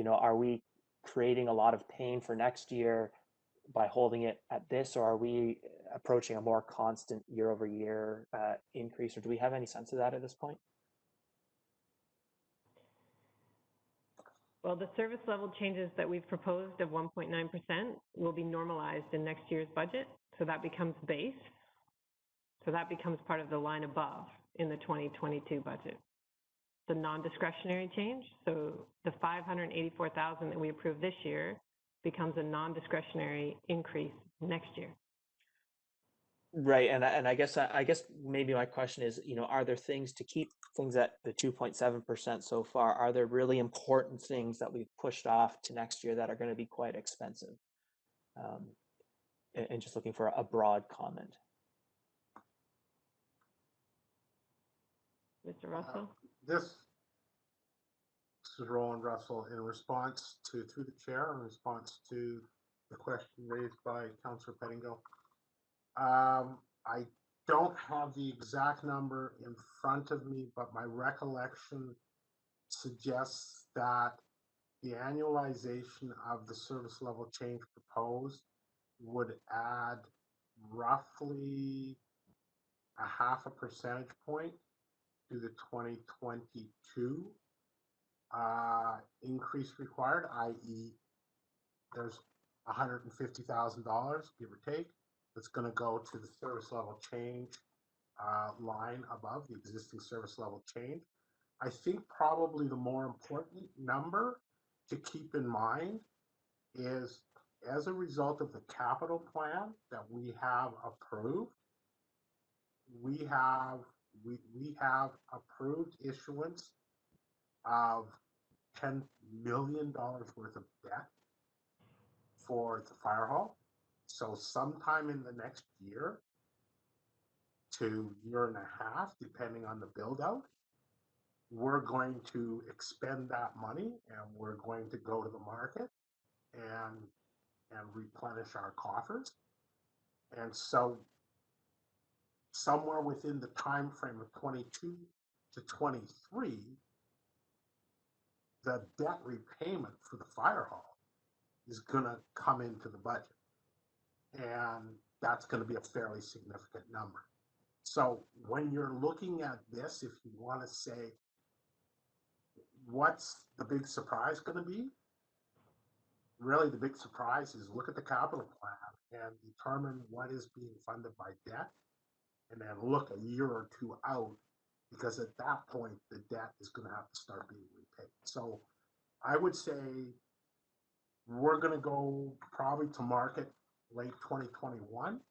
are we creating a lot of pain for next year by holding it at this, or are we approaching a more constant year over year increase, or do we have any sense of that at this point? Well, the service level changes that we've proposed of 1.9% will be normalized in next year's budget, so that becomes base. So that becomes part of the line above in the 2022 budget. The non-discretionary change, so the 584,000 that we approved this year becomes a non-discretionary increase next year. Right, and I guess maybe my question is, are there things to keep things at the 2.7% so far? Are there really important things that we've pushed off to next year that are going to be quite expensive? And just looking for a broad comment. Mr. Russell? This is Roland Russell in response to, through the chair, in response to the question raised by Councillor Pettingill. I don't have the exact number in front of me, but my recollection suggests that the annualization of the service level change proposed would add roughly a 0.5 percentage point to the 2022 increase required, i.e. there's $150,000, give or take, that's going to go to the service level change line above the existing service level change. I think probably the more important number to keep in mind is, as a result of the capital plan that we have approved, we have approved issuance of $10 million worth of debt for the fire hall. So sometime in the next year to year and a half, depending on the build out, we're going to expend that money and we're going to go to the market and replenish our coffers. And so somewhere within the time frame of 22 to 23, the debt repayment for the fire hall is going to come into the budget. And that's going to be a fairly significant number. So when you're looking at this, if you want to say, what's the big surprise going to be? Really, the big surprise is look at the capital plan and determine what is being funded by debt, and then look a year or two out, because at that point, the debt is going to have to start being repaid. So I would say we're going to go probably to market late 2021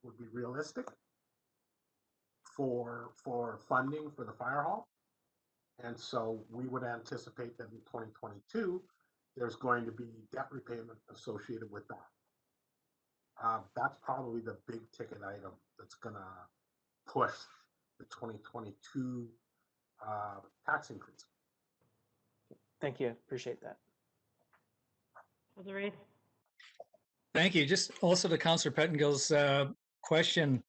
would be realistic for funding for the fire hall. And so we would anticipate that in 2022, there's going to be debt repayment associated with that. That's probably the big ticket item that's going to push the 2022 tax increase. Thank you, appreciate that. Thank you. Just also to Councillor Pettingill's question,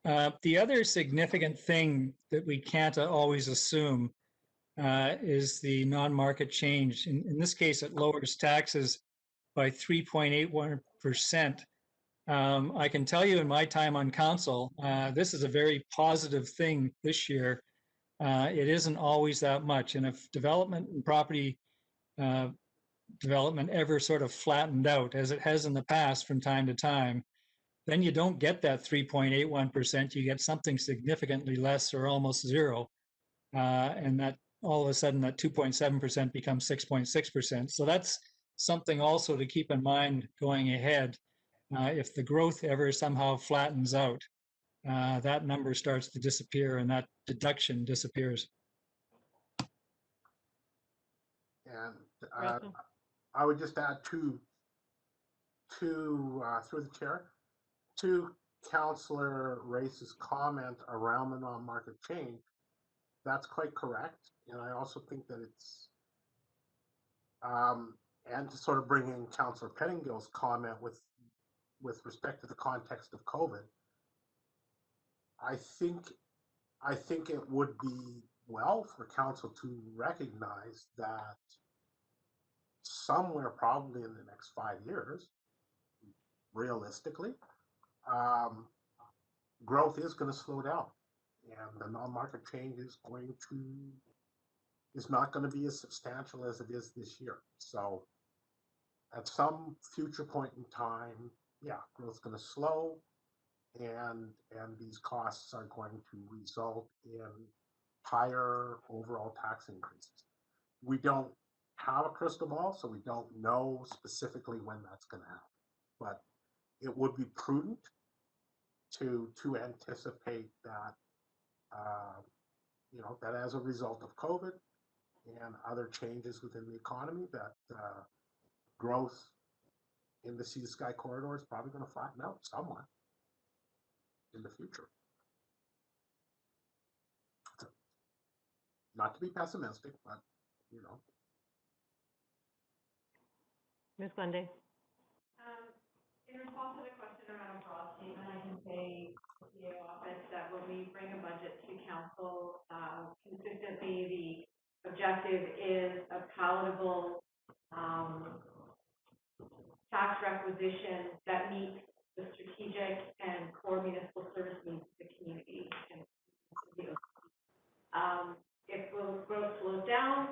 the other significant thing that we can't always assume is the non-market change. In this case, it lowers taxes by 3.81%. I can tell you in my time on council, this is a very positive thing this year. It isn't always that much. And if development and property development ever sort of flattened out, as it has in the past from time to time, then you don't get that 3.81%. You get something significantly less or almost zero. And that all of a sudden that 2.7% becomes 6.6%. So that's something also to keep in mind going ahead. If the growth ever somehow flattens out, that number starts to disappear and that deduction disappears. And I would just add through the chair, to Councillor Race's comment around the non-market change. That's quite correct. And I also think that it's, and to sort of bring in Councillor Pettingill's comment with respect to the context of COVID, I think it would be well for council to recognize that somewhere probably in the next 5 years, realistically, growth is going to slow down, and the non-market change is not going to be as substantial as it is this year. So at some future point in time, yeah, growth's going to slow. and these costs are going to result in higher overall tax increases. We don't have a crystal ball, so we don't know specifically when that's going to happen, but it would be prudent to anticipate that, you know, that as a result of COVID and other changes within the economy, that growth in the sea to sky corridor is probably going to flatten out somewhat in the future. Not to be pessimistic, but, you know. Ms. Glende. In response to the question around a broad statement, I can say to the PA office that when we bring a budget to council, consistently the objective is a palatable tax requisition that meets the strategic and core municipal service needs of the community. And if growth slows down,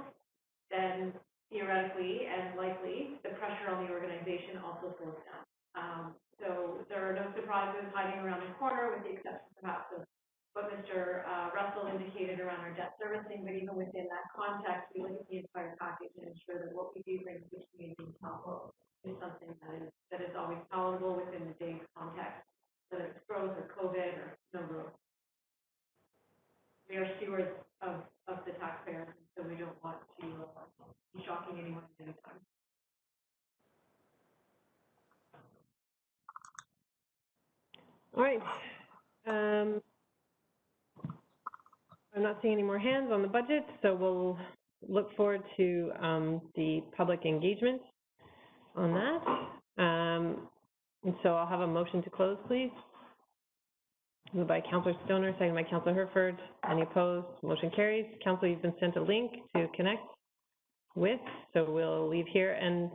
then theoretically and likely the pressure on the organization also slows down. So there are no surprises hiding around the corner, with the exception perhaps of what Mr. Russell indicated around our debt servicing, but even within that context, we look at the entire package and ensure that what we do bring to the community is something that is always palatable within the day's context, whether it's growth or COVID or no growth. We are stewards of the taxpayers, so we don't want to be shocking anyone at any time. All right. I'm not seeing any more hands on the budget, so we'll look forward to the public engagement on that. And so I'll have a motion to close, please. Moved by Councillor Stoner, seconded by Councillor Herford. Any opposed? Motion carries. Council, you've been sent a link to connect with, so we'll leave here. And